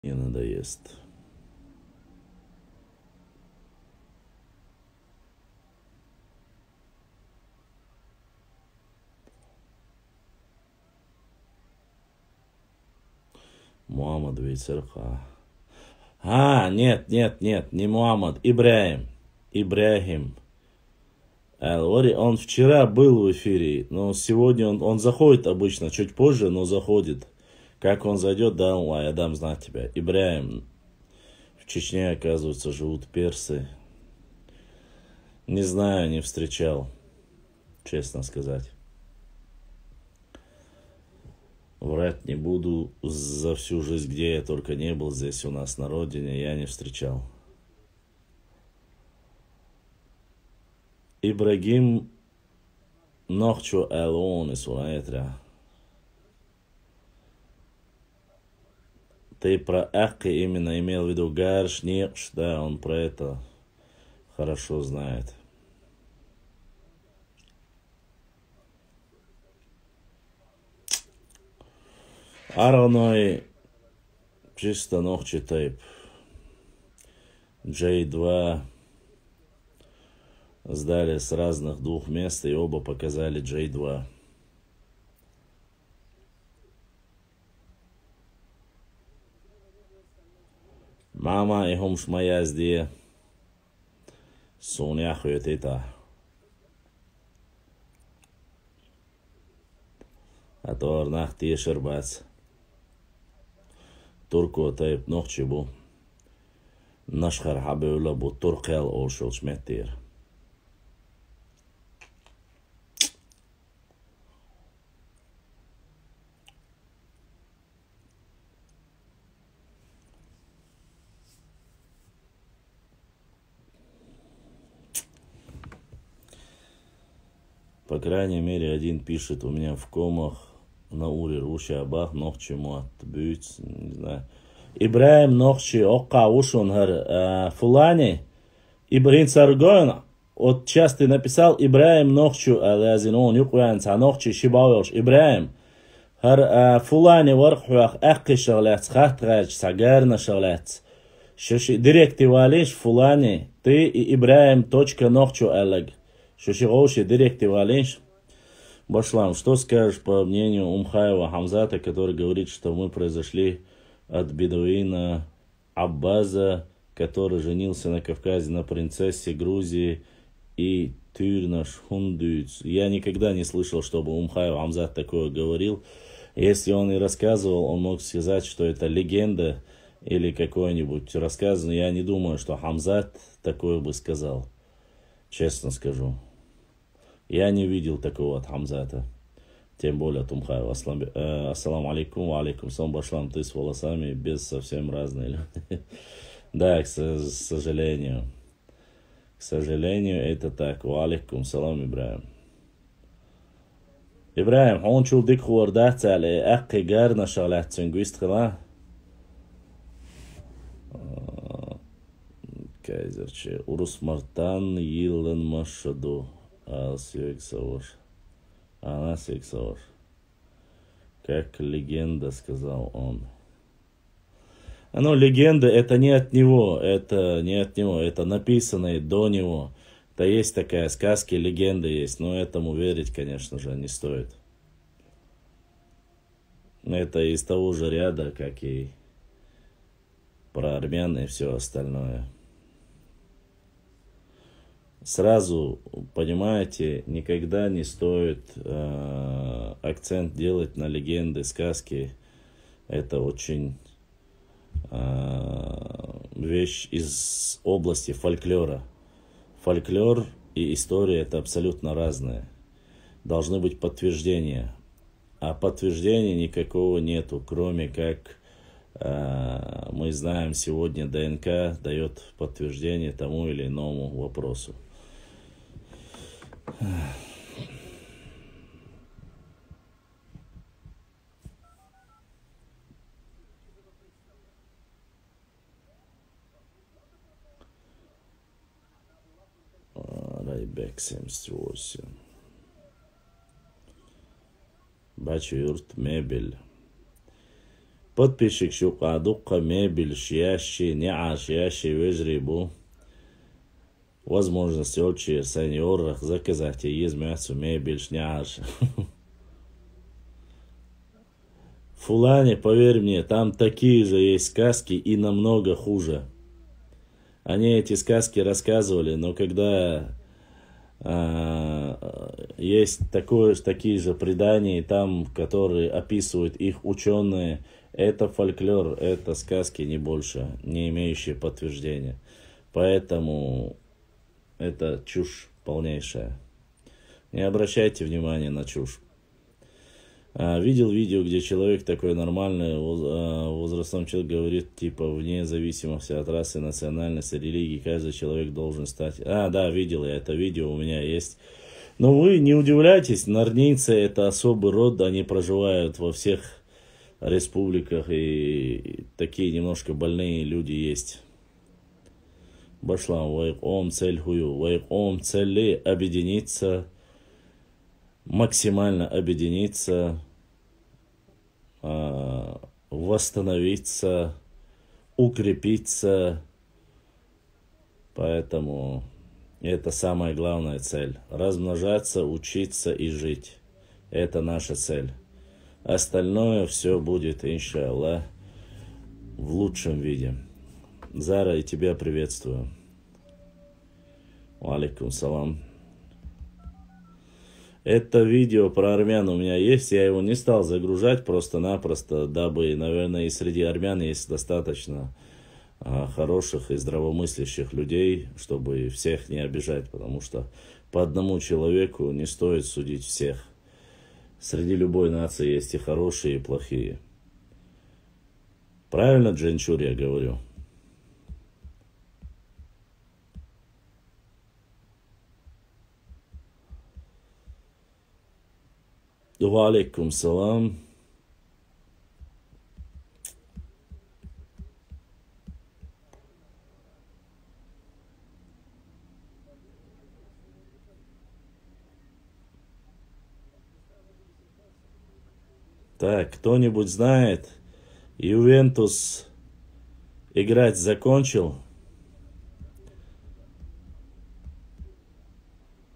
Не надоест. Мухаммад Вейцерха. Нет, не Мухаммад, Ибрахим. Ибрахим. Он вчера был в эфире, но сегодня он заходит обычно, чуть позже, но заходит. Как он зайдет, да, я дам знать тебя. Ибрахим. В Чечне, оказывается, живут персы. Не знаю, не встречал, честно сказать. Врать не буду, за всю жизнь, где я только не был здесь у нас на родине, я не встречал. Ибрагим Нохчу Элони Сунаэтря. Ты про Ахки именно имел в виду Гарш, Нирш, да, он про это хорошо знает. Ароной чисто Нохчи Тейп. J2 сдали с разных двух мест и оба показали J2. Мама и хумш моя здесь. Соня хуетита. Атор нахти шербац. Турко тайп нохчи бу. Нашхар хабюла бу туркел ошол шметир. По крайней мере, один пишет у меня в комах на уре Руши Абах, нохчи муат бюц, не знаю. Ибрахим нохчи окка ушун фулани. Ибрин Саргойна. Вот сейчас ты написал Ибрахим нохчу алязинон юкуянца нохчи шибауш. Ибрахим. Фулани вархуах ахки шаглец, хатгач, сагарна шаглец. Директи валиш фулани. Ты и Ибрахим точка нохчу алаг. Шушигауши директи валиш. Башлам, что скажешь по мнению Умхаева Хамзата, который говорит, что мы произошли от бедуина Аббаза, который женился на Кавказе на принцессе Грузии и Тюрнаш Хундуц. Я никогда не слышал, чтобы Умхаев Хамзат такое говорил. Если он и рассказывал, он мог сказать, что это легенда или какой-нибудь рассказ, но я не думаю, что Хамзат такое бы сказал. Честно скажу. Я не видел такого от Хамзата. Тем более от Умхаева. Ассаламу алейкум, ва алейкум салам. Башлам, ты с волосами без совсем разные. Да, к сожалению. К сожалению, это так. Ва алейкум салам, Ибрахим. Ибрахим, он чул дик хуардат али акки гарна шалат цунгвист хила. Кайзерче. Урус Мартан Йиллен Машаду. Алсюиксавош. Она сексуаш. Как легенда, сказал он. Ну, легенда, это не от него, это написанное до него. Да есть такая сказка, легенда есть, но этому верить, конечно же, не стоит. Это из того же ряда, как и про армян и все остальное. Сразу, понимаете, никогда не стоит акцент делать на легенды, сказки. Это очень вещь из области фольклора. Фольклор и история это абсолютно разные. Должны быть подтверждения. А подтверждения никакого нету, кроме как мы знаем сегодня ДНК дает подтверждение тому или иному вопросу. Райбек 78. Бачу юрт мебель. Подписчик щука, дукка, мебель, шиящий, неа, шиящий, вежрибу. Возможность отчи, сеньорах, заказать и есть мясо, мебель, шняш. Фулане, поверь мне, там такие же есть сказки и намного хуже. Они эти сказки рассказывали, но когда есть такие же предания, там, которые описывают их ученые, это фольклор, это сказки, не больше, не имеющие подтверждения. Поэтому это чушь полнейшая. Не обращайте внимания на чушь. Видел видео, где человек такой нормальный, возрастной человек говорит, типа, вне зависимости от расы, национальности, религии, каждый человек должен стать... Да, видел я это видео, у меня есть. Но вы не удивляйтесь, норнийцы это особый род, они проживают во всех республиках, и такие немножко больные люди есть. Башлам, вайком цель хую, вайком цели объединиться, максимально объединиться, восстановиться, укрепиться. Поэтому это самая главная цель. Размножаться, учиться и жить. Это наша цель. Остальное все будет, иншаллах, в лучшем виде. Зара, и тебя приветствую. Алейкум салам. Это видео про армян у меня есть, я его не стал загружать просто-напросто, дабы, наверное, и среди армян есть достаточно хороших и здравомыслящих людей, чтобы всех не обижать, потому что по одному человеку не стоит судить всех. Среди любой нации есть и хорошие, и плохие. Правильно, Дженчур, я говорю? Ва алейкум салам. Так, кто-нибудь знает, Ювентус играть закончил?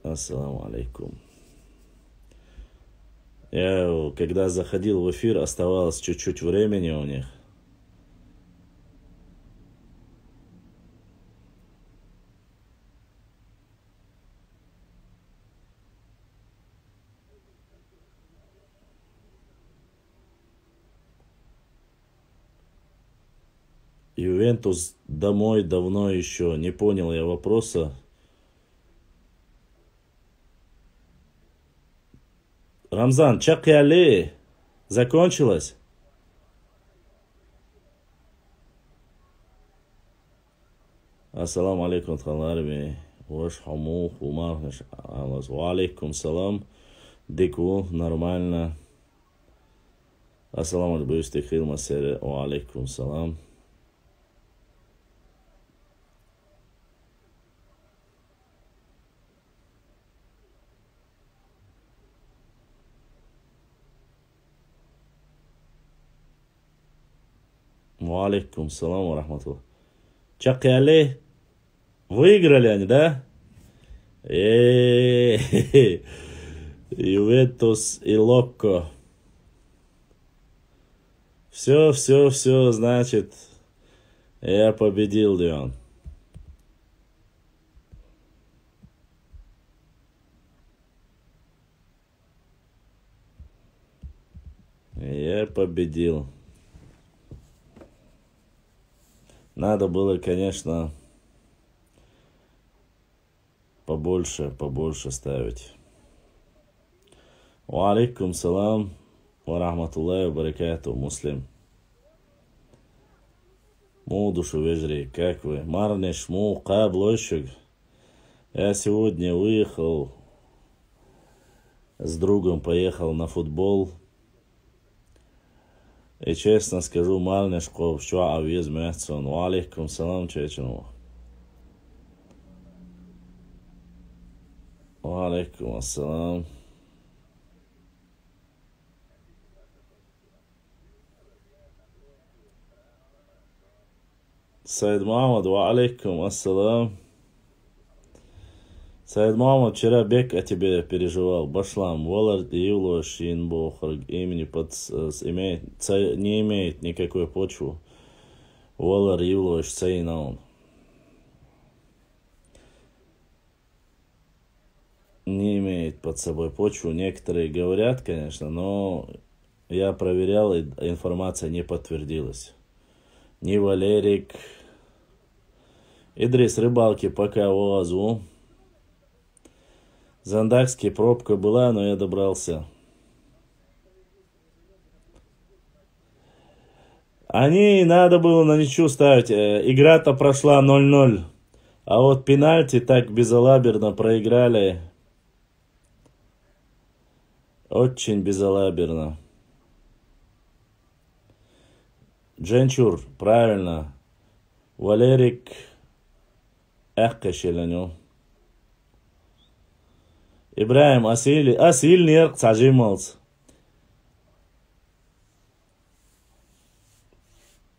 Ассаламу алейкум. Я, когда заходил в эфир, оставалось чуть-чуть времени у них. Ювентус домой давно еще. Не понял я вопроса. Рамзан, Чакьяле закончилось? Ассаламу алейкум, тхаларми. Ваш хамух, умар, ва алейкум салам. Дику, нормально. Ассаламу алейкум, стихил масере, ва алейкум салам. Алейкум салам ва рахматуллах. Чакьяле выиграли они, да? Ювентус и Локко. Все, значит, я победил, Дион. Я победил. Надо было, конечно, побольше ставить. Ва алейкум салам ва рахматуллахи ва баракату, муслим. Му душу вежри, как вы? Марнеш, му каблойщик. Я сегодня выехал с другом, поехал на футбол. И честно скажу, Марнеш, что авиз мяцон. Ва алейкум салам, чечену. Ва алейкум ассалам. Саид Мухаммад, ва алейкум ассалам. Саид Мухаммад, вчера Бек о тебе переживал. Башлам, Волар Юлош, Инбохар, имени не имеет никакой почвы. Волар Юлош, Сейнаун. Не имеет под собой почву. Некоторые говорят, конечно, но я проверял, и информация не подтвердилась. Ни Валерик, Идрис Рыбалки пока ОАЗу. Зандакский пробка была, но я добрался. Они, надо было на ничью ставить. Игра-то прошла 0-0. А вот пенальти так безалаберно проиграли. Очень безалаберно. Дженчур, правильно. Валерик Эхкашеленю. Ибраим, Асиль нерк сажималц.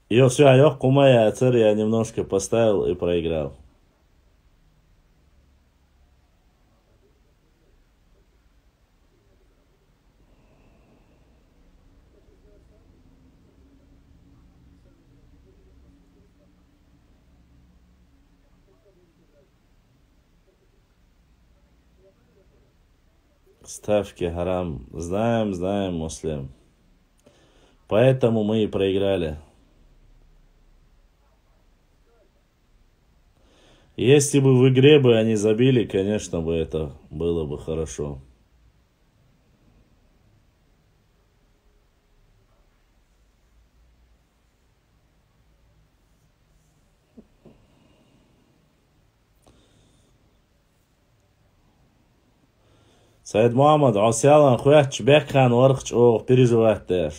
Ее все, я кумая, я немножко поставил и проиграл. Ставки харам. Знаем, муслим. Поэтому мы и проиграли. Если бы в игре бы они забили, конечно бы это было бы хорошо. Саид Мухаммад, Осялан, Хуяч, Бекхан, Вархч, переживать даже.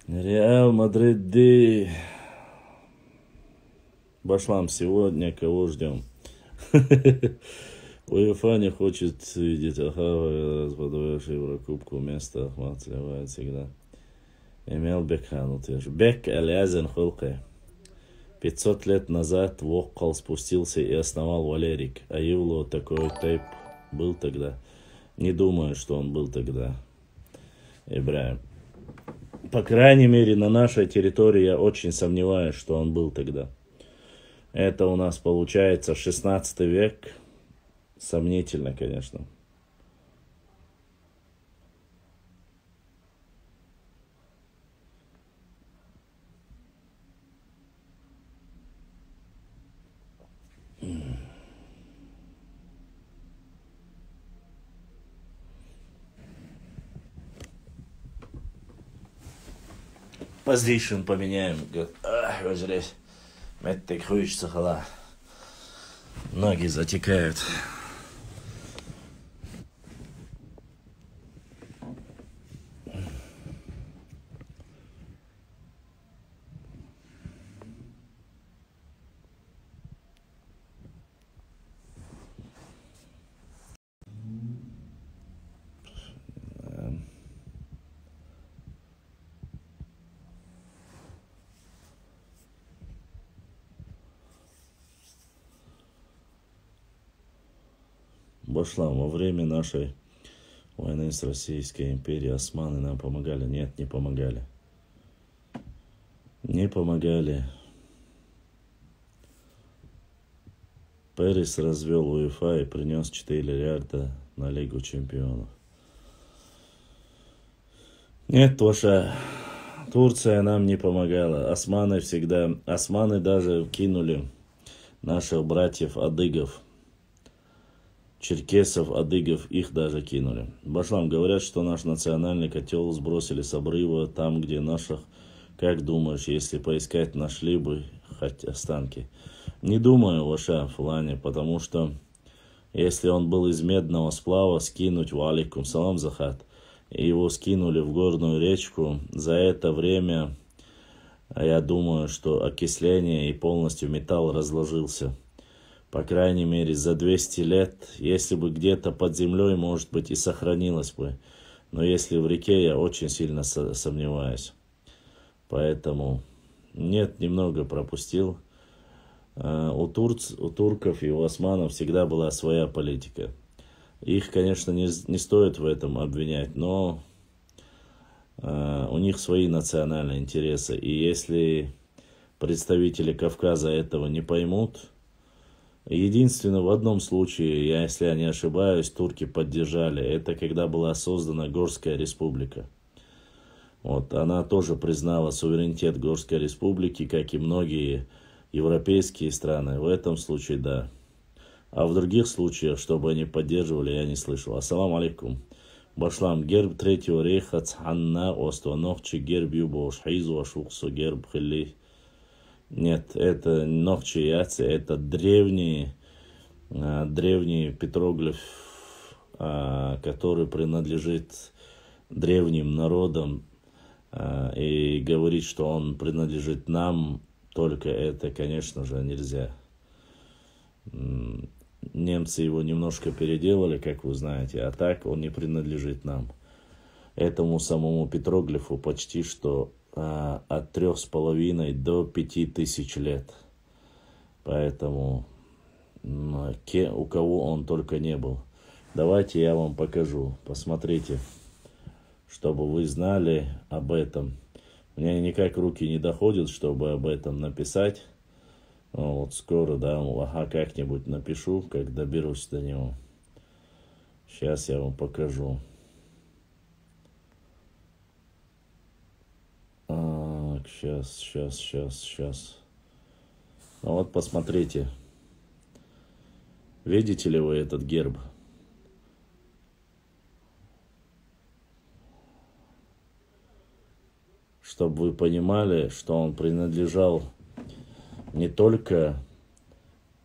Реал Мадрид, Башлам, сегодня кого ждем? УЕФА не хочет видеть Ахава, разбодовавший Еврокубку вместо Ахмат сливает всегда. Эмил Бекхан утверждает. Бек Алязен Хулкай. 500 лет назад в Оккол спустился и основал Валерик. А Юло такой тейп был тогда? Не думаю, что он был тогда. Ибраим. По крайней мере, на нашей территории я очень сомневаюсь, что он был тогда. Это у нас получается 16 век. Сомнительно, конечно. Позишн поменяем. Возрез. Меттек хуишься хала. Ноги затекают. Башлам, во время нашей войны с Российской империей османы нам помогали? Нет, не помогали. Не помогали. Перес развел УЕФА и принес 4 миллиарда на Лигу чемпионов. Нет, Турция нам не помогала. Османы даже кинули наших братьев-адыгов, черкесов, адыгов, их даже кинули. Башлам, говорят, что наш национальный котел сбросили с обрыва там, где наших, как думаешь, если поискать, нашли бы хоть останки? Не думаю, ваша флане, потому что если он был из медного сплава, скинуть, валикум салам захат, и его скинули в горную речку, за это время, я думаю, что окисление и полностью металл разложился. По крайней мере, за 200 лет, если бы где-то под землей, может быть, и сохранилось бы. Но если в реке, я очень сильно сомневаюсь. Поэтому, нет, немного пропустил. У турков и у османов всегда была своя политика. Их, конечно, не стоит в этом обвинять, но у них свои национальные интересы. И если представители Кавказа этого не поймут, единственно в одном случае, если я не ошибаюсь, турки поддержали, это когда была создана Горская республика. Вот, она тоже признала суверенитет Горской республики, как и многие европейские страны. В этом случае да. А в других случаях, чтобы они поддерживали, я не слышал. Ассаламу алейкум. Башлам герб Третьего рейха цханна останохчи герб юбош хизу ашуксу герб хилли. Нет, это нохчи яцы, это древний петроглиф, который принадлежит древним народам, и говорить, что он принадлежит нам, только это, конечно же, нельзя. Немцы его немножко переделали, как вы знаете, а так он не принадлежит нам. Этому самому петроглифу почти что от 3,5 до 5000 лет. Поэтому у кого он только не был. Давайте я вам покажу. Посмотрите, чтобы вы знали об этом. У меня никак руки не доходят, чтобы об этом написать. Вот скоро, да, как-нибудь напишу, как доберусь до него. Сейчас я вам покажу. Сейчас. Ну вот, посмотрите. Видите ли вы этот герб? Чтобы вы понимали, что он принадлежал не только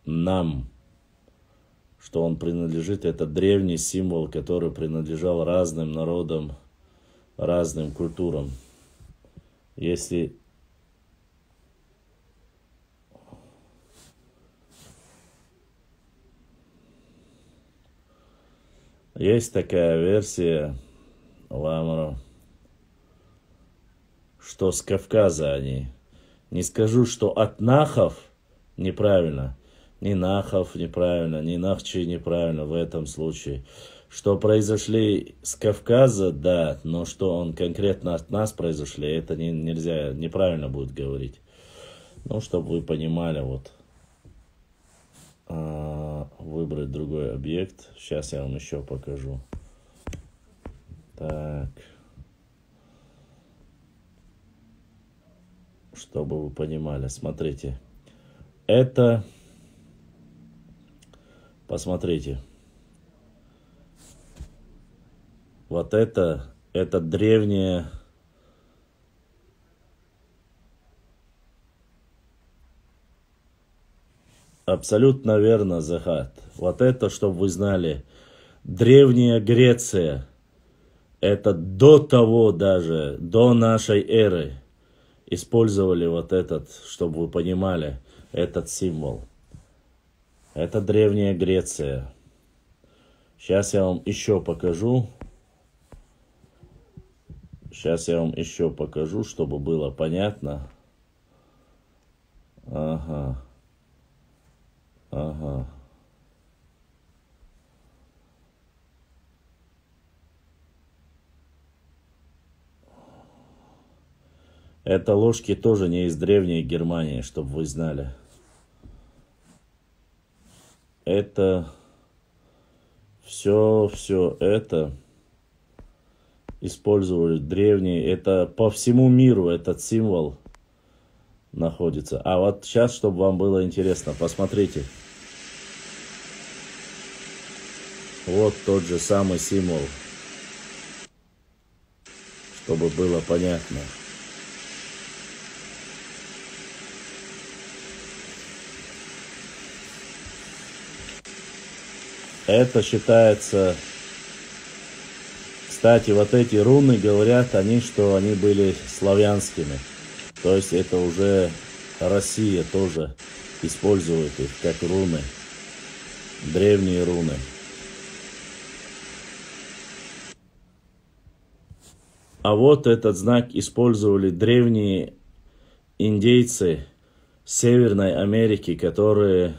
нам, что он принадлежит, это древний символ, который принадлежал разным народам, разным культурам. Если есть такая версия, Ламара, что с Кавказа они. Не скажу, что от нахов неправильно, ни нахов неправильно, ни нахчи неправильно в этом случае. Что произошли с Кавказа, да, но что он конкретно от нас произошли, это нельзя, неправильно будет говорить. Ну, чтобы вы понимали, вот, выбрать другой объект. Сейчас я вам еще покажу. Так. Чтобы вы понимали, смотрите. Это, посмотрите. Вот это древнее, абсолютно верно, Захат. Вот это, чтобы вы знали, древняя Греция, это до того даже, до нашей эры, использовали вот этот, чтобы вы понимали, этот символ. Это древняя Греция. Сейчас я вам еще покажу. Чтобы было понятно. Ага. Это ложки тоже не из древней Германии, чтобы вы знали. Это все это использовали древние. Это по всему миру этот символ находится. А вот сейчас, чтобы вам было интересно, посмотрите. Вот тот же самый символ, чтобы было понятно. Это считается... Кстати, вот эти руны, говорят они, что они были славянскими. То есть это уже Россия тоже использует их как руны. Древние руны. А вот этот знак использовали древние индейцы Северной Америки, которые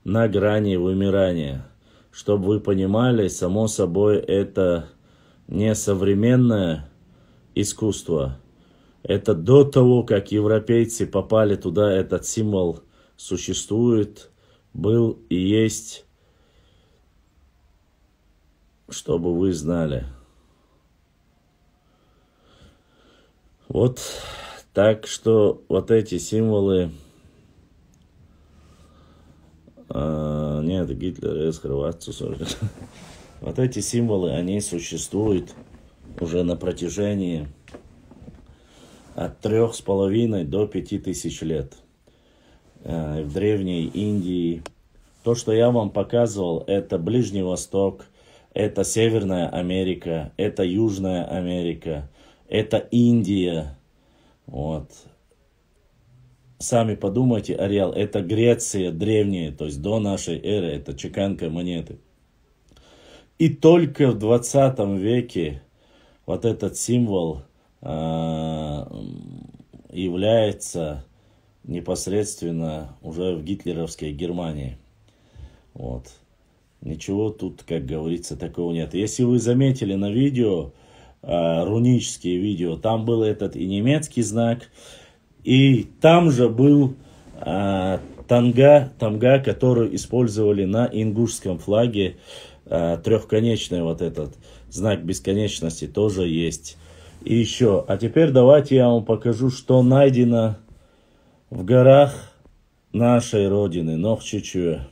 на грани вымирания. Чтобы вы понимали, само собой, это не современное искусство. Это до того, как европейцы попали туда, этот символ существует, был и есть, чтобы вы знали. Вот так что вот эти символы... Нет, Гитлер скрываться. Вот эти символы, они существуют уже на протяжении от 3,5 до 5000 лет. В Древней Индии. То, что я вам показывал, это Ближний Восток, это Северная Америка, это Южная Америка, это Индия. Вот. Сами подумайте, Ариал, это Греция древняя, то есть до нашей эры, это чеканка монеты. И только в 20 веке вот этот символ является непосредственно уже в гитлеровской Германии. Вот. Ничего тут, как говорится, такого нет. Если вы заметили на видео, рунические видео, там был этот и немецкий знак, и там же был тамга, который использовали на ингушском флаге. Трехконечный вот этот знак бесконечности тоже есть. И еще. А теперь давайте я вам покажу, что найдено в горах нашей родины, Нохчичуэ.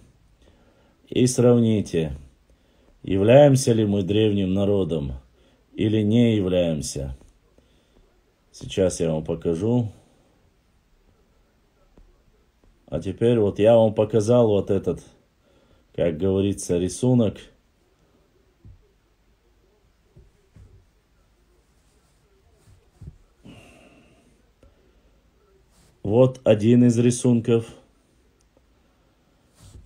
И сравните, являемся ли мы древним народом или не являемся. Сейчас я вам покажу. А теперь вот я вам показал вот этот, как говорится, рисунок. Вот один из рисунков.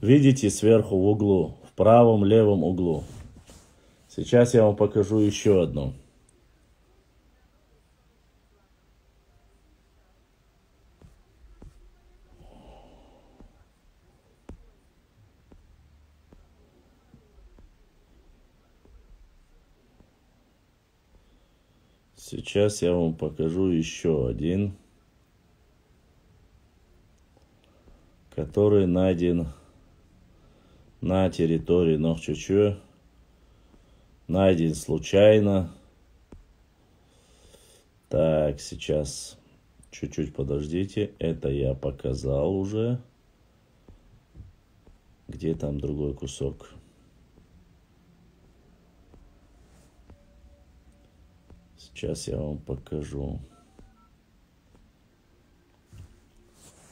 Видите сверху в углу, в правом левом углу. Сейчас я вам покажу еще одну. Сейчас я вам покажу еще один, который найден на территории Нохчичуэ. Найден случайно. Так, сейчас чуть-чуть подождите. Это я показал уже. Где там другой кусок? Сейчас я вам покажу.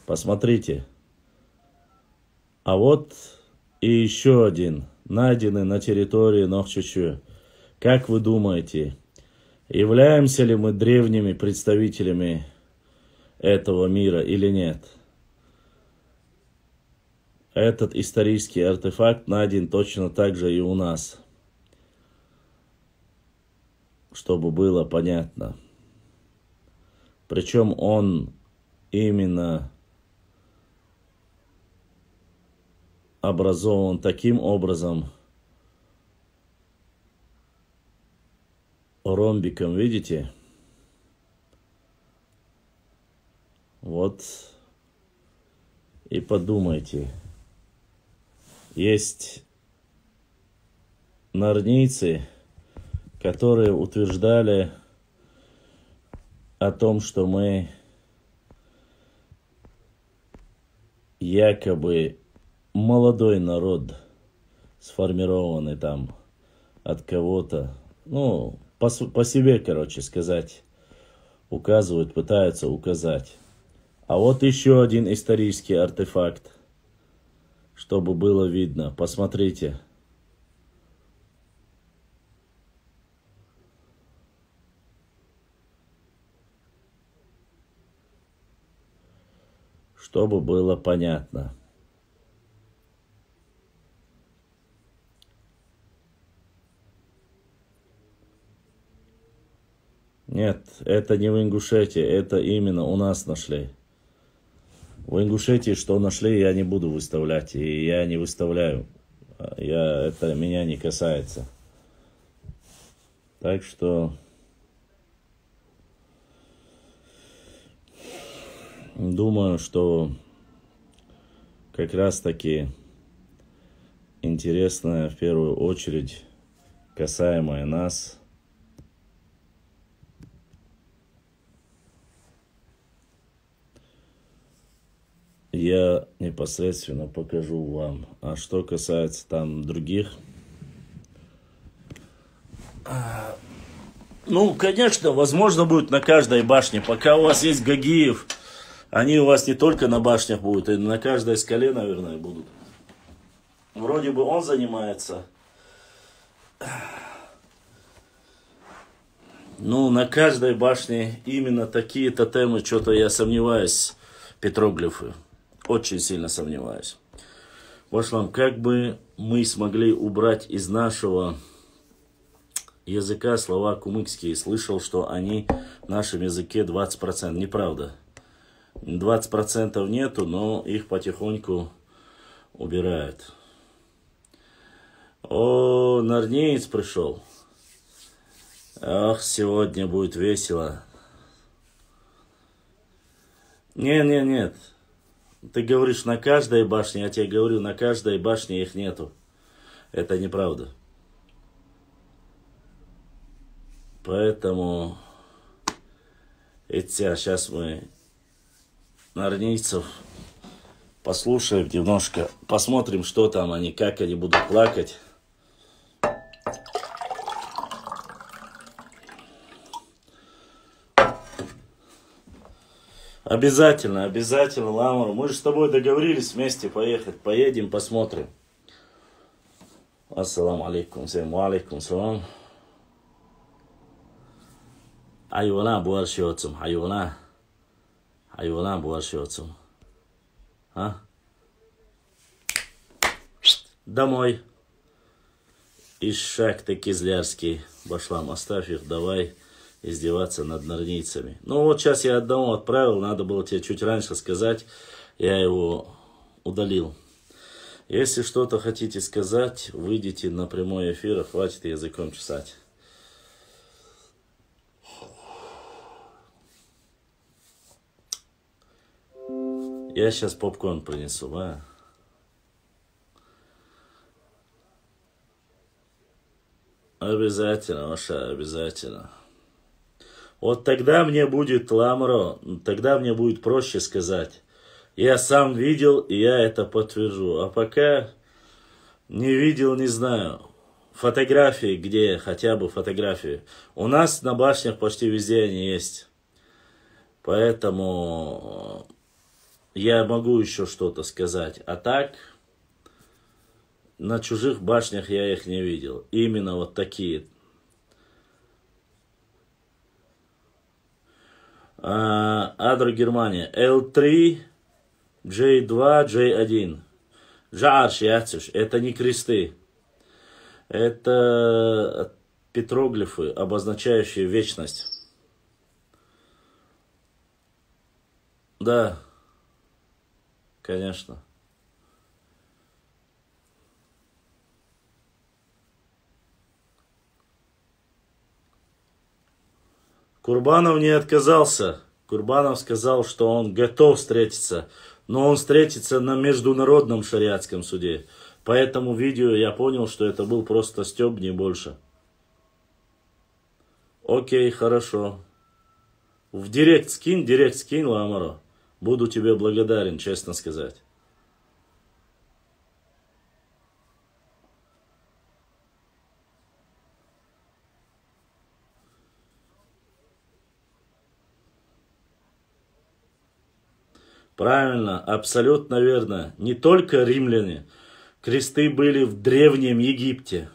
Посмотрите. А вот и еще один, найденный на территории Нохчичуэ. Как вы думаете, являемся ли мы древними представителями этого мира или нет? Этот исторический артефакт найден точно так же и у нас. Чтобы было понятно. Причем он именно образован таким образом, ромбиком, видите? Вот. И подумайте. Есть норнийцы, которые утверждали о том, что мы якобы молодой народ, сформированный там от кого-то, ну, по себе, короче, сказать, указывают, пытаются указать. А вот еще один исторический артефакт, чтобы было видно. Посмотрите. Чтобы было понятно. Нет, это не в Ингушетии, это именно у нас нашли. В Ингушетии что нашли, я не буду выставлять, и я не выставляю. Это меня не касается. Так что думаю, что как раз таки интересное в первую очередь касаемое нас. Я непосредственно покажу вам. А что касается там других, ну, конечно, возможно будет на каждой башне. Пока у вас есть Гагиев, они у вас не только на башнях будут, и на каждой скале, наверное, будут. Вроде бы он занимается. Ну, на каждой башне именно такие тотемы, что-то я сомневаюсь, петроглифы. Очень сильно сомневаюсь. Вашлам, как бы мы смогли убрать из нашего языка слова кумыкские? Слышал, что они в нашем языке 20%. Неправда. 20% нету, но их потихоньку убирают. О, Нарнеец пришел. Ах, сегодня будет весело. Нет. Ты говоришь, на каждой башне, я тебе говорю, на каждой башне их нету. Это неправда. Поэтому сейчас мы нарнийцев послушаем немножко, посмотрим, что там они, как они будут плакать. Обязательно, Ламару. Мы же с тобой договорились вместе поехать. Поедем, посмотрим. Ассаламу алейкум. Ва алейкум салам. Hayvana bulaşıyorsun, hayvana. Hayvana bulaşıyorsun. А? Домой. Ишак ты кизлярский. Башлам, оставь их, давай издеваться над нарнийцами. Ну вот сейчас я одному отправил, надо было тебе чуть раньше сказать. Я его удалил. Если что-то хотите сказать, выйдите на прямой эфир, хватит языком чесать. Я сейчас попкорн принесу, а? Обязательно, Маша, обязательно. Вот тогда мне будет, Ламро, тогда мне будет проще сказать. Я сам видел, и я это подтвержу. А пока не видел, не знаю. Фотографии, где хотя бы фотографии. У нас на башнях почти везде они есть. Поэтому я могу еще что-то сказать. А так, на чужих башнях я их не видел. Именно вот такие. Адро Германия. L3, J2, J1. Джаарш, яциш. Это не кресты. Это петроглифы, обозначающие вечность. Да. Конечно. Курбанов не отказался. Курбанов сказал, что он готов встретиться, но он встретится на международном шариатском суде. По этому видео я понял, что это был просто стёб, не больше. Окей, хорошо. В директ скинь, Ламаро. Буду тебе благодарен, честно сказать. Правильно, абсолютно верно. Не только римляне. Кресты были в Древнем Египте.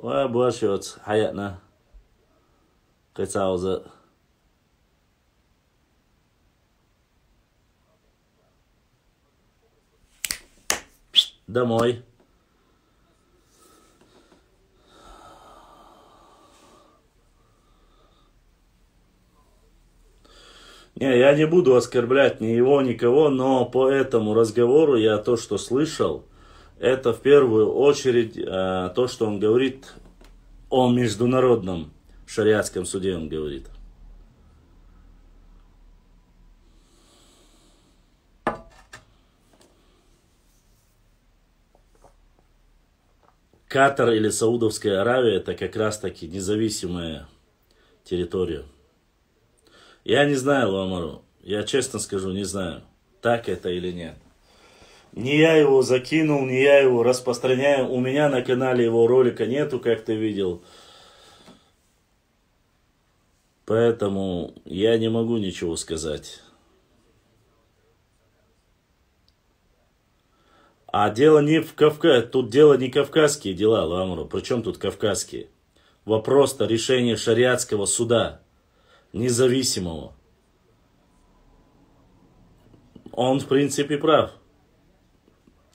وبوشوت حياتنا قصاوزة домой. Не, я не буду оскорблять ни его, никого, но по этому разговору я то, что слышал, это в первую очередь то, что он говорит о международном шариатском суде, он говорит. Катар или Саудовская Аравия это как раз таки независимая территория. Я не знаю, Ламару, я честно скажу, не знаю, так это или нет. Не я его закинул, не я его распространяю. У меня на канале его ролика нету, как ты видел. Поэтому я не могу ничего сказать. А дело не в Кавказе. Тут дело не кавказские дела, Ламару. Причем тут кавказские? Вопрос-то решения шариатского суда. Независимого. Он в принципе прав.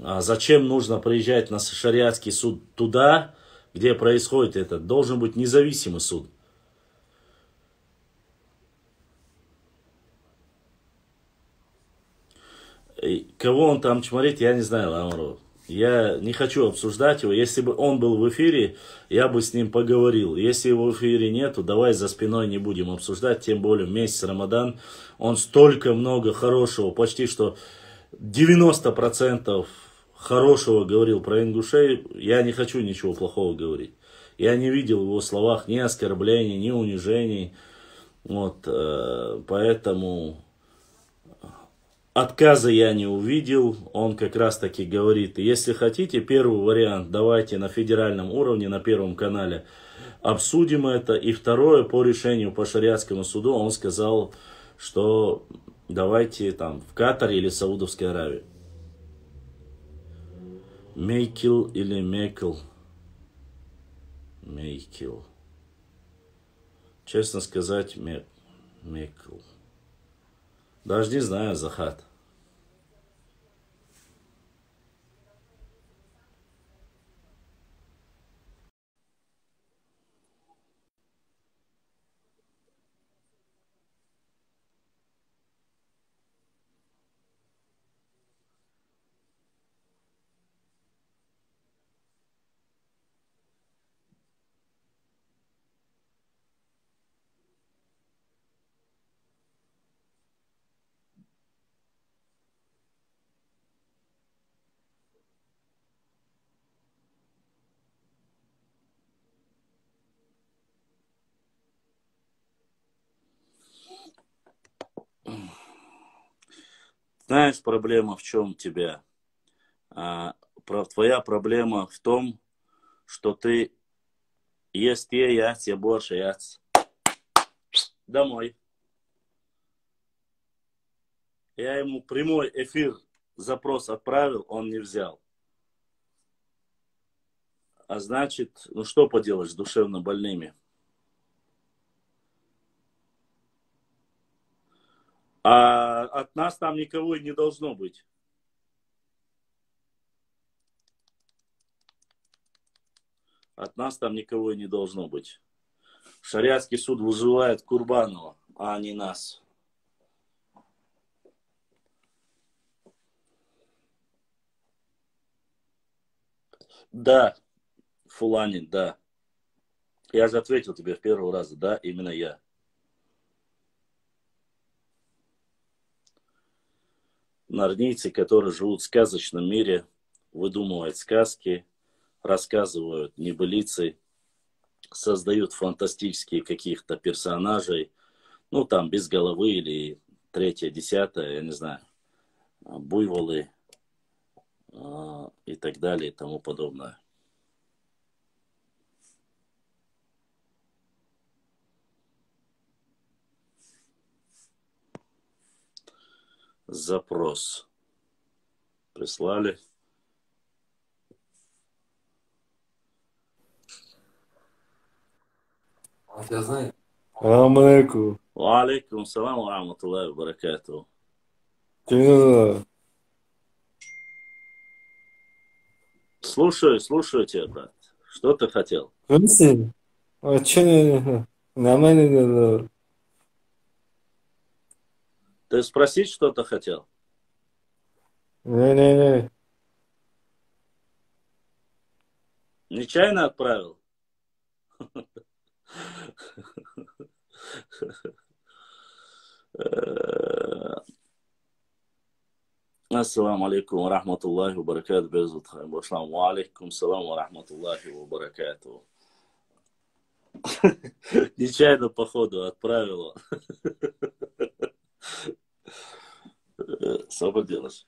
А зачем нужно приезжать на шариатский суд туда, где происходит это? Должен быть независимый суд. И кого он там чморит, я не знаю, Ламару. Я не хочу обсуждать его. Если бы он был в эфире, я бы с ним поговорил. Если его в эфире нету, давай за спиной не будем обсуждать. Тем более в месяц Рамадан он столько много хорошего, почти что 90% хорошего говорил про ингушей. Я не хочу ничего плохого говорить. Я не видел в его словах ни оскорблений, ни унижений. Вот, поэтому... Отказа я не увидел, он как раз таки говорит, если хотите, первый вариант, давайте на федеральном уровне, на Первом канале обсудим это. И второе, по решению по шариатскому суду, он сказал, что давайте там в Катаре или Саудовской Аравии. Мейкил или Мекл? Мейкил. Честно сказать, Мекл. Даже не знаю, Захат. Знаешь, проблема в чем тебя? Твоя проблема в том, что ты есть я больше яц. Домой. Я ему прямой эфир запрос отправил, он не взял. А значит, ну что поделать с душевно больными? А от нас там никого и не должно быть. От нас там никого и не должно быть. Шариатский суд вызывает Курбанова, а не нас. Да, Фуланин, да. Я же ответил тебе в первый раз, да, именно я. Нарнийцы, которые живут в сказочном мире, выдумывают сказки, рассказывают небылицы, создают фантастические каких-то персонажей, ну, там, без головы или третье, десятое, я не знаю, буйволы и так далее и тому подобное. Запрос прислали. Салам алейкум. Алейкум салам ва рахматуллахи ва баракатуху. Тебе Слушаю тебя, брат. Что ты хотел? Слышите? А че не... Нормально надо. Ты спросить что-то хотел? Не-не-не. Нечаянно отправил? Ассаламу алейкум ва рахматуллахи ва баракатуху. Безутхайм. Башлам. Ва алейкум салам ва рахматуллахи ва баракатуху. Нечаянно, походу, отправила. Что поделаешь?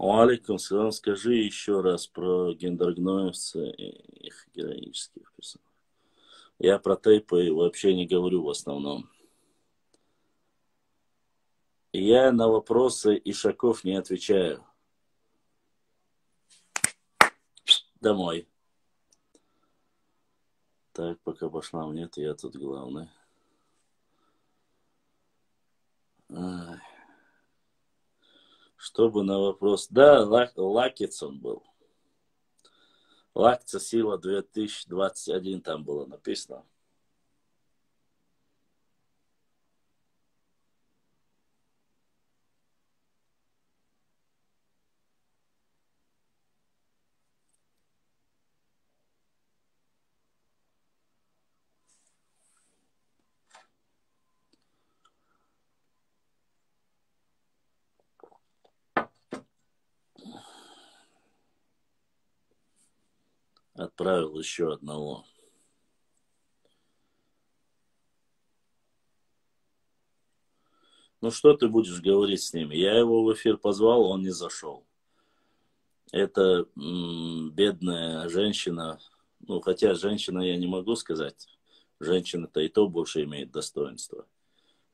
Алейкум салам. Скажи еще раз про гендергноевца и их героических персонажей. Я про тейпы вообще не говорю в основном. Я на вопросы ишаков не отвечаю. Домой. Так, пока пошла нет, я тут главный. Ай. Чтобы на вопрос... Да, Лакиц он был. Лакца сила 2021 там было написано. Отправил еще одного. Ну что ты будешь говорить с ними? Я его в эфир позвал, он не зашел. Это бедная женщина. Ну, хотя женщина я не могу сказать. Женщина-то и то больше имеет достоинство.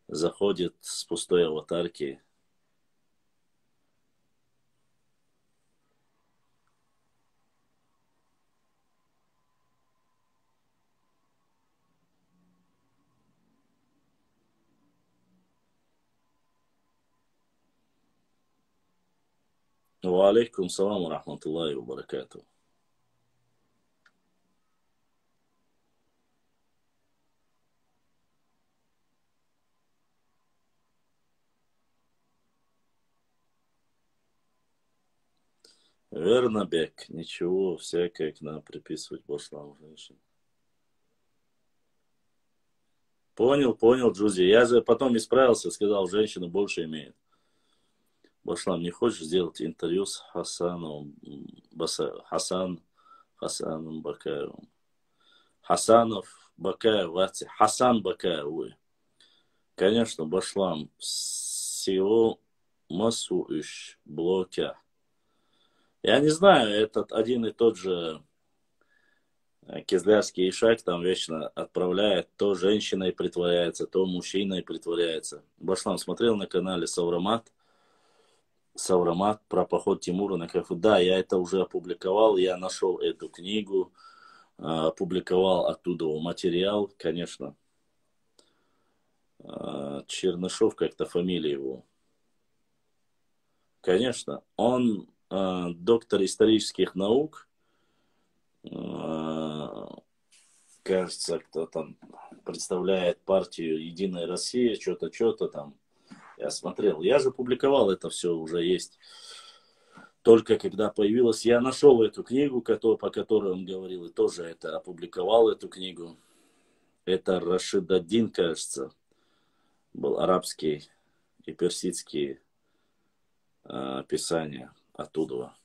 Заходит с пустой аватарки. Ва алейкум салам ва рахматуллахи ва баракатуху. Верно, Бек. Ничего, всякое к нам приписывать башлам женщин. Понял, Джузи. Я же потом исправился, сказал, женщина больше имеет. Башлам, не хочешь сделать интервью с Хасаном Хасаном Бакаевым? Хасанов Бакаев, Хасан Бакаев, ой. Конечно, Башлам, всего массу иш блока. Я не знаю, этот один и тот же Кизлярский Ишак там вечно отправляет, то женщиной притворяется, то мужчиной притворяется. Башлам смотрел на канале Саврамат про поход Тимура на Кафу. Да, я это уже опубликовал, я нашел эту книгу, опубликовал оттуда материал, конечно. Чернышов как-то фамилия его. Конечно, он доктор исторических наук, кажется, кто там представляет партию «Единая Россия», что-то там. Я смотрел. Я же публиковал это все, уже есть. Только когда появилась, я нашел эту книгу, по которой он говорил, и тоже это опубликовал, эту книгу. Это Рашид ад-Дин, кажется, был арабский и персидские писания оттуда.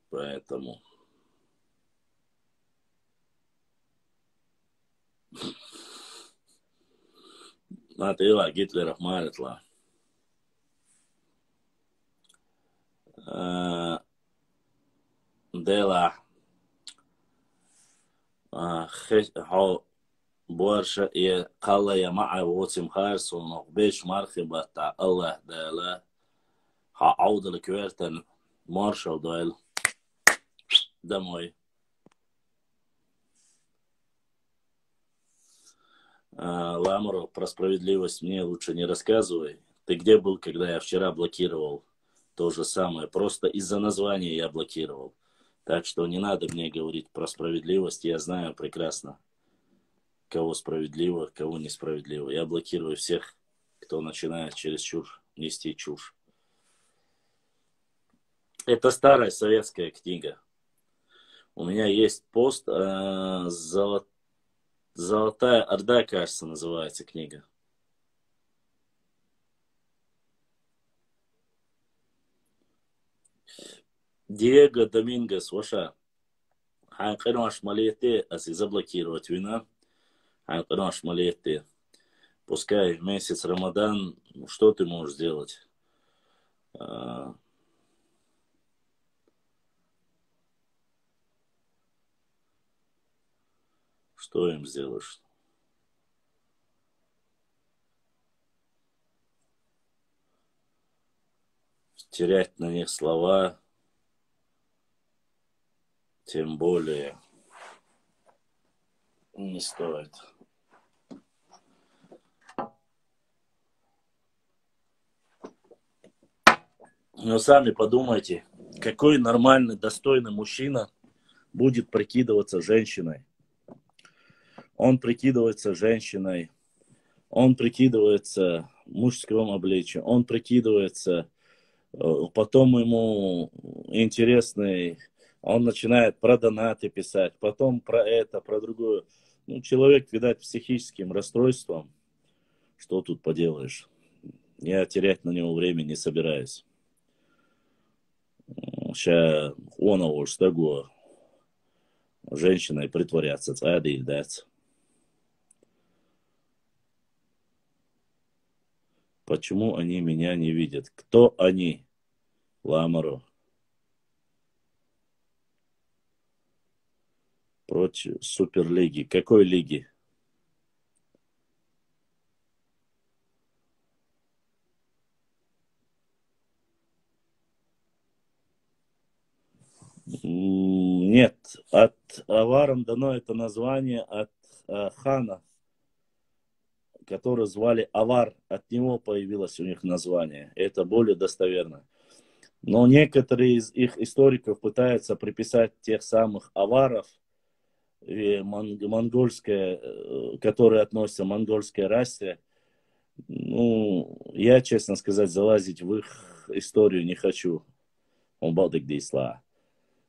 Поэтому... Натыла Гитлеров маритла. Дела بورشة قال يا معي ووتم خارسون وبيش مرخبة تاع الله دالا عود الكويرتن مارشال دويل домой. Ламару, про справедливость мне лучше не рассказывай. Ты где был, когда я вчера блокировал? То же самое. Просто из-за названия я блокировал. Так что не надо мне говорить про справедливость. Я знаю прекрасно, кого справедливо, кого несправедливо. Я блокирую всех, кто начинает чересчур нести чушь. Это старая советская книга. У меня есть пост «Золотая Орда», кажется, называется книга. Диего Домингес, ваша. Ханканаш малете, если заблокировать вина. Ханканаш малете. Пускай месяц Рамадан, что ты можешь сделать? Что им сделаешь? Терять на них слова, тем более, не стоит. Но сами подумайте, какой нормальный, достойный мужчина будет прикидываться женщиной. Он прикидывается женщиной, он прикидывается в мужском обличии, он прикидывается, потом ему интересный, он начинает про донаты писать, потом про это, про другое. Ну, человек, видать, психическим расстройством, что тут поделаешь. Я терять на него время не собираюсь. Сейчас он уж с того женщиной притворяться, цади дать. Почему они меня не видят? Кто они? Ламару. Против Суперлиги. Какой лиги? Нет. От Аварам дано это название от хана, который звали Авар. От него появилось у них название. Это более достоверно. Но некоторые из их историков пытаются приписать тех самых аваров, монгольская, которые относятся к монгольской расе. Ну, я, честно сказать, залазить в их историю не хочу.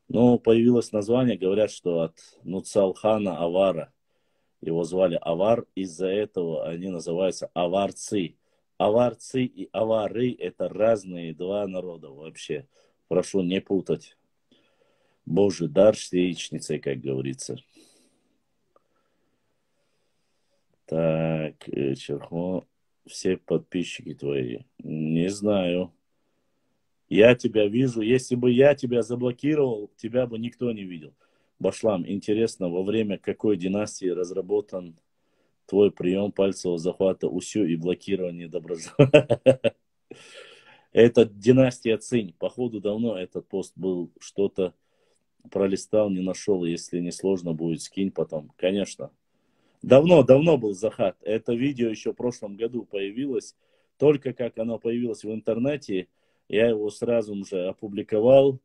Но появилось название, говорят, что от Нуцалхана Авара. Его звали Авар, из-за этого они называются аварцы. Аварцы и авары – это разные два народа вообще. Прошу не путать. Божий дар с яичницей, как говорится. Так, Черхо, все подписчики твои. Не знаю. Я тебя вижу. Если бы я тебя заблокировал, тебя бы никто не видел. Башлам, интересно, во время какой династии разработан твой прием пальцевого захвата УСЮ и блокирование доброжелателей? Это династия Цинь. Походу давно этот пост был, что-то пролистал, не нашел. Если не сложно будет, скинь потом. Конечно. Давно был захват. Это видео еще в прошлом году появилось. Только как оно появилось в интернете, я его сразу же опубликовал.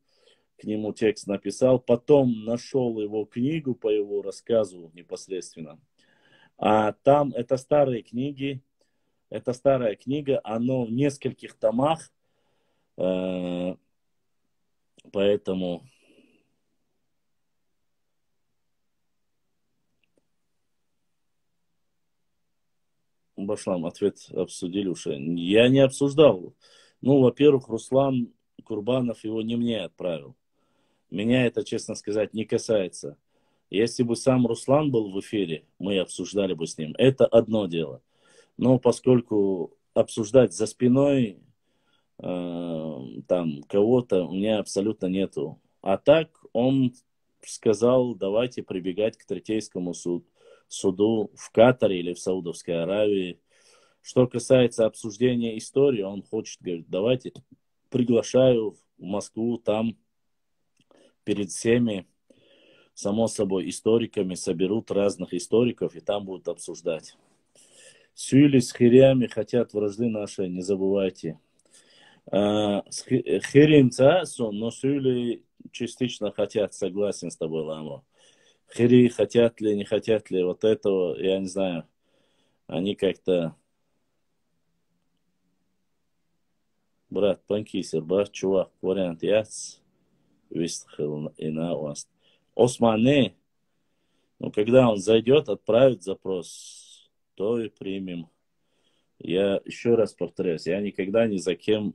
к нему текст написал, потом нашел его книгу по его рассказу непосредственно. А там это старые книги, это старая книга, оно в нескольких томах, поэтому Башлам, ответ обсудили уже. Я не обсуждал. Ну, во-первых, Руслан Курбанов его не мне отправил. Меня это, честно сказать, не касается. Если бы сам Руслан был в эфире, мы обсуждали бы с ним. Это одно дело. Но поскольку обсуждать за спиной там кого-то у меня абсолютно нету. А так он сказал, давайте прибегать к Третейскому суду в Катаре или в Саудовской Аравии. Что касается обсуждения истории, он хочет, говорит, давайте приглашаю в Москву, там перед всеми, само собой, историками соберут разных историков и там будут обсуждать. Сюили с хирями хотят вражды наши, не забывайте. Хирим цаасу, но сюили частично хотят, согласен с тобой, Ламро. Хири хотят ли, не хотят ли, вот этого, я не знаю. Они как-то... Брат, панкисер, брат, чувак, вариант яц, вистхил и на вас. Османе, ну, когда он зайдет, отправит запрос, то и примем. Я еще раз повторяюсь, я никогда ни за кем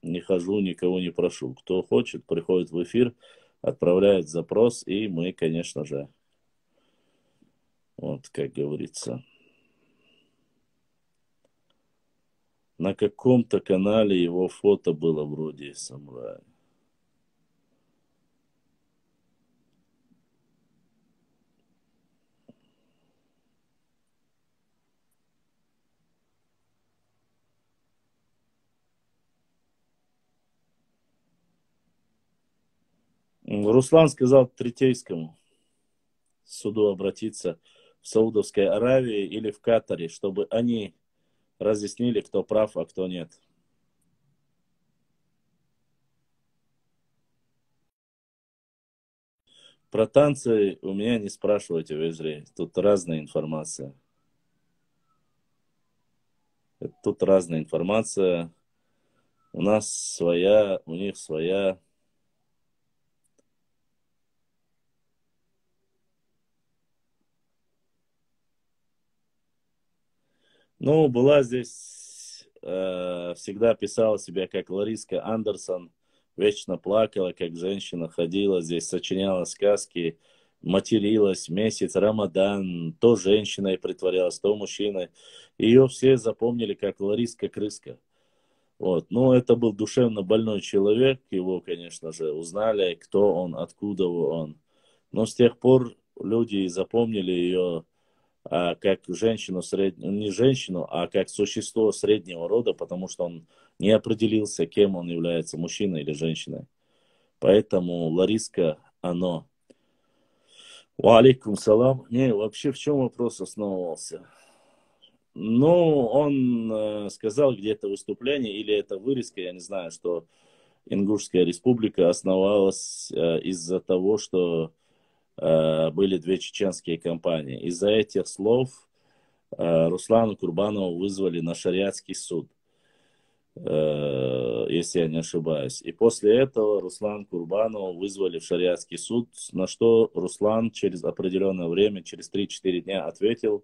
не хожу, никого не прошу. Кто хочет, приходит в эфир, отправляет запрос, и мы, конечно же, вот, как говорится, на каком-то канале его фото было вроде самурая. Руслан сказал Третейскому суду обратиться в Саудовской Аравии или в Катаре, чтобы они разъяснили, кто прав, а кто нет. Про танцы у меня не спрашивайте, Везри. Тут разная информация. Тут разная информация. У нас своя, у них своя. Ну, была здесь, всегда писала себя как Лариска Андерсон, вечно плакала, как женщина, ходила здесь, сочиняла сказки, материлась, месяц, Рамадан, то женщиной притворялась, то мужчиной. Ее все запомнили как Лариска Крыска. Вот. Но это был душевно больной человек, его, конечно же, узнали, кто он, откуда он. Но с тех пор люди запомнили ее как женщину среднего, не женщину, а как существо среднего рода, потому что он не определился, кем он является, мужчиной или женщиной. Поэтому Лариска, оно. Валикум салам. Не, вообще в чем вопрос основывался? Ну, он сказал где-то выступление, или это вырезка, я не знаю, что Ингушская республика основалась из-за того, что были две чеченские компании. Из-за этих слов Руслана Курбанова вызвали на шариатский суд, если я не ошибаюсь. И после этого Руслан Курбанова вызвали в шариатский суд, на что Руслан через определенное время, через 3-4 дня ответил.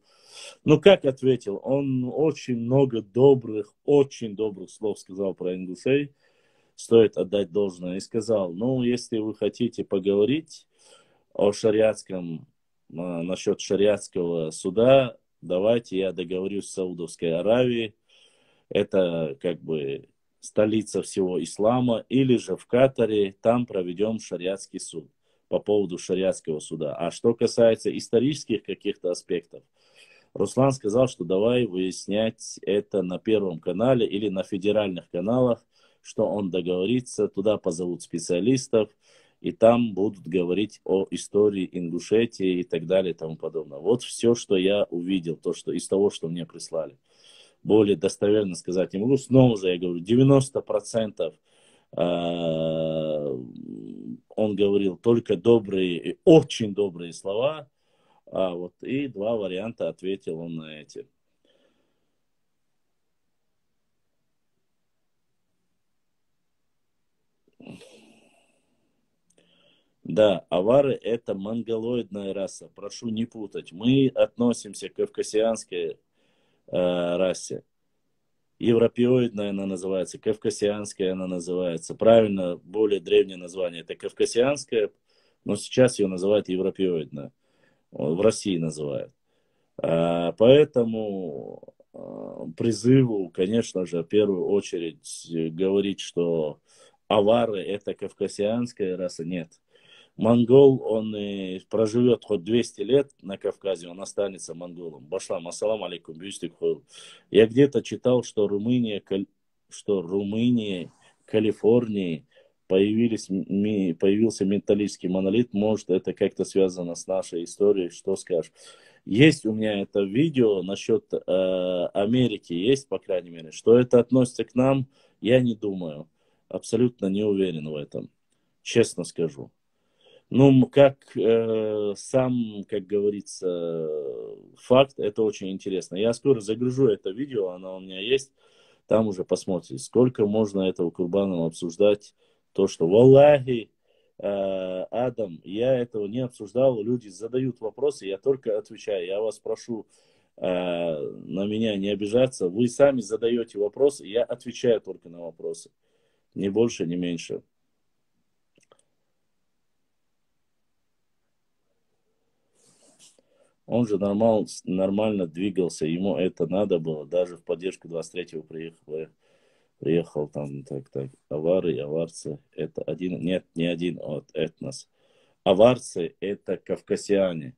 Ну, как ответил? Он очень много очень добрых слов сказал про ингушей, стоит отдать должное, и сказал, ну, если вы хотите поговорить о шариатском, насчет шариатского суда, давайте я договорюсь с Саудовской Аравией, это как бы столица всего ислама, или же в Катаре, там проведем шариатский суд по поводу шариатского суда. А что касается исторических каких-то аспектов, Руслан сказал, что давай выяснять это на Первом канале или на федеральных каналах, что он договорится, туда позовут специалистов, и там будут говорить о истории Ингушетии и так далее и тому подобное. Вот все, что я увидел, то, что, из того, что мне прислали. Более достоверно сказать не могу. Снова же я говорю, 90% он говорил только добрые, очень добрые слова, и два варианта ответил он на эти. Да, авары это монголоидная раса, прошу не путать. Мы относимся к кавказианской расе. Европеоидная она называется, кавказианская она называется. Правильно, более древнее название это кавказианская, но сейчас ее называют европеоидная. В России называют. Поэтому призыву, конечно же, в первую очередь говорить, что авары это кавказианская раса, нет. Монгол, он и проживет хоть 200 лет на Кавказе, он останется монголом. Башлам, ассалам алейкум, бюстик хуйл. Я где-то читал, что Румыния, Калифорнии появился металлический монолит. Может, это как-то связано с нашей историей, что скажешь? Есть у меня это видео насчет Америки, есть, по крайней мере. Что это относится к нам, я не думаю. Абсолютно не уверен в этом. Честно скажу. Ну, как говорится, факт, это очень интересно. Я скоро загружу это видео, оно у меня есть, там уже посмотрите, сколько можно этого Курбанова обсуждать, то, что, валлахи, Адам, я этого не обсуждал, люди задают вопросы, я только отвечаю, я вас прошу на меня не обижаться, вы сами задаете вопросы, я отвечаю только на вопросы, ни больше, ни меньше. Он же нормально двигался, ему это надо было, даже в поддержку 23-го приехал там, авары, аварцы, это один, нет, не один от этнос. Аварцы это кавказиане,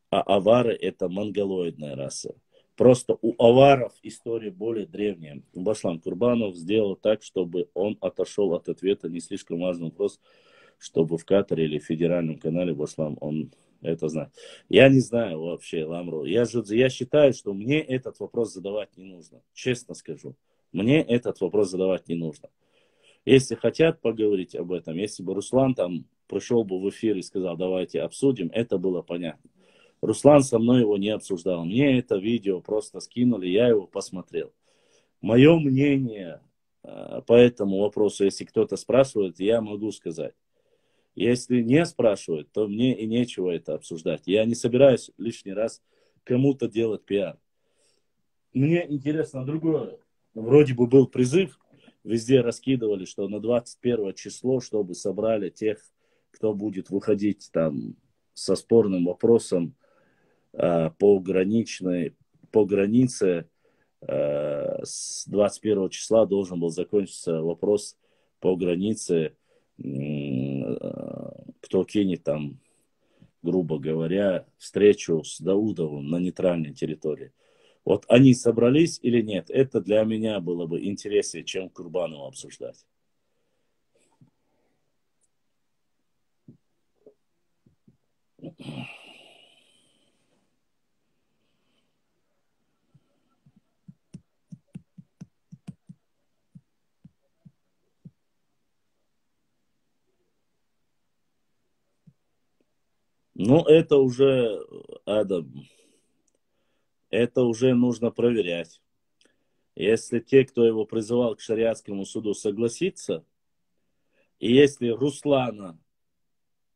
а авары это монголоидная раса. Просто у аваров история более древняя. Башлан Курбанов сделал так, чтобы он отошел от ответа, не слишком важный вопрос, чтобы в Катаре или в федеральном канале Башлам он это знает. Я не знаю вообще, Ламру. Я считаю, что мне этот вопрос задавать не нужно. Честно скажу. Мне этот вопрос задавать не нужно. Если хотят поговорить об этом, если бы Руслан там пришел бы в эфир и сказал, давайте обсудим, это было понятно. Руслан со мной его не обсуждал. Мне это видео просто скинули, я его посмотрел. Мое мнение по этому вопросу, если кто-то спрашивает, я могу сказать. Если не спрашивают, то мне и нечего это обсуждать. Я не собираюсь лишний раз кому-то делать пиар. Мне интересно другое. Вроде бы был призыв, везде раскидывали, что на 21 число, чтобы собрали тех, кто будет выходить там со спорным вопросом по границе. С 21 числа должен был закончиться вопрос по границе, кто кинет там, грубо говоря, встречу с Даудовым на нейтральной территории. Вот они собрались или нет, это для меня было бы интереснее, чем Курбанову обсуждать. Ну, это уже, Адам, это уже нужно проверять. Если те, кто его призывал к шариатскому суду, согласится, и если Руслана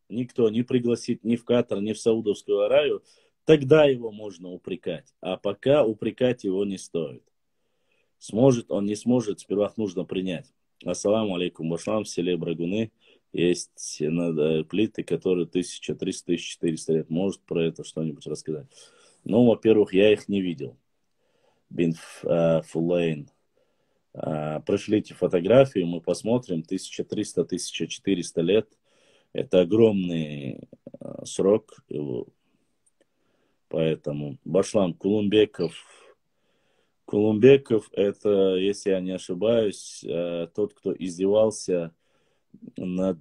никто не пригласит ни в Катар, ни в Саудовскую Аравию, тогда его можно упрекать. А пока упрекать его не стоит. Сможет он, не сможет, сперва нужно принять. Ассаламу алейкум, башлам, в селе Брагуны есть плиты, которые 1300-1400 лет. Может про это что-нибудь рассказать? Ну, во-первых, я их не видел. Бин Фулейн. Пришлите фотографии, мы посмотрим. 1300-1400 лет. Это огромный срок. Поэтому Башлам Кулумбеков, это, если я не ошибаюсь, тот, кто издевался над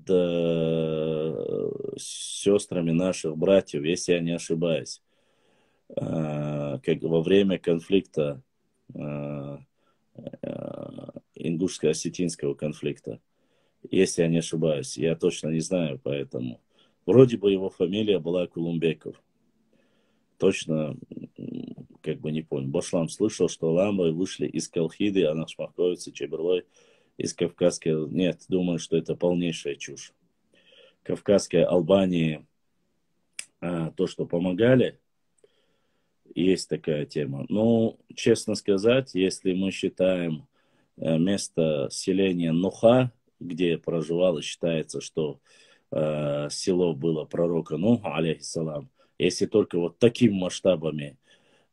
сестрами наших братьев, если я не ошибаюсь, как во время конфликта, ингушско-осетинского конфликта. если я не ошибаюсь. Я точно не знаю, поэтому. Вроде бы его фамилия была Кулумбеков. Точно, как бы не понял. Башлам слышал, что ламбы вышли из Колхиды, а Нашмаховицы, Чеберлой из Кавказской. Нет, думаю, что это полнейшая чушь. Кавказской Албании то, что помогали, есть такая тема. Но, честно сказать, если мы считаем место селения Нуха, где проживало, считается, что село было пророка Нуха, алейхиссалам, если только вот такими масштабами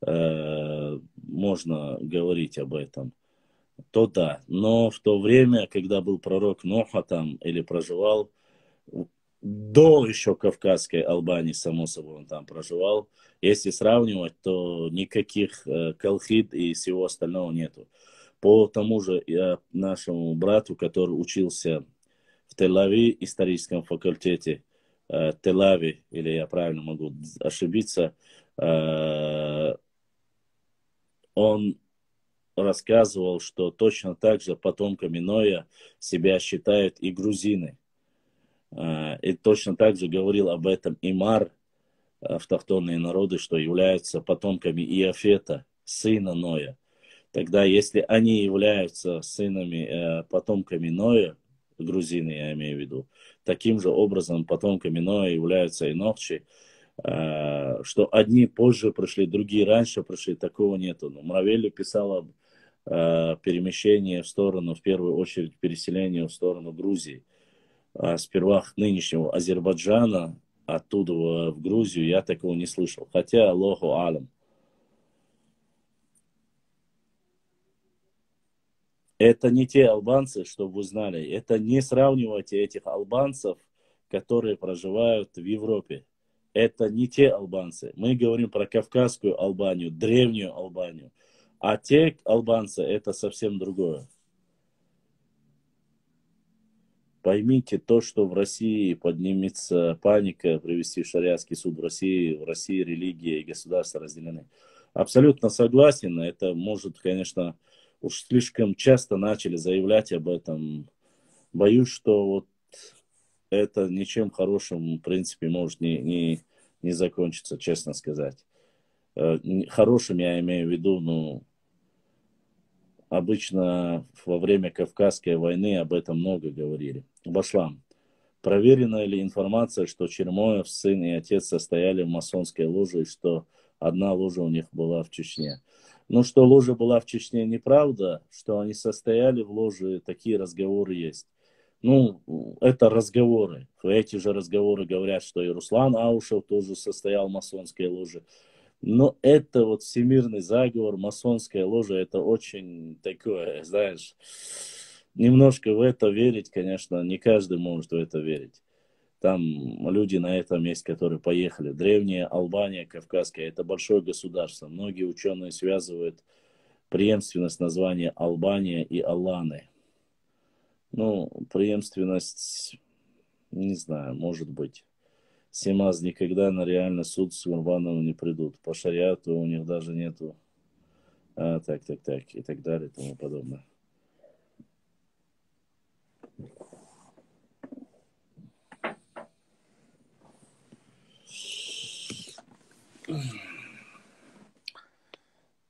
можно говорить об этом, то да. Но в то время, когда был пророк Нуха там или проживал, до еще Кавказской Албании, само собой, он там проживал. Если сравнивать, то никаких колхид и всего остального нету. По тому же нашему брату, который учился в Тель-Ави, историческом факультете Тель-Ави, или я правильно могу ошибиться, он рассказывал, что точно так же потомками Ноя себя считают и грузины. И точно так же говорил об этом Имар, автохтонные народы, что являются потомками Иофета, сына Ноя. Тогда, если они являются потомками Ноя, грузины я имею в виду, таким же образом потомками Ноя являются и Нохчи, что одни позже пришли, другие раньше пришли, такого нету. Но Мравелли писал об перемещении в сторону, в первую очередь, переселению в сторону Грузии. Сперва нынешнего Азербайджана, оттуда в Грузию, я такого не слышал. Хотя, Аллаху алам. Это не те албанцы, чтобы вы знали. Это не сравнивайте этих албанцев, которые проживают в Европе. Это не те албанцы. Мы говорим про Кавказскую Албанию, древнюю Албанию. А те албанцы, это совсем другое. Поймите то, что в России поднимется паника, привести шариатский суд в России религия и государство разделены. Абсолютно согласен, это может, конечно, уж слишком часто начали заявлять об этом. Боюсь, что вот это ничем хорошим, в принципе, может не закончиться, честно сказать. Хорошим я имею в виду, ну, обычно во время Кавказской войны об этом много говорили. Башлам. Проверена ли информация, что Чермоев, сын и отец состояли в масонской ложе, и что одна ложа у них была в Чечне? Ну, что ложа была в Чечне, неправда. Что они состояли в ложе, такие разговоры есть. Ну, это разговоры. Эти же разговоры говорят, что и Руслан Аушев тоже состоял в масонской ложе. Но это вот всемирный заговор, масонская ложа, это очень такое, знаешь, немножко в это верить, конечно, не каждый может в это верить. Там люди на этом есть, которые поехали. Древняя Албания, Кавказская, это большое государство. Многие ученые связывают преемственность названия Албания и Аланы. Ну, преемственность, не знаю, может быть. Семаз никогда на реальный суд с Гурбановым не придут. По шариату у них даже нету. Так, и так далее, и тому подобное.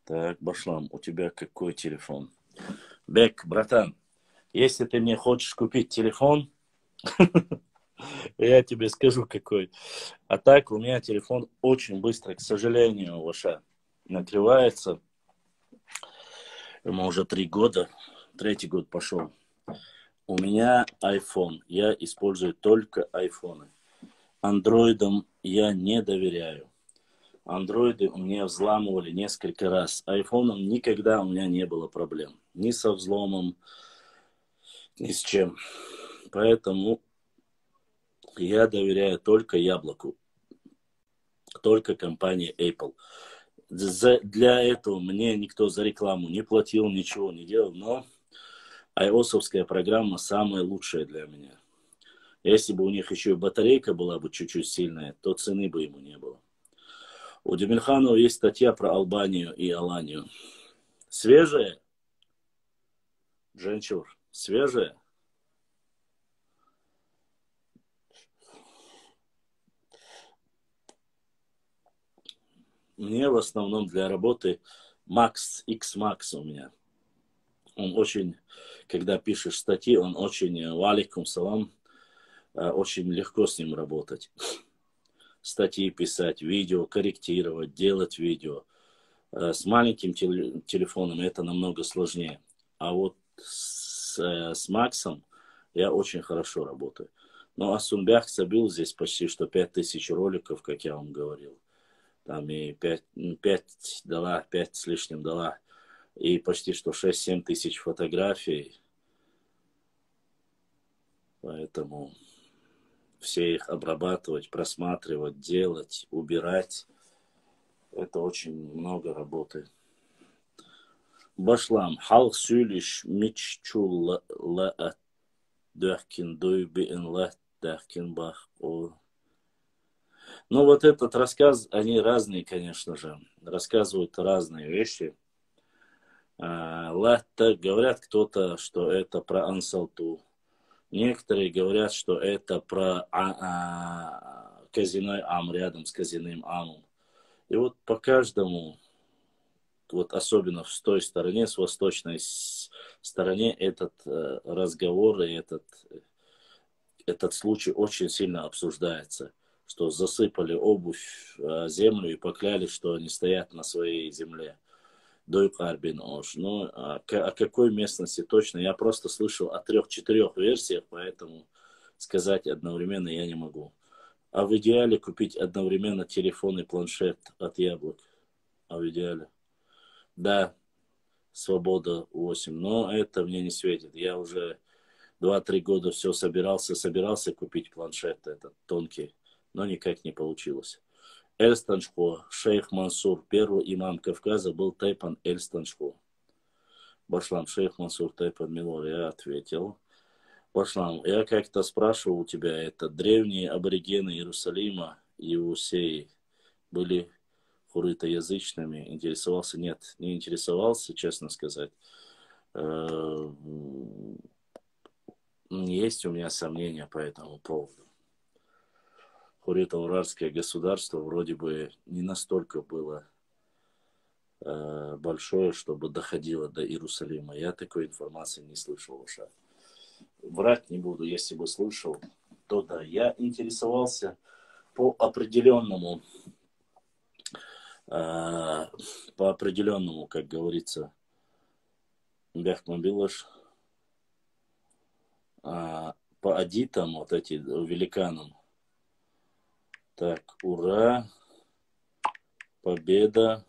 Так, Башлам, у тебя какой телефон? Бек, братан, если ты мне хочешь купить телефон, я тебе скажу какой. А так у меня телефон очень быстро, к сожалению, ваша накрывается. Ему уже 3 года, 3-й год пошел. У меня iPhone. Я использую только айфоны. Андроидам я не доверяю. Андроиды у меня взламывали несколько раз. Айфоном никогда у меня не было проблем. Ни со взломом, ни с чем. Поэтому я доверяю только яблоку. Только компании Apple. Для этого мне никто за рекламу не платил, ничего не делал. Но iOS-овская программа самая лучшая для меня. Если бы у них еще и батарейка была бы чуть-чуть сильная, то цены бы ему не было. У Демирханова есть статья про Албанию и Аланию. Свежая? Дженчур, свежая? Мне в основном для работы Max, X-Max у меня. Он очень, когда пишешь статьи, он очень, валикум салам, очень легко с ним работать. Статьи писать, видео корректировать, делать видео. С маленьким телефоном это намного сложнее. А вот с Максом я очень хорошо работаю. Но Асунбях забил здесь почти что 5000 роликов, как я вам говорил. Там и 5 дала, 5 с лишним дала. И почти что 6-7 тысяч фотографий. Поэтому все их обрабатывать, просматривать, делать, убирать. Это очень много работы. Башлам, халк сюлиш миччул ла дахкин дуйби ин ла дахкин бах. Ну вот этот рассказ, они разные, конечно же, рассказывают разные вещи. Латта говорят кто-то, что это про Ансалту. Некоторые говорят, что это про казиной Ам, рядом с казиным Амом. И вот по каждому, вот особенно с той стороне, с восточной стороне, этот разговор и этот случай очень сильно обсуждается. Что засыпали обувь, землю и поклялись, что они стоят на своей земле. Дойкарбин Ош. Но о какой местности точно, я просто слышал о 3-4 версиях, поэтому сказать одновременно я не могу. А в идеале купить одновременно телефон и планшет от Яблок. А в идеале. Да, Свобода 8, но это мне не светит. Я уже 2-3 года все собирался купить планшет этот тонкий, но никак не получилось. Эльстаншко, шейх Мансур, первый имам Кавказа, был Тайпан Эльстаншко. Башлам, шейх Мансур Тайпан Милор, я ответил. Башлам, я как-то спрашивал у тебя, это древние аборигены Иерусалима, Иусеи, были хуритоязычными, интересовался? Нет, не интересовался, честно сказать. Есть у меня сомнения по этому поводу. Хурито-Уральское государство вроде бы не настолько было большое, чтобы доходило до Иерусалима. Я такой информации не слышал уже. Врать не буду, если бы слышал, то да. Я интересовался по определенному, как говорится, Бяхмабилаш, по адитам, вот эти великанам. Так, ура, победа.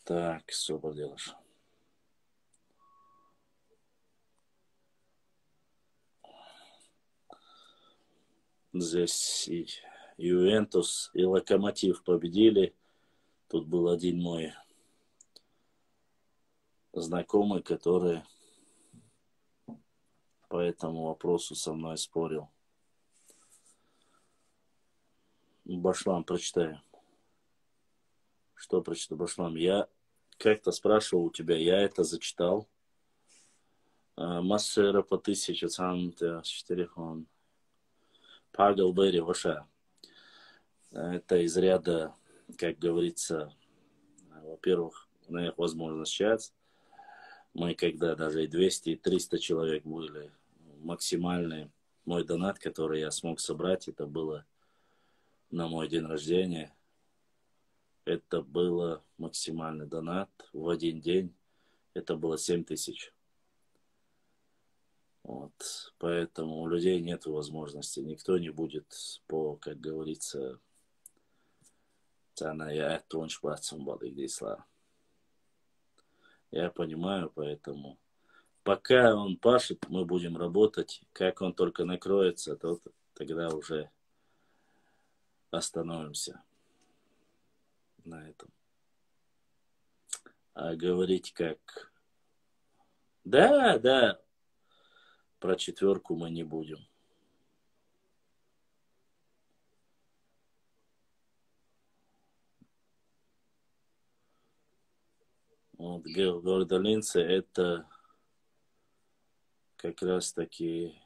Так, все поделаешь. Здесь и Ювентус, и Локомотив победили. Тут был один мой знакомый, который по этому вопросу со мной спорил. Башлам, прочитаю. Что прочитаю, Башлам? Я как-то спрашивал у тебя, я это зачитал. Массера по 1000 сам телефон. Пагал Берри, ваша. Это из ряда, как говорится, во-первых, у них возможность сейчас. Мы когда даже и 200, и 300 человек были, максимальный мой донат, который я смог собрать, это было на мой день рождения. Это было максимальный донат в один день. Это было 7000. Вот. Поэтому у людей нет возможности. Никто не будет по, как говорится, я понимаю, поэтому пока он пашет, мы будем работать. Как он только накроется, то тогда уже остановимся на этом. А говорить как... Да, да, про 4 мы не будем. Вот гордолинцы это как раз таки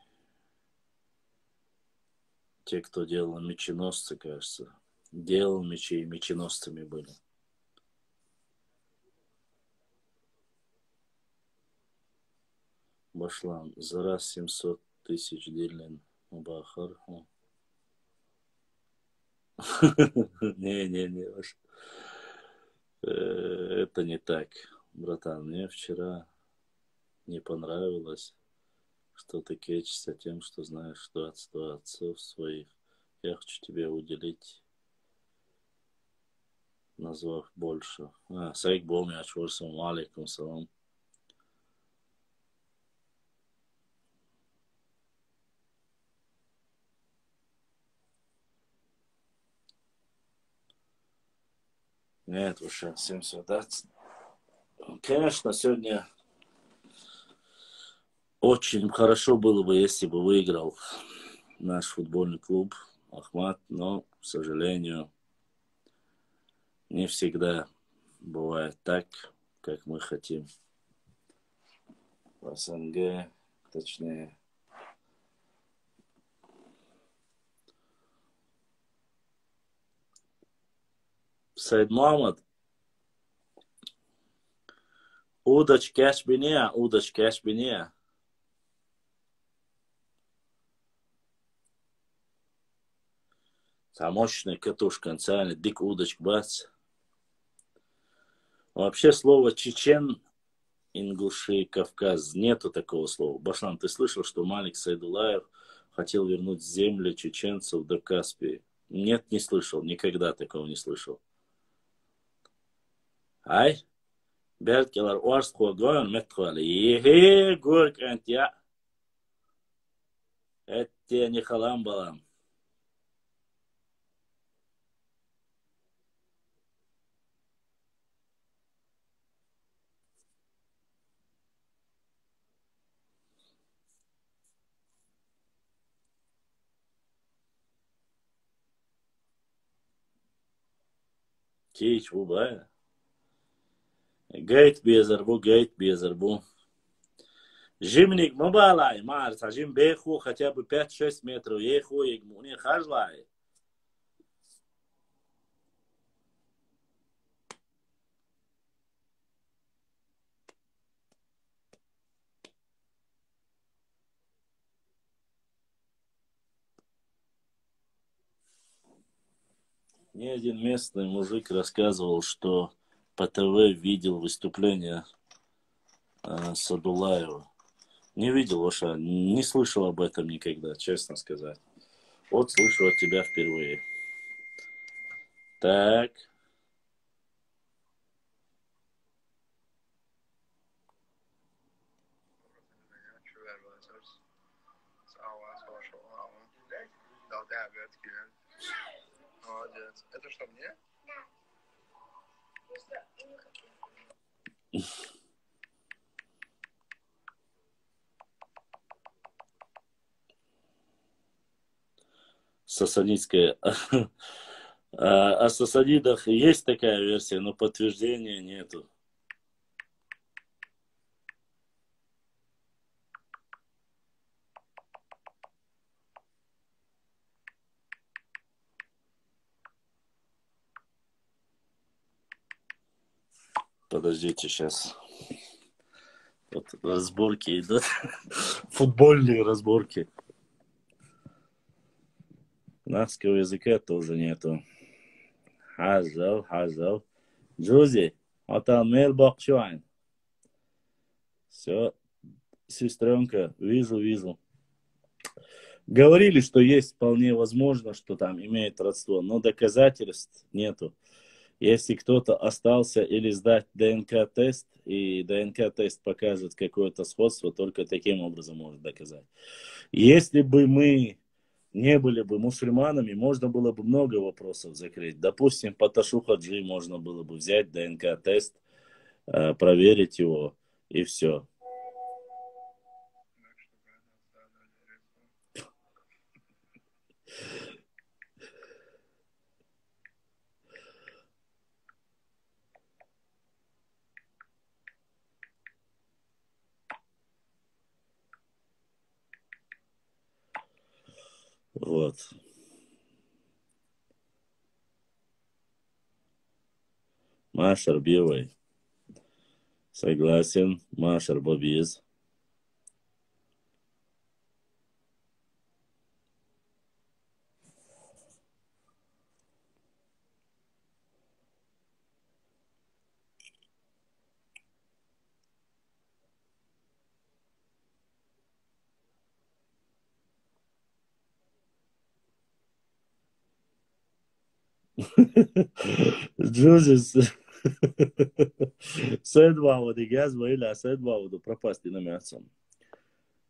те, кто делал меченосцы, кажется. делал мечи, меченосцами были. Башлам, за раз 700 тысяч дилен. Бахар. Не-не-не, это не так, братан. Мне вчера не понравилось, что ты кичишься тем, что знаешь 22 отцов своих. Я хочу тебе уделить, назвав больше. Сайк Боми Ачворсам, алейкум салам. Нет, уже 700. Конечно, сегодня очень хорошо было бы, если бы выиграл наш футбольный клуб Ахмат, но, к сожалению, не всегда бывает так, как мы хотим. В СНГ, точнее. Сайд Мухаммад, удочки ашбиния, удочки ашбиния. Там мощная катушка, концами, дик удочка, бац. Вообще слово чечен, ингуши, Кавказ, нету такого слова. Башлан, ты слышал, что Малик Сайдулаев хотел вернуть земли чеченцев до Каспии? Нет, не слышал, никогда такого не слышал. Ай, Беркелар Орс Хуагон Метхуали. Ехе, Горк Антья. Это не халам балам. Кич Бубая. Гейт безарбу. Жимник мабалай, Марс, а жим беху хотя бы 5-6 метров. Еху, игмуни хажлай. Мне один местный мужик рассказывал, что по ТВ видел выступление Садулаева. Не видел, Оша, не слышал об этом никогда, честно сказать. Вот слышу от тебя впервые. Так. Это что, мне? Сасанидская. О Сасанидах есть такая версия, но подтверждения нету. Подождите, сейчас. Вот разборки идут. Футбольные разборки. Нахского языка тоже нету. Хазал. Джузи, атан мел бакчуайн. Все, сестренка, вижу. Говорили, что есть вполне возможно, что там имеет родство, но доказательств нету. Если кто-то остался или сдать ДНК-тест, и ДНК-тест покажет какое-то сходство, только таким образом может доказать. Если бы мы не были бы мусульманами, можно было бы много вопросов закрыть. Допустим, по Ташу Хаджи можно было бы взять ДНК-тест, проверить его, и все. Вот. Машар Бивай. Согласен. Машар Бобиз. Джузис. Сэдвау, дигаз, вайля, сэдвау, да пропасть и на мясо.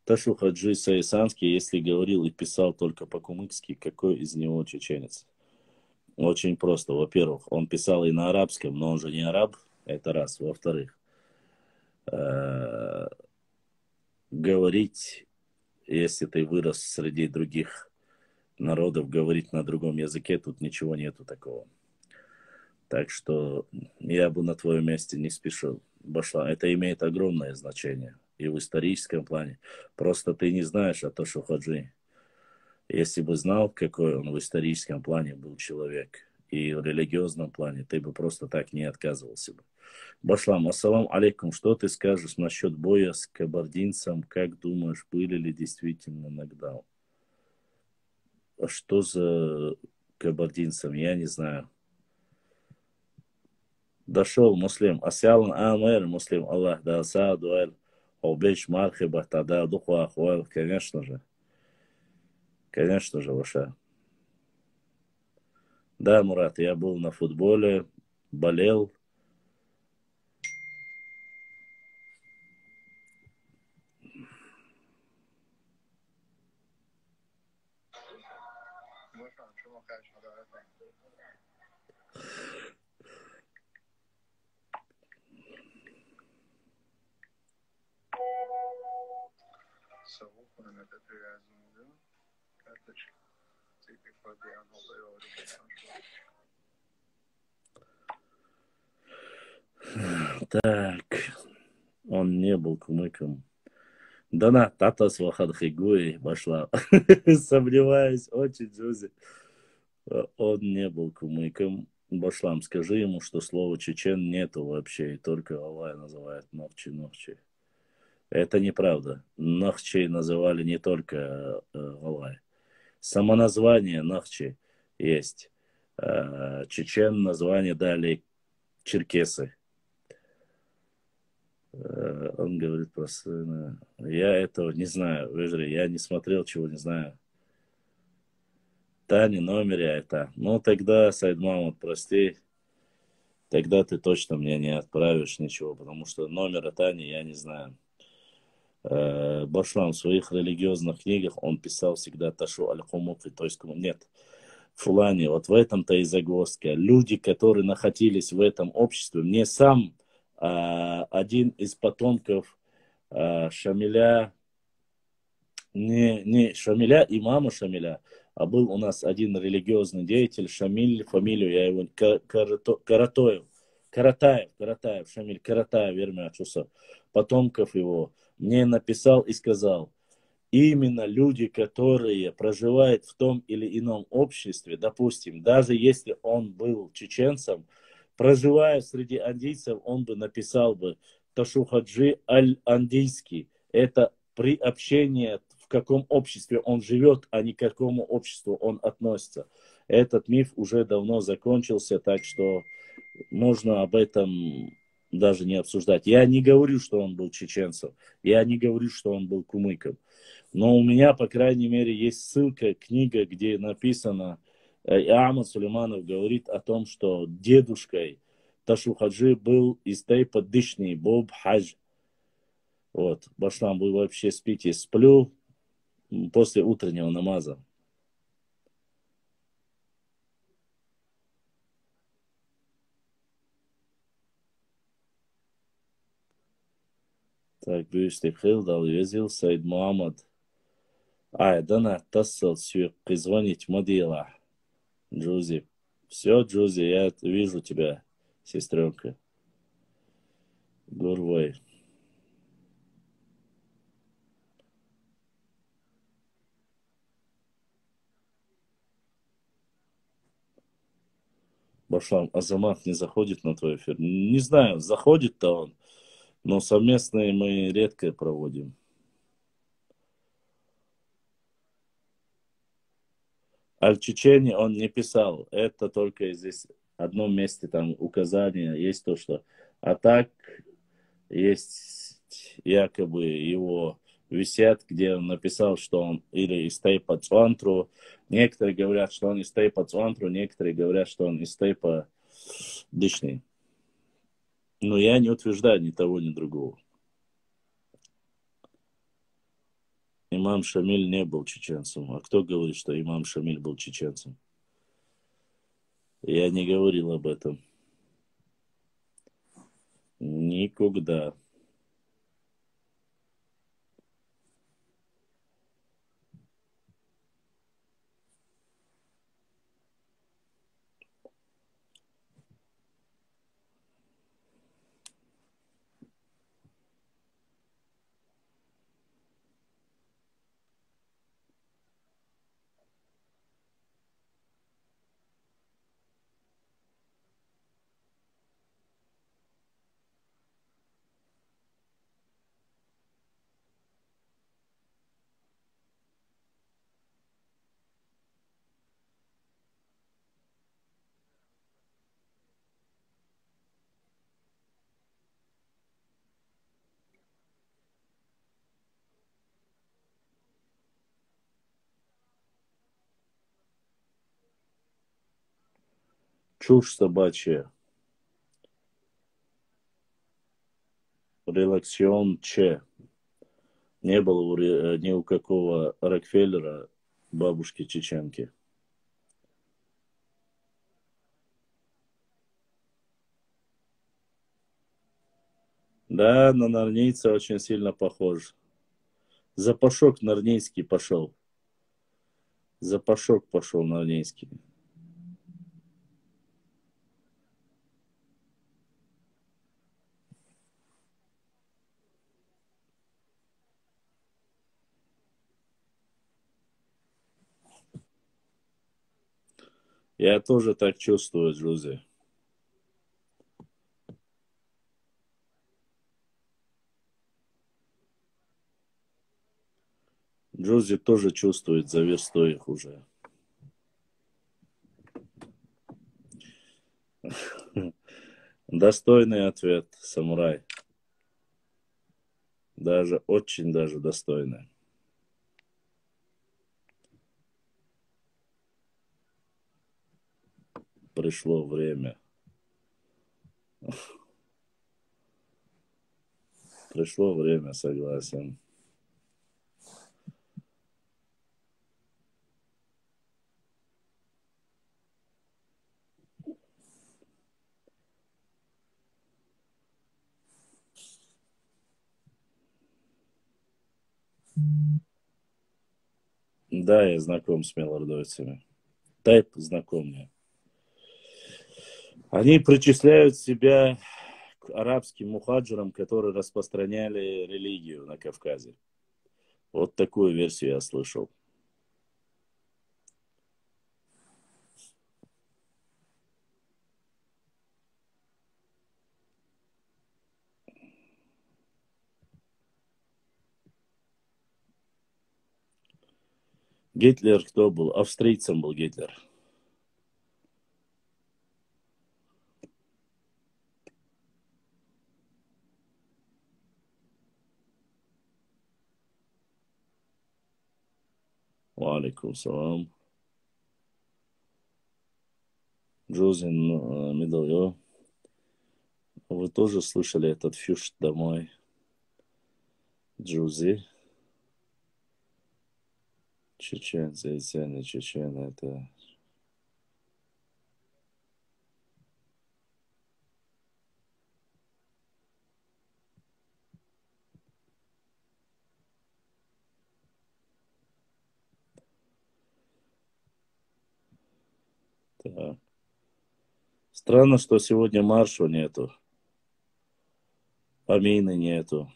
Ташу Хаджи Саисанский, если говорил и писал только по-кумыкски, какой из него чеченец? Очень просто. Во-первых, он писал и на арабском, но он же не араб, это раз. Во-вторых, э, говорить, если ты вырос среди других народов, говорить на другом языке, тут ничего нету такого. Так что я бы на твоем месте не спешил. Башла, это имеет огромное значение и в историческом плане. Просто ты не знаешь о Ташу Хаджи. Если бы знал, какой он в историческом плане был человек и в религиозном плане, ты бы просто так не отказывался бы. Башлам, ассалам алейкум. Что ты скажешь насчет боя с кабардинцем? Как думаешь, были ли действительно нокдаун? А что за кабардинцем? Я не знаю. Дошел муслим. Асялан амэр муслим. Аллах да аса дуэль. Обещ мархиба тада духу ахуэл. Конечно же. Конечно же, Ваша. Да, Мурат, я был на футболе, болел. Так, он не был кумыком. Дана татас вахадхигуи пошла. Сомневаюсь, очень Джузи. Он не был кумыком. Башлам, скажи ему, что слова чечен нету вообще, и только Аллах называет Нохчи-Нохчи. Это неправда. Нохчи называли не только Аллах. Само название Нохчи есть. Чечен название дали черкесы. Он говорит про сына. Я этого не знаю. Выжри, я не смотрел, чего не знаю. Таня номере это. Ну, тогда, Сайд Мамут, прости. Тогда ты точно мне не отправишь ничего, потому что номера Тани я не знаю. Башлам в своих религиозных книгах он писал всегда Ташу Аль-Хумук, то есть нет. Фулани, вот в этом-то и загвоздка. Люди, которые находились в этом обществе, мне сам один из потомков Шамиля, не Шамиля, имама Шамиля, а был у нас один религиозный деятель, Шамиль, фамилию я его, Каратаев, Шамиль Каратаев, верно, Чусов, потомков его, мне написал и сказал, именно люди, которые проживают в том или ином обществе, допустим, даже если он был чеченцем, проживая среди андийцев, он бы написал бы Ташухаджи Аль-Андийский. Это при общении, в каком обществе он живет, а не к какому обществу он относится. Этот миф уже давно закончился, так что можно об этом даже не обсуждать. Я не говорю, что он был чеченцем, я не говорю, что он был кумыком. Но у меня, по крайней мере, есть ссылка, книга, где написано, Ахмад Сулейманов говорит о том, что дедушкой Ташухаджи был из тейпа Дышни, Боб Хадж. Вот, Башлам, вы вообще спите? Сплю после утреннего намаза. Так, büyüşte Хилдал Юзил, Саид Мухаммад. Дана Тассал Сюк, звонить Мадила. Джузи. Все, Джузи, я вижу тебя, сестренка. Гурвой. Башлам Азамат не заходит на твой эфир? Не знаю, заходит-то он, но совместные мы редко проводим. Аль-Чечени он не писал. Это только здесь в одном месте там указание есть то, что... А так есть якобы его висят, где он написал, что он или из Тейпа Цуантру. Некоторые говорят, что он из Тейпа Цуантру, некоторые говорят, что он из Тейпа Дышни. Но я не утверждаю ни того, ни другого. Имам Шамиль не был чеченцем. А кто говорит, что имам Шамиль был чеченцем? Я не говорил об этом. Никогда. Чушь собачья. Релаксион Че. Не было ни у какого Рокфеллера бабушки-чеченки. Да, на нарнийца очень сильно похож. Запашок нарнийский пошел. Запашок пошел нарнийский. Я тоже так чувствую, Джузи. Джузи тоже чувствует за верстой их уже. Достойный ответ, самурай. Даже очень даже достойный. Пришло время. Пришло время, согласен. Да, я знаком с мелордовцами. Тайп знаком мне. Они причисляют себя к арабским мухаджирам, которые распространяли религию на Кавказе. Вот такую версию я слышал. Гитлер кто был? Австрийцем был Гитлер. Валикум салам. Джозин Медальо. Вы тоже слышали этот фюш домой? Джузи. Чеченцы, цены, чечены, это... Так. Странно, что сегодня маршу нету. Амины нету.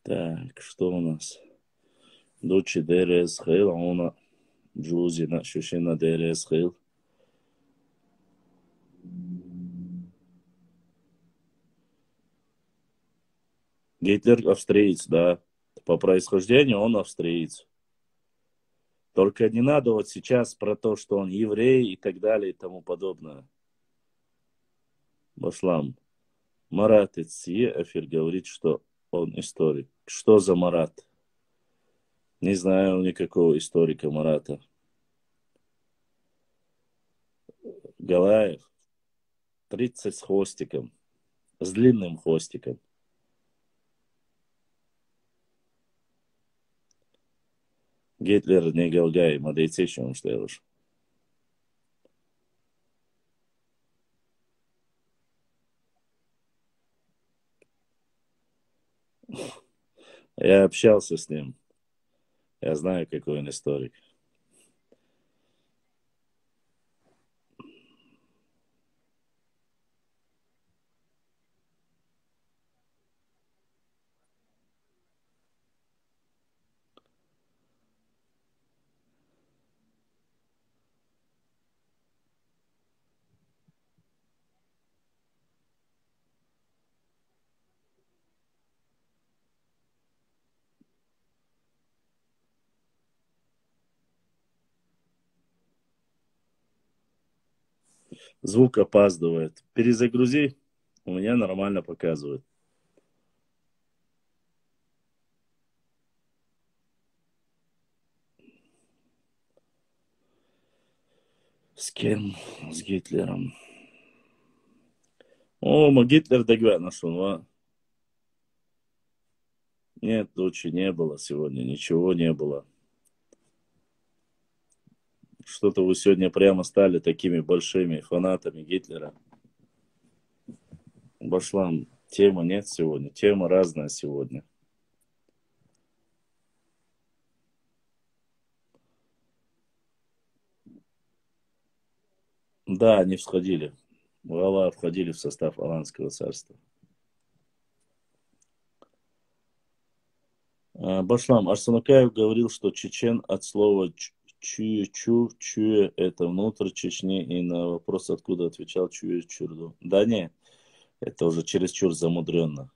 Так, что у нас? Дочи ДРС Хейл, а он Джузи на Шушина ДРС Хейл. Гитлер австриец, да. По происхождению он австриец. Только не надо вот сейчас про то, что он еврей и так далее и тому подобное. Башлам. Марат Эцие Эфир говорит, что он историк. Что за Марат? Не знаю никакого историка Марата. Галаев. 30 с хвостиком. С длинным хвостиком. Гитлер не Галгай, Мадейцечем, что я уж. Я общался с ним. Я знаю, какой он историк. Звук опаздывает. Перезагрузи. У меня нормально показывает. С кем? С Гитлером. О, Гитлер догвя нашел. Нет, дочи не было сегодня. Ничего не было. Что-то вы сегодня прямо стали такими большими фанатами Гитлера. Башлам, темы нет сегодня. Тема разная сегодня. Да, они входили. Вала входили в состав Аланского царства. Башлам, Арсенакаев говорил, что чечен от слова чуе это внутрь Чечни, и на вопрос, откуда отвечал чуе чурду. Да не, это уже чересчур замудренно.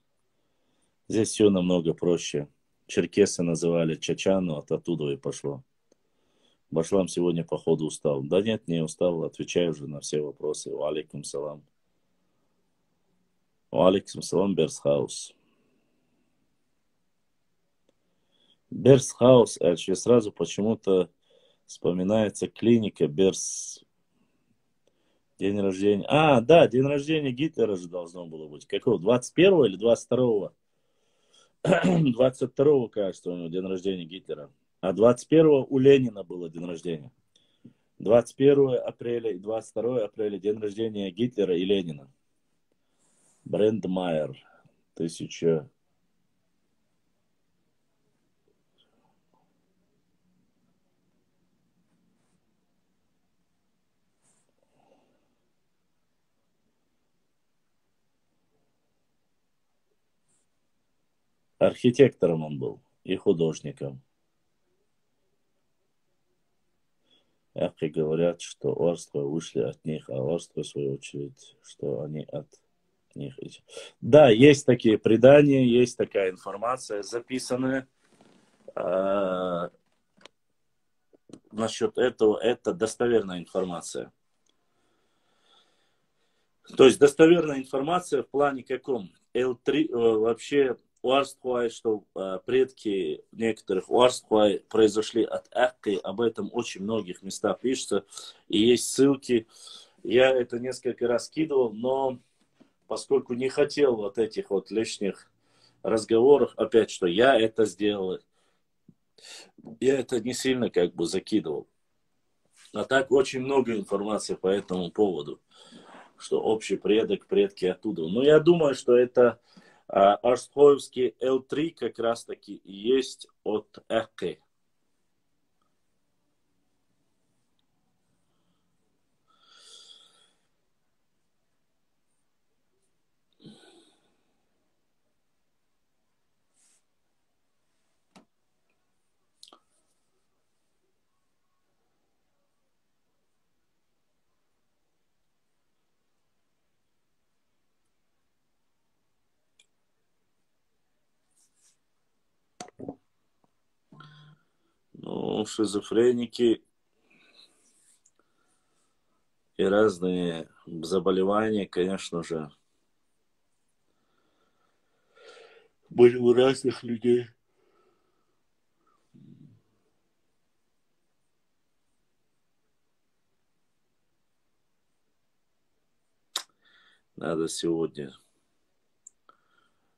Здесь все намного проще. Черкесы называли Чачану, от оттуда и пошло. Башлам сегодня, походу, устал. Да нет, не устал, отвечаю уже на все вопросы. Валикум салам. Валикум салам, Берсхаус. Берсхаус, а еще сразу почему-то вспоминается клиника Берс. День рождения. А, да, день рождения Гитлера же должно было быть. Какого? 21 или 22? 22, кажется, у него день рождения Гитлера. А 21 у Ленина было день рождения. 21 апреля и 22 апреля день рождения Гитлера и Ленина. Брендмайер. 1000. Архитектором он был и художником. Яхи говорят, что орства вышли от них, а орства, в свою очередь, что они от них. Да, есть такие предания, есть такая информация записанная. Насчет этого, это достоверная информация. То есть достоверная информация в плане каком? L3 вообще Уарстхуай, что предки некоторых Уарстхуай произошли от Акки, об этом очень многих местах пишется, и есть ссылки. Я это несколько раз скидывал, но поскольку не хотел вот этих вот лишних разговоров, опять, что я это сделал, я это не сильно как бы закидывал. А так очень много информации по этому поводу, что общий предок, предки оттуда. Но я думаю, что это Арстхоевский L3 как раз таки и есть от Экке. Ну, шизофреники и разные заболевания, конечно же, были у разных людей. Надо сегодня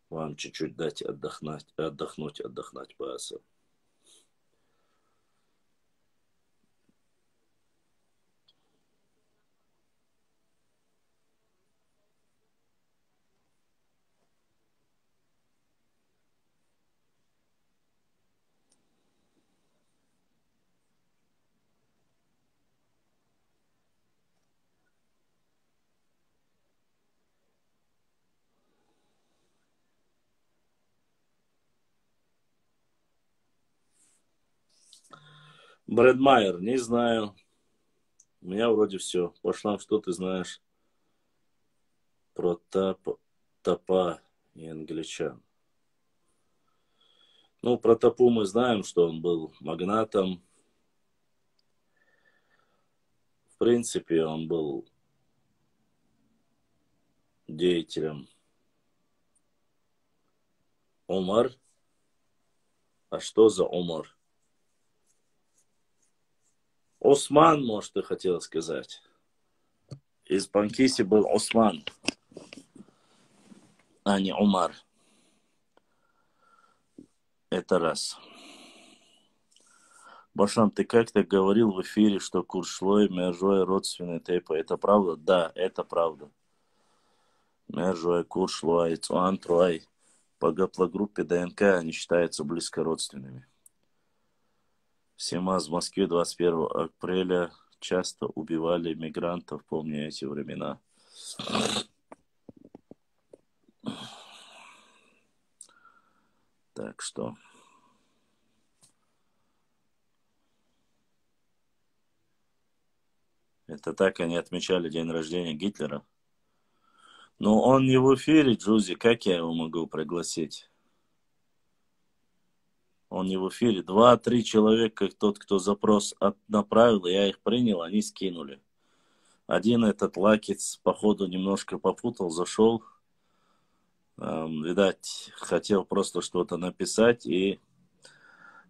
вам чуть-чуть дать отдохнуть, Бааса. Брэд Майер, не знаю. У меня вроде все. Пошла, что ты знаешь про Топа и англичан? Ну, про Топу мы знаем, что он был магнатом. В принципе, он был деятелем. Омар? А что за Омар? Осман, может, ты хотел сказать. Из Панкиси был Осман, а не Омар. Это раз. Башам, ты как-то говорил в эфире, что Куршлой, Мержой родственные тейпы. Это правда? Да, это правда. Мержой, Куршлой, Цуан, Труай. По гаплогруппе ДНК они считаются близкородственными. СИМАЗ в Москве 21 апреля часто убивали мигрантов, помню эти времена. Так что... Это так они отмечали день рождения Гитлера. Но он не в эфире, Джузи, как я его могу пригласить? Он не в эфире. 2-3 человека, тот, кто запрос направил, я их принял, они скинули. Один этот Лакиц, походу, немножко попутал, зашел. Видать, хотел просто что-то написать и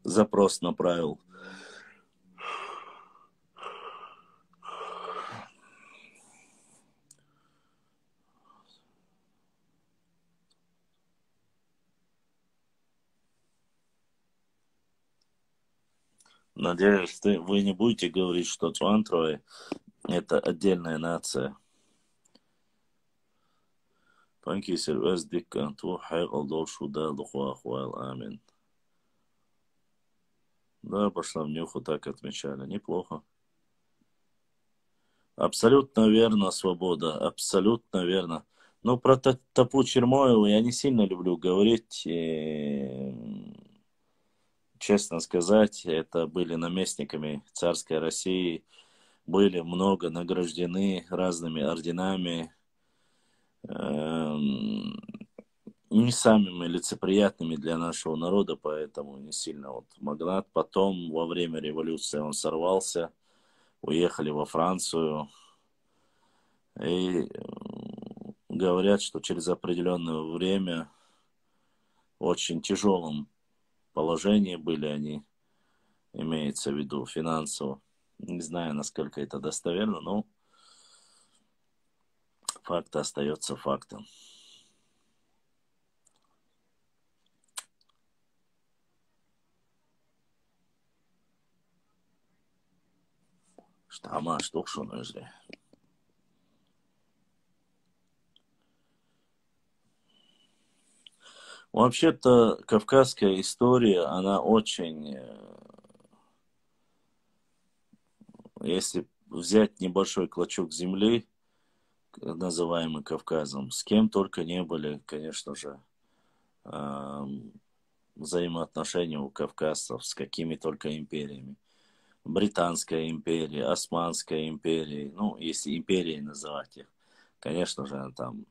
запрос направил. Надеюсь, вы не будете говорить, что Цуантрой это отдельная нация. Панки сервис дикка, твой алдол шуда, духуа хуайл, амин. Да, пошла в нюху, так отмечали. Неплохо. Абсолютно верно, Свобода. Абсолютно верно. Ну, про Топу Чермоеву я не сильно люблю говорить. Честно сказать, это были наместниками царской России. Были много награждены разными орденами. Не самыми лицеприятными для нашего народа, поэтому не сильно вот магнат. Потом, во время революции он сорвался, уехали во Францию. И говорят, что через определенное время в очень тяжелом положении были они, имеется в виду финансово. Не знаю, насколько это достоверно, но факт остается фактом. Штама, что нужно. Вообще-то кавказская история, она очень, если взять небольшой клочок земли, называемый Кавказом, с кем только не были, конечно же, взаимоотношения у кавказцев, с какими только империями. Британская империя, Османская империя, ну, если империей называть их. Конечно же, там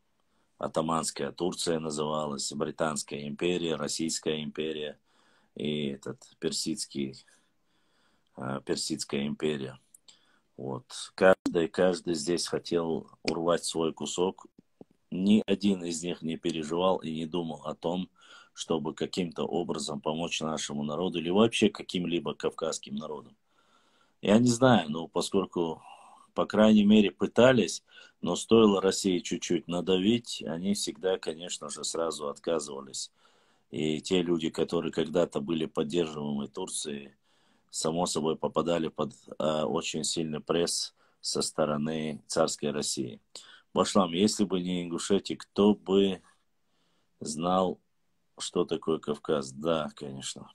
Отtomанская Турция называлась, Британская империя, Российская империя и этот Персидский Персидская империя. Вот. Каждый здесь хотел урвать свой кусок. Ни один из них не переживал и не думал о том, чтобы каким-то образом помочь нашему народу или вообще каким-либо кавказским народам. Я не знаю, но поскольку, по крайней мере, пытались, но стоило России чуть-чуть надавить, они всегда, конечно же, сразу отказывались. И те люди, которые когда-то были поддерживаемы Турцией, само собой попадали под очень сильный пресс со стороны царской России. Башлам, если бы не Ингушетия, кто бы знал, что такое Кавказ? Да, конечно.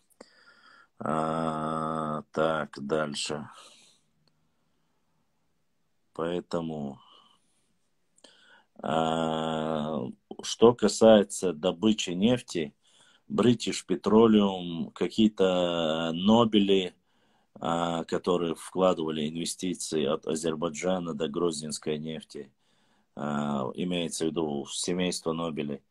Так, дальше. Поэтому, что касается добычи нефти, British Petroleum, какие-то Нобели, которые вкладывали инвестиции от Азербайджана до грузинской нефти, имеется в виду семейство Нобелей.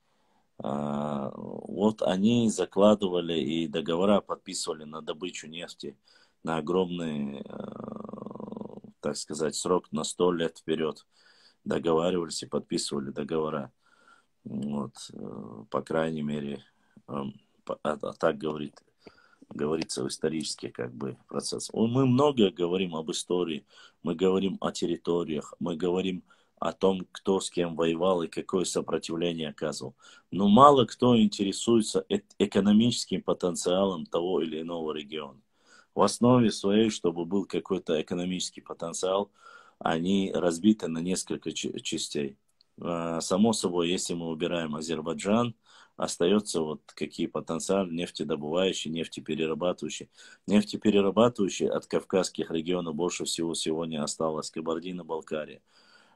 Вот они закладывали и договора подписывали на добычу нефти на огромный, так сказать, срок, на 100 лет вперед. Договаривались и подписывали договора. Вот, по крайней мере, так говорится в исторических как бы процессах. Мы много говорим об истории, мы говорим о территориях, мы говорим о том, кто с кем воевал и какое сопротивление оказывал. Но мало кто интересуется экономическим потенциалом того или иного региона. В основе своей, чтобы был какой-то экономический потенциал, они разбиты на несколько частей. Само собой, если мы убираем Азербайджан, остается вот какие потенциалы нефтедобывающие, нефтеперерабатывающие. Нефтеперерабатывающие от кавказских регионов больше всего сегодня осталось Кабардино-Балкария.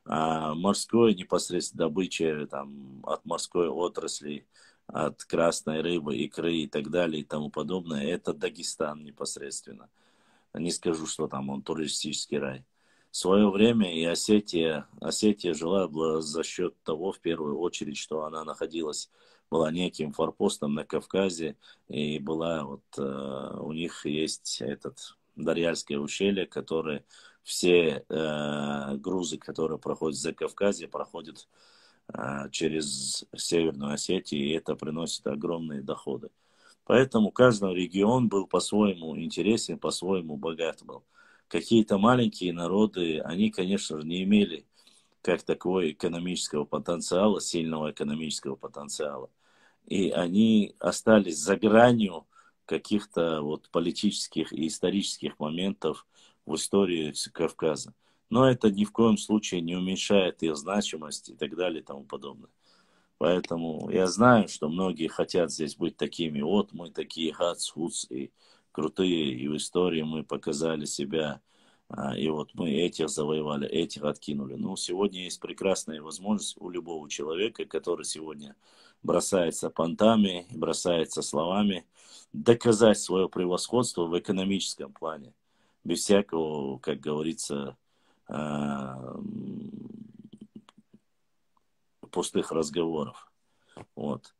А морской непосредственно добыча там, от морской отрасли, от красной рыбы, икры и так далее и тому подобное, это Дагестан непосредственно. Не скажу, что там он туристический рай. В свое время и Осетия жила за счет того, в первую очередь, что она была неким форпостом на Кавказе, и была у них есть этот Дарьяльское ущелье, которое все грузы, которые проходят за Кавказе, проходят через Северную Осетию, и это приносит огромные доходы. Поэтому каждый регион был по-своему интересен, по-своему богат был. Какие-то маленькие народы, они, конечно же, не имели как такого экономического потенциала, сильного экономического потенциала. И они остались за гранью каких-то политических и исторических моментов в истории Кавказа. Но это ни в коем случае не уменьшает их значимость и так далее и тому подобное. Поэтому я знаю, что многие хотят здесь быть такими. Вот мы такие хац-хуц и крутые, и в истории мы показали себя, и вот мы этих завоевали, этих откинули. Но сегодня есть прекрасная возможность у любого человека, который сегодня бросается понтами, бросается словами, доказать свое превосходство в экономическом плане. Без всякого, как говорится, пустых разговоров. Вот.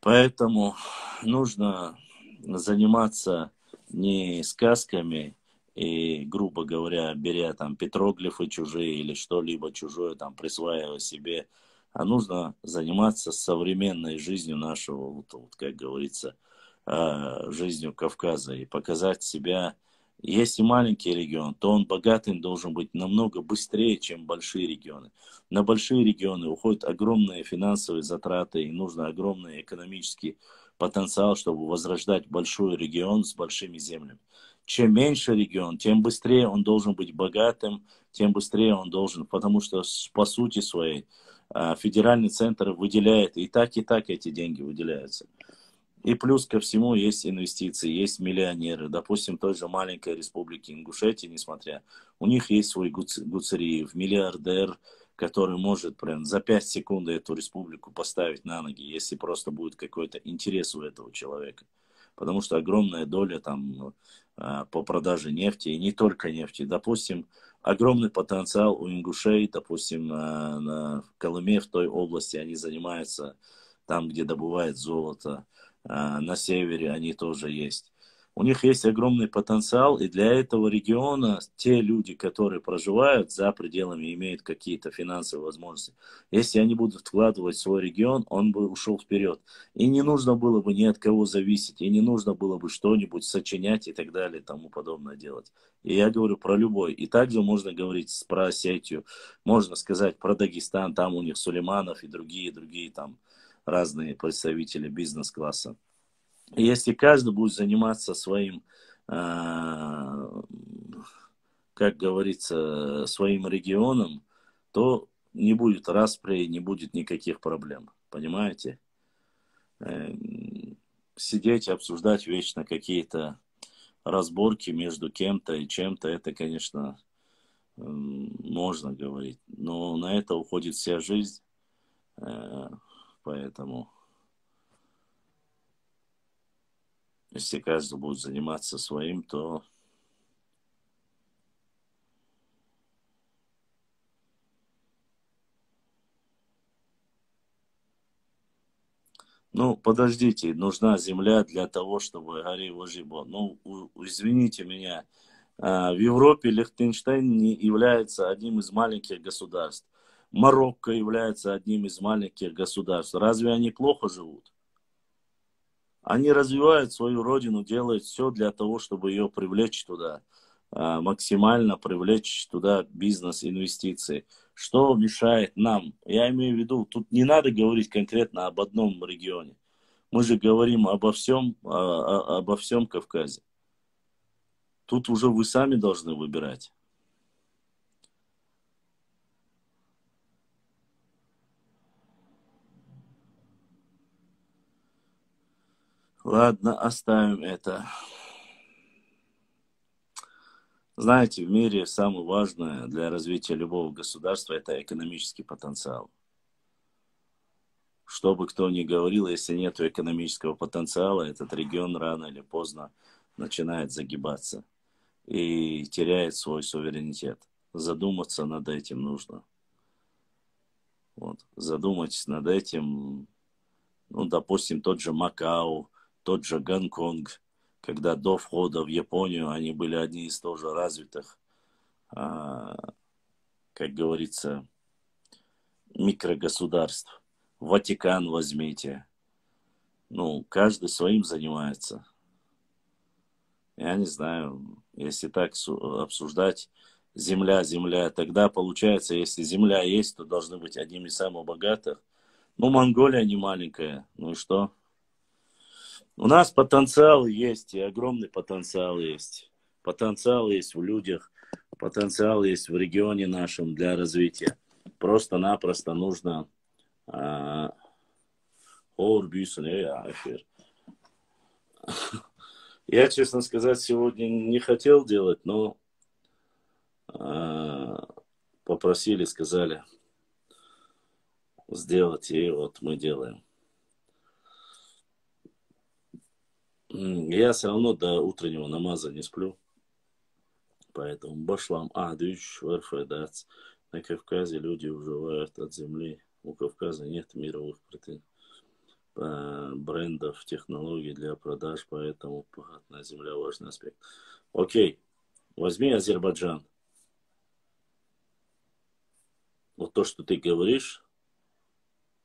Поэтому нужно заниматься не сказками и, грубо говоря, беря там петроглифы чужие или что-либо чужое там присваивая себе, а нужно заниматься современной жизнью нашего, как говорится, жизнью Кавказа и показать себя. Если маленький регион, то он богатым должен быть намного быстрее, чем большие регионы. На большие регионы уходят огромные финансовые затраты и нужно огромный экономический потенциал, чтобы возрождать большой регион с большими землями. Чем меньше регион, тем быстрее он должен быть богатым, тем быстрее он должен, потому что по сути своей федеральный центр выделяет, и так эти деньги выделяются. И плюс ко всему есть инвестиции, есть миллионеры. Допустим, той же маленькой республики Ингушетии, несмотря, у них есть свой Гуцериев, миллиардер, который может прям за 5 секунд эту республику поставить на ноги, если просто будет какой-то интерес у этого человека. Потому что огромная доля там по продаже нефти, и не только нефти. Допустим, огромный потенциал у ингушей, допустим, в Колыме, в той области, они занимаются там, где добывают золото. На севере они тоже есть. У них есть огромный потенциал, и для этого региона те люди, которые проживают за пределами, имеют какие-то финансовые возможности. Если они будут вкладывать в свой регион, он бы ушел вперед. И не нужно было бы ни от кого зависеть, и не нужно было бы что-нибудь сочинять и так далее, и тому подобное делать. И я говорю про любой. И также можно говорить про Осетию, можно сказать про Дагестан, там у них Сулейманов и другие там разные представители бизнес-класса. Если каждый будет заниматься своим, как говорится, своим регионом, то не будет распри, не будет никаких проблем. Понимаете? Сидеть, обсуждать вечно какие-то разборки между кем-то и чем-то, это, конечно, можно говорить. Но на это уходит вся жизнь. Поэтому... Если каждый будет заниматься своим, то ну, подождите, нужна земля для того, чтобы горе выжибло. Ну, извините меня, в Европе Лихтенштейн не является одним из маленьких государств. Марокко является одним из маленьких государств. Разве они плохо живут? Они развивают свою родину, делают все для того, чтобы ее привлечь туда, максимально привлечь туда бизнес, инвестиции. Что мешает нам? Я имею в виду, тут не надо говорить конкретно об одном регионе. Мы же говорим обо всем Кавказе. Тут уже вы сами должны выбирать. Ладно, оставим это. Знаете, в мире самое важное для развития любого государства – это экономический потенциал. Что бы кто ни говорил, если нет экономического потенциала, этот регион рано или поздно начинает загибаться и теряет свой суверенитет. Задуматься над этим нужно. Вот. Задумайтесь над этим. Ну, допустим, тот же Макао, тот же Гонконг, когда до входа в Японию они были одни из тоже развитых, как говорится, микрогосударств. Ватикан возьмите. Ну, каждый своим занимается. Я не знаю, если так обсуждать, земля, тогда получается, если земля есть, то должны быть одним из самых богатых. Ну, Монголия не маленькая, ну и что? У нас потенциал есть, и огромный потенциал есть. Потенциал есть в людях, потенциал есть в регионе нашем для развития. Просто-напросто нужно... Я, честно сказать, сегодня не хотел делать, но попросили, сказали сделать, и вот мы делаем. Я все равно до утреннего намаза не сплю. Поэтому башлам адыш варфедац. На Кавказе люди уживают от земли. У Кавказа нет мировых брендов, технологий для продаж, поэтому богатая земля важный аспект. Окей, возьми Азербайджан. Вот то, что ты говоришь,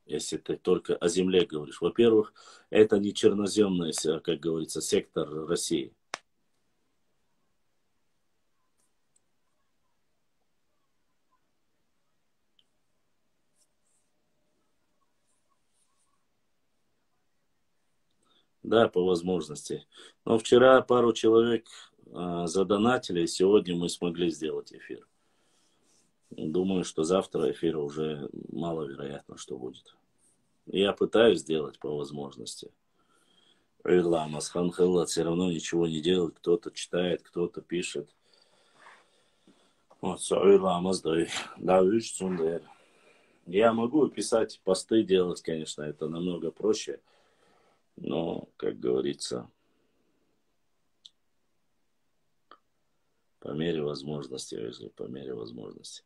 если ты только о земле говоришь. Во-первых, это не черноземный, как говорится, сектор России. Да, по возможности. Но вчера пару человек задонатили, и сегодня мы смогли сделать эфир. Думаю, что завтра эфира уже маловероятно, что будет. Я пытаюсь сделать по возможности. Ирламас Ханхелла все равно ничего не делает. Кто-то читает, кто-то пишет. Вот, я могу писать посты, делать, конечно, это намного проще. Но, как говорится, по мере возможности, по мере возможности.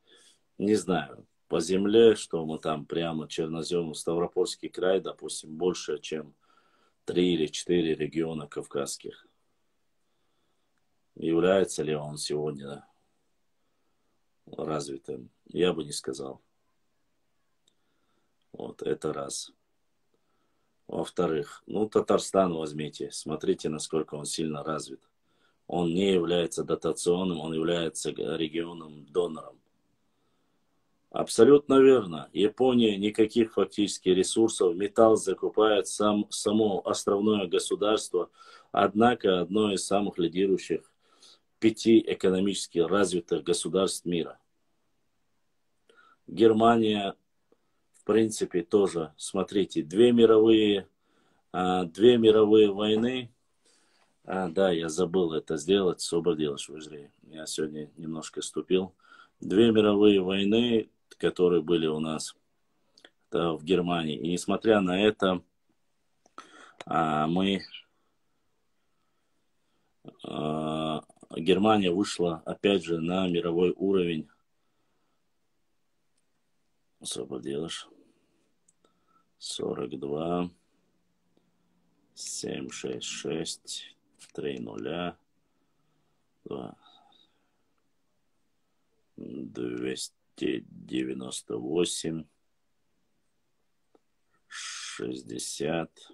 Не знаю, по земле, что мы там прямо чернозем, Ставропольский край, допустим, больше, чем 3 или 4 региона кавказских. Является ли он сегодня развитым? Я бы не сказал. Вот, это раз. Во-вторых, ну, Татарстан возьмите, смотрите, насколько он сильно развит. Он не является дотационным, он является регионом-донором. Абсолютно верно. Япония никаких фактически ресурсов. Металл закупает само островное государство. Однако одно из самых лидирующих 5 экономически развитых государств мира. Германия, в принципе, тоже, смотрите, две мировые войны. Да, я забыл это сделать, освободилась в Израиле. Я сегодня немножко ступил. Две мировые войны, которые были у нас в Германии. И несмотря на это, Германия вышла, опять же, на мировой уровень. Освободилась. 42, 766, 30, 2, 298, 60,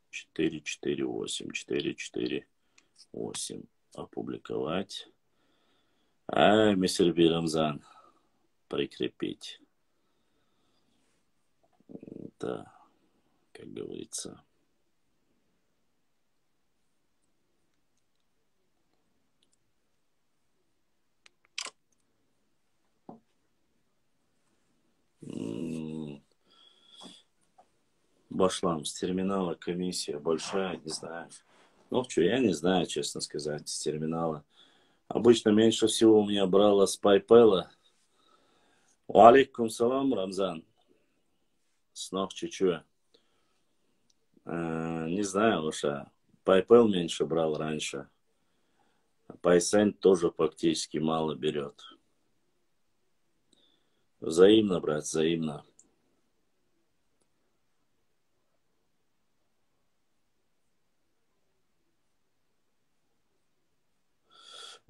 448, 448. Опубликовать. Мистер Бирамзан. Прикрепить. Да, как говорится. Башлам, с терминала комиссия большая, не знаю. Ну, что, я не знаю, честно сказать, с терминала. Обычно меньше всего у меня брало с PayPal. Алейкум салам, Рамзан. Снова чуть-чуть. Не знаю, Лоша. PayPal меньше брал раньше. PaySend тоже фактически мало берет. Взаимно, брат, взаимно.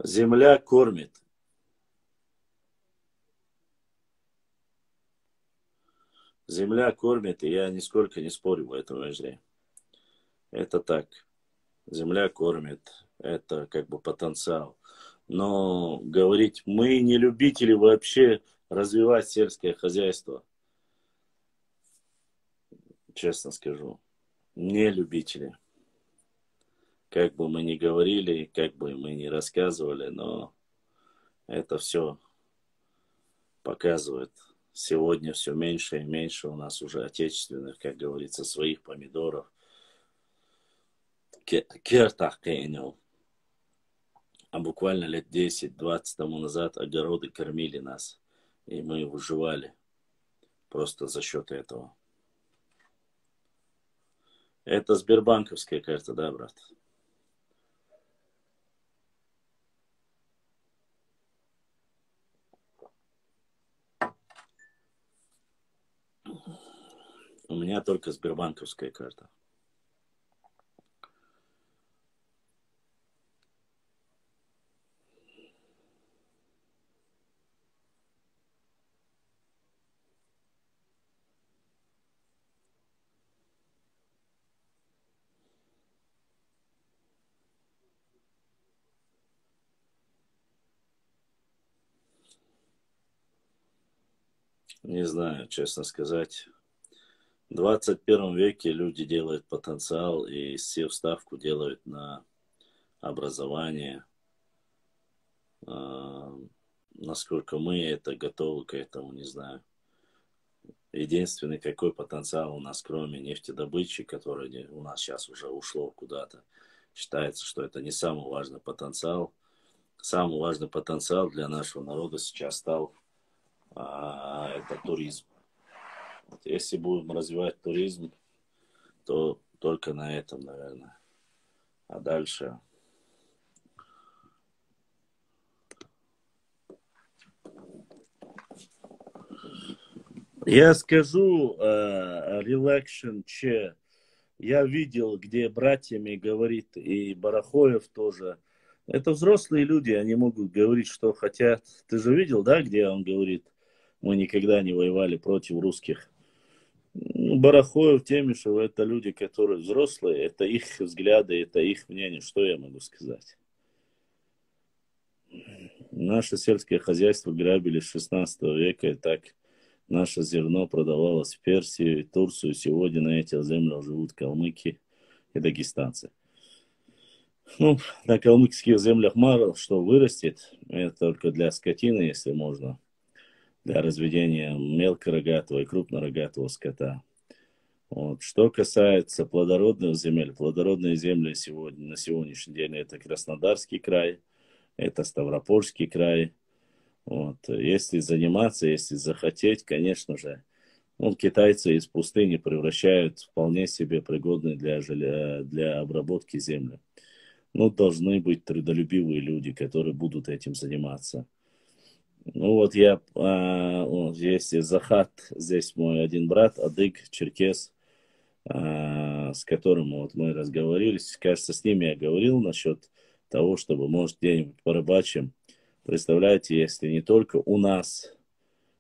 Земля кормит. Земля кормит, и я нисколько не спорю в этом, Вежде. Это так. Земля кормит. Это как бы потенциал. Но говорить, мы не любители вообще развивать сельское хозяйство. Честно скажу. Не любители. Как бы мы ни говорили, как бы мы ни рассказывали, но это все показывает. Сегодня все меньше и меньше у нас уже отечественных, как говорится, своих помидоров. Кертахкейню. А буквально лет 10-20 тому назад огороды кормили нас. И мы выживали просто за счет этого. Это сбербанковская карта, да, брат? У меня только сбербанковская карта. Не знаю, честно сказать. В 21 веке люди делают потенциал и все ставку делают на образование. Насколько мы это готовы к этому, не знаю. Единственный какой потенциал у нас, кроме нефтедобычи, который у нас сейчас уже ушло куда-то, считается, что это не самый важный потенциал. Самый важный потенциал для нашего народа сейчас стал это туризм. Вот если будем развивать туризм, то только на этом, наверное. А дальше... Я скажу, Relaction Че, Я видел, где братьями говорит и Барахоев тоже. Это взрослые люди, они могут говорить, что хотят. Ты же видел, да, где он говорит, мы никогда не воевали против русских. Ну, Барахоев, Темишев, это люди, которые взрослые, это их взгляды, это их мнение. Что я могу сказать? Наше сельское хозяйство грабили с 16 века, и так наше зерно продавалось в Персию и Турцию. Сегодня на этих землях живут калмыки и дагестанцы. Ну, на калмыцких землях мало что вырастет. Это только для скотины, если можно. Для разведения мелкорогатого и крупнорогатого скота. Вот. Что касается плодородных земель, плодородные земли сегодня, на сегодняшний день это Краснодарский край, это Ставропольский край. Вот. Если заниматься, если захотеть, конечно же, ну, китайцы из пустыни превращают вполне себе пригодные для обработки земли. Но должны быть трудолюбивые люди, которые будут этим заниматься. Ну вот вот здесь Захат, здесь мой один брат, адык, черкес, с которым вот мы разговорились. Кажется, с ними я говорил насчет того, чтобы, может, где-нибудь порыбачим. Представляете, если не только у нас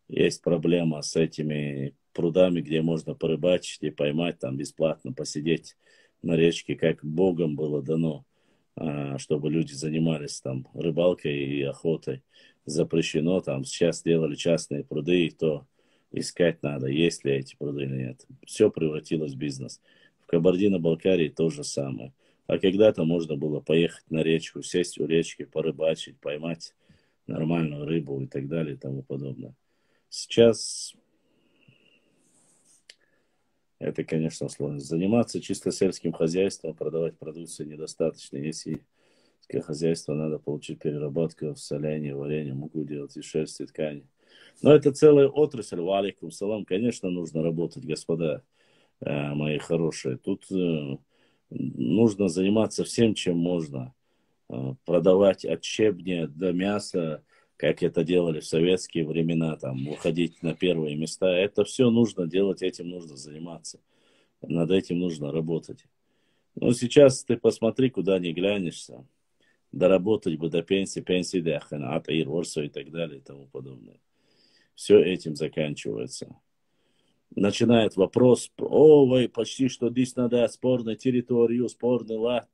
есть проблема с этими прудами, где можно порыбачить и поймать там бесплатно, посидеть на речке, как Богом было дано, чтобы люди занимались там рыбалкой и охотой. Запрещено, там сейчас сделали частные пруды, и то искать надо, есть ли эти пруды или нет. Все превратилось в бизнес. В Кабардино-Балкарии то же самое. А когда-то можно было поехать на речку, сесть у речки, порыбачить, поймать нормальную рыбу и так далее и тому подобное. Сейчас это, конечно, сложно. Заниматься чисто сельским хозяйством, продавать продукцию недостаточно. Если сельское хозяйство надо получить переработку, соляние, варенье, муку делать из шерсти, ткани. Но это целая отрасль. Валикум салам. Конечно, нужно работать, господа мои хорошие. Тут нужно заниматься всем, чем можно. Продавать от щебня до мяса, как это делали в советские времена, там, уходить на первые места. Это все нужно делать, этим нужно заниматься. Над этим нужно работать. Но сейчас ты посмотри, куда не глянешься. Доработать бы до пенсии, пенсии Дахана, Атаир, Орсо и так далее и тому подобное. Все этим заканчивается. Начинает вопрос, ой, почти что здесь надо спорную территорию, спорный лад,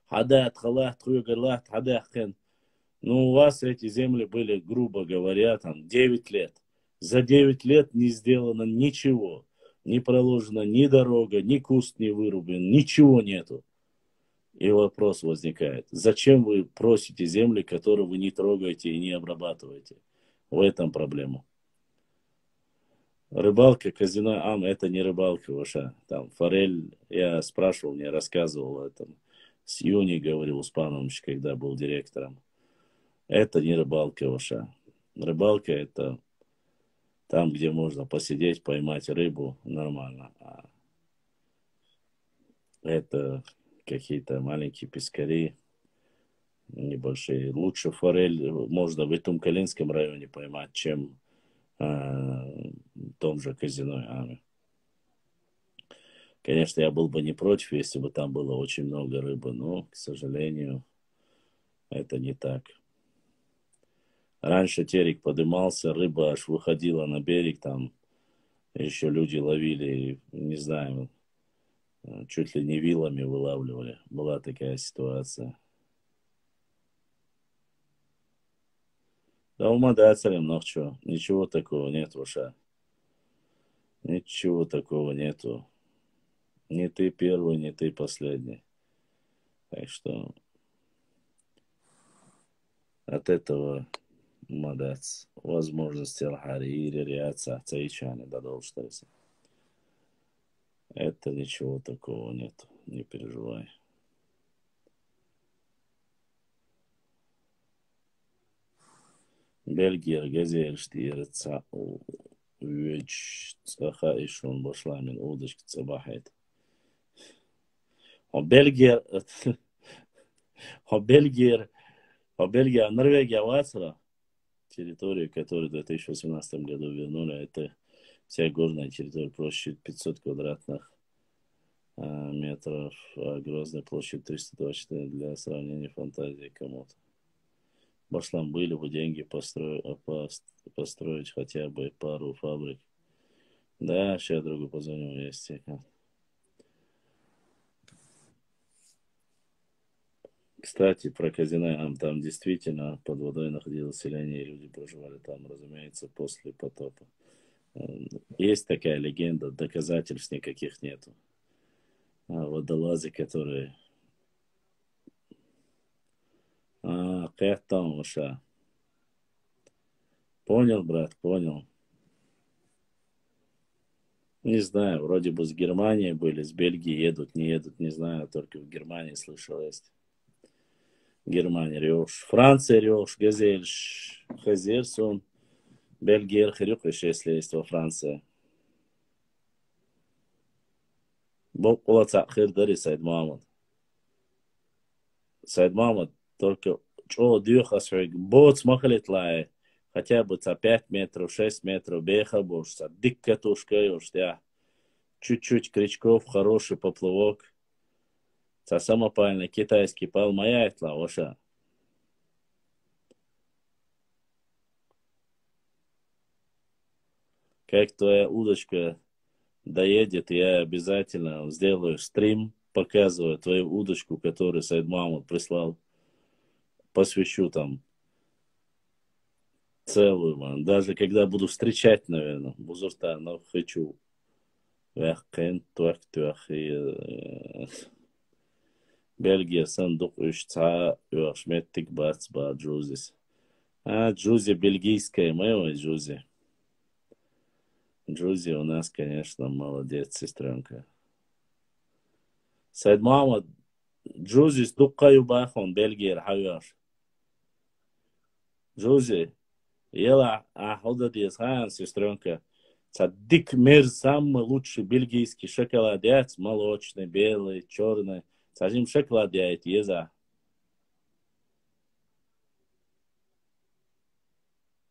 хадат, халат, хуйгарлат, хадахен. Ну, у вас эти земли были, грубо говоря, там 9 лет. За 9 лет не сделано ничего. Не проложена ни дорога, ни куст не вырублен, ничего нету. И вопрос возникает, зачем вы просите земли, которые вы не трогаете и не обрабатываете? В этом проблема. Рыбалка, казино, это не рыбалка ваша. Там форель, я спрашивал, мне рассказывал о этом. С Юни говорил Успанович, когда был директором. Это не рыбалка ваша. Рыбалка это там, где можно посидеть, поймать рыбу нормально. А это какие-то маленькие пескари, небольшие. Лучше форель можно в Итумкалинском районе поймать, чем в том же казино Ами. Конечно, я был бы не против, если бы там было очень много рыбы, но, к сожалению, это не так. Раньше терек подымался, рыба аж выходила на берег, там еще люди ловили, не знаю, чуть ли не вилами вылавливали. Была такая ситуация. Да умодателям, но что, ничего такого нет, Уша. Ничего такого нету. Не ты первый, не ты последний. Так что от этого мадец возможности алхарири, реакция цейчани додолжтайся. Это ничего такого нет, не переживай. Бельгия, газель, штирца, цаха и шун башламин, удочка цабахает. Бельгия, Бельгия, Бельгия, Норвегия, Вацера, территорию, которую в 2018 году вернули, это вся горная территория, площадь 500 квадратных метров, а Грозная площадь 324 для сравнения фантазии кому-то. Башлам, были бы деньги построить хотя бы пару фабрик. Да, сейчас другу позвоню, есть. Кстати, про Казино, там действительно под водой находилось селение, и люди проживали там, разумеется, после потопа. Есть такая легенда, доказательств никаких нету. Водолазы, которые... Как там, Уша? Понял, брат, понял. Не знаю, вроде бы с Германии были, с Бельгии едут, не едут, не знаю, только в Германии слышал есть. Германия рёш. Франция рёш, газельш, хазерсон. Бельгия рёш, если есть во Франции. Бог кулаца хырдари, Сайд Мамад. Сайд Мамад только чё дюха свой бот смахалит лай. Хотя бы за 5 метров, 6 метров беха будешь, дикка тушка я. Чуть-чуть крючков, хороший поплавок. Це самопальный китайский палмаяет лавоша. Как твоя удочка доедет, я обязательно сделаю стрим, показываю твою удочку, которую Сайд Мамут прислал. Посвящу там целую, man. Даже когда буду встречать, наверное, бузурта, но хочу. Бельгия, Сандук, Ушца, Шметтик, Бацба, Джузис. Джузи бельгийская, моего Джузи. Джузи у нас, конечно, молодец, сестренка. Сайд Мамут, Джузи с дуккаю бахон, Бельгия, рахавяш. Джузи, ела, худадис, сестренка. Садик мир самый лучший бельгийский шоколадец, молочный, белый, черный. Сажим шоколад яет, еза.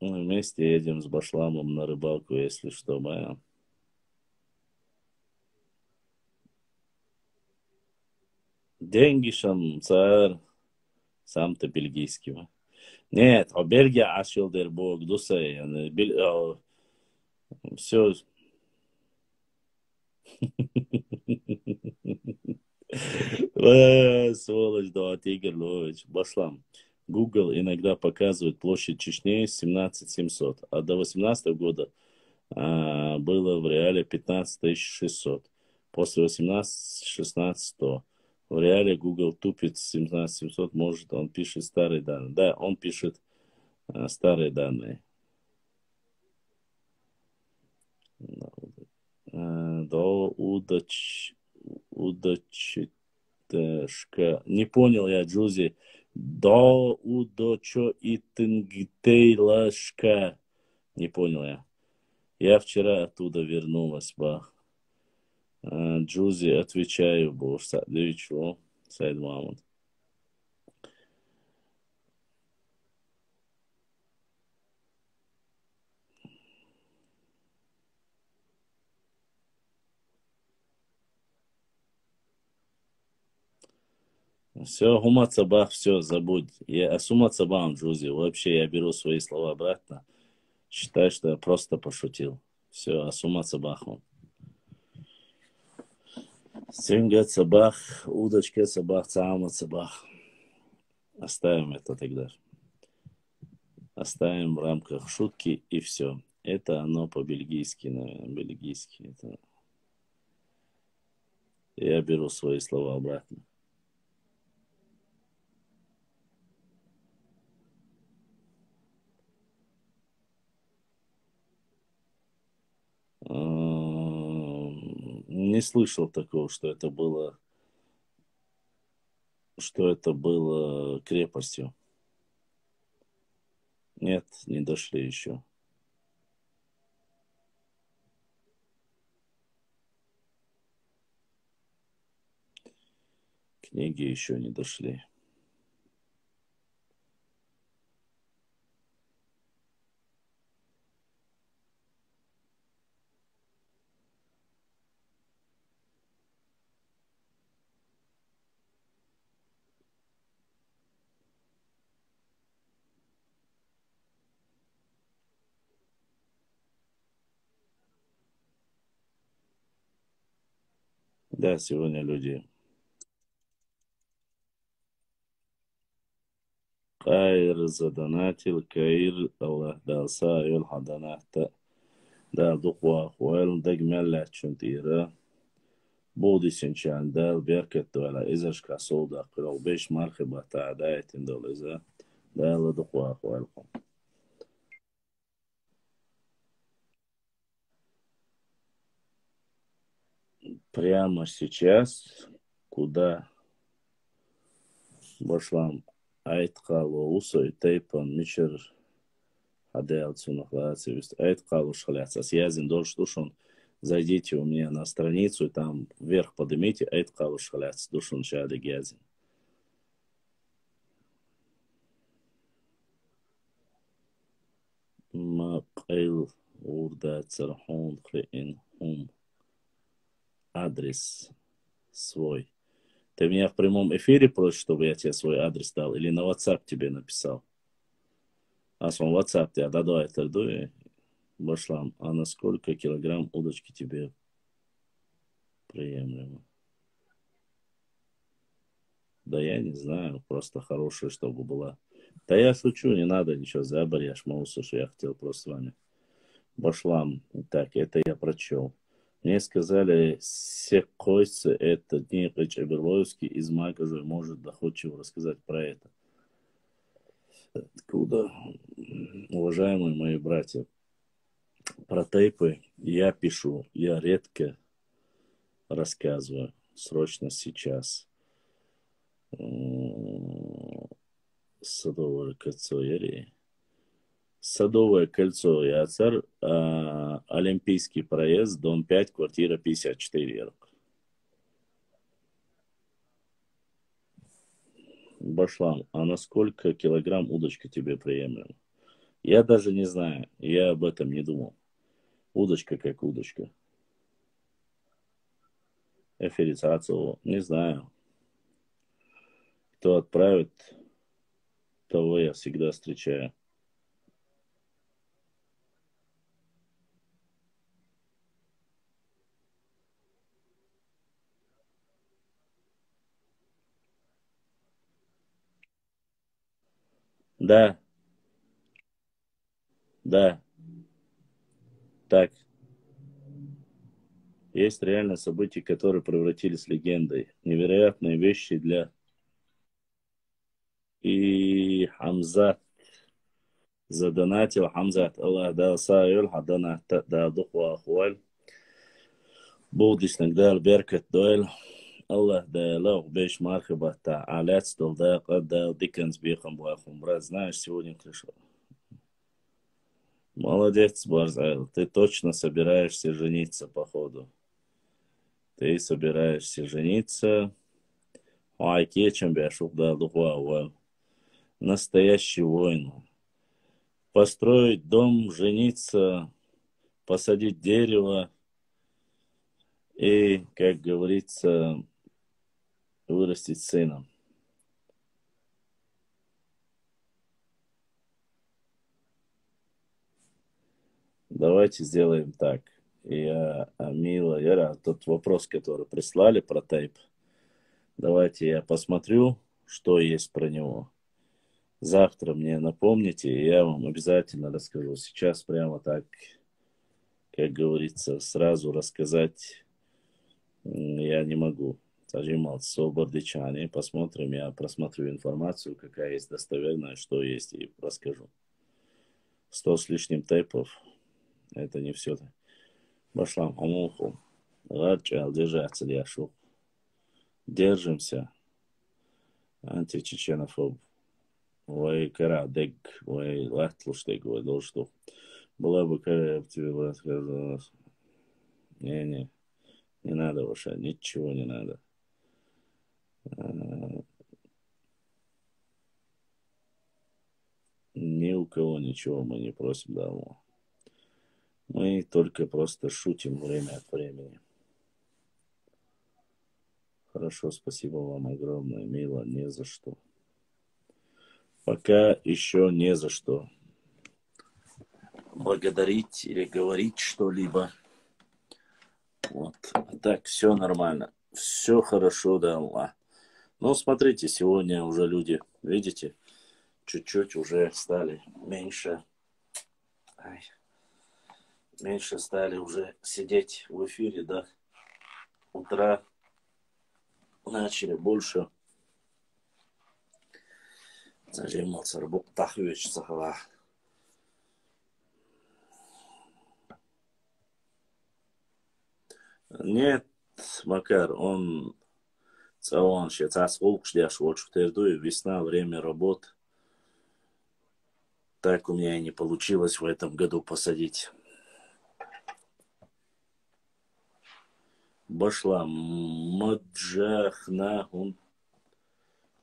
Мы вместе едем с Башламом на рыбалку, если что, моя. Деньги шам, царь, сам-то бельгийского. Нет, а Бельгия ашил дер бог, дусей. Все. Сволочь, да, Игорь Львович. Башлам. Google иногда показывает площадь Чечни 17 700, а до 18 года было в реале 15 600. После 18 16 100. В реале Google тупит 17 700, может, он пишет старые данные. Да, он пишет старые данные. До удочка. Не понял я, Джузи. До удочо и тынгтейлашка. Не понял я. Я вчера оттуда вернулась, бах. Джузи, отвечаю, боже, садовичу, Сайд Мамонт. Все, гумацабах, все, забудь. Я сумацабам, Джузи. Вообще, я беру свои слова обратно. Считай, что я просто пошутил. Все, асумацабаху. Сингат сабах, удочка сабах, цаамат сабах. Оставим это тогда. Оставим в рамках шутки и все. Это оно по-бельгийски, наверное, бельгийски. Это... Я беру свои слова обратно. Не слышал такого, что это было крепостью. Нет, не дошли еще. Книги еще не дошли. Да, сегодня люди. Каир задонатил, Каир, Аллах дал сайол хаданата. Да, духва хуэл, дагмелля чунтира. بودي سنشان دال بيركت ولا إزاش كاسودا قلو بيش مرخبة تعداية دول إزا دال دقوا أخوالكم. Прямо сейчас, куда бошлам айтқалу усой тейпан мичер хаделцу нахлацы вист айтқалу шхаляца связен дольш душон. Зайдите у меня на страницу, и там вверх поднимите айтқалу шхаляц душон шады гязин. ما قيل وردا цархон хлеин хум адрес свой. Ты меня в прямом эфире просишь, чтобы я тебе свой адрес дал, или на WhatsApp тебе написал? А с WhatsApp тебе даду это дуй, башлам. А на сколько килограмм удочки тебе приемлемо? Да я не знаю, просто хорошая, чтобы была. Да я шучу, не надо ничего забори, я ж могу, слушай, я хотел просто с вами. Башлам, так, это я прочел. Мне сказали, все койцы это Дмитрий Чаберлоевский из Магаза может доходчиво рассказать про это. Откуда, уважаемые мои братья, про тейпы я пишу, я редко рассказываю, срочно сейчас. Садовое кольцо, Садовое кольцо, Яцер, Олимпийский проезд, дом 5, квартира 54. Башлам, а на сколько килограмм удочка тебе приемлема? Я даже не знаю, я об этом не думал. Удочка как удочка. Эфирицацию, не знаю. Кто отправит, того я всегда встречаю. Да, да, так. Есть реально события, которые превратились в легендой. Невероятные вещи для... И Хамзат задонатил. Хамзат, Аллах дал сайол, хадана да духва ахуаль. Будешь нагдал беркет дуэль. Аллах да лох беш мархаба та алец дол да кад да дикенс бихам буахум. Брат, знаешь, сегодня пришел. Молодец, Барзайл. Ты точно собираешься жениться, походу. Ты собираешься жениться. Ай, кечем бяшук да духва. Настоящий воин. Построить дом, жениться, посадить дерево и, как говорится, вырастить сына. Давайте сделаем так. Я, Амила, Яра, тот вопрос, который прислали про тейп, давайте я посмотрю, что есть про него. Завтра мне напомните, и я вам обязательно расскажу. Сейчас прямо так, как говорится, сразу рассказать я не могу. Таджимал Собордичани. Посмотрим, я просмотрю информацию, какая есть достоверная, что есть, и расскажу. 100 с лишним тейпов. Это не все. Башлам Амуху. Ладжал, держаться, Яшу. Держимся. Античеченофоб. Ой, кара, дег, ой, лахтлуштег, ой, должту. Была бы кара, я бы тебе рассказала. Не, не надо, Ваша, ничего не надо. Ни у кого ничего мы не просим давно. Мы только просто шутим время от времени. Хорошо, спасибо вам огромное, мило, не за что. Пока еще не за что благодарить или говорить что-либо. Вот, так, все нормально. Все хорошо, да, Аллах. Ну, смотрите, сегодня уже люди, видите, чуть-чуть уже стали меньше, ай, меньше стали уже сидеть в эфире, да. Утра начали больше заниматься работой. Нет, Макар, он целый сейчас волк ждешь, вот что весна, время работ. Так у меня и не получилось в этом году посадить. Башла маджахна он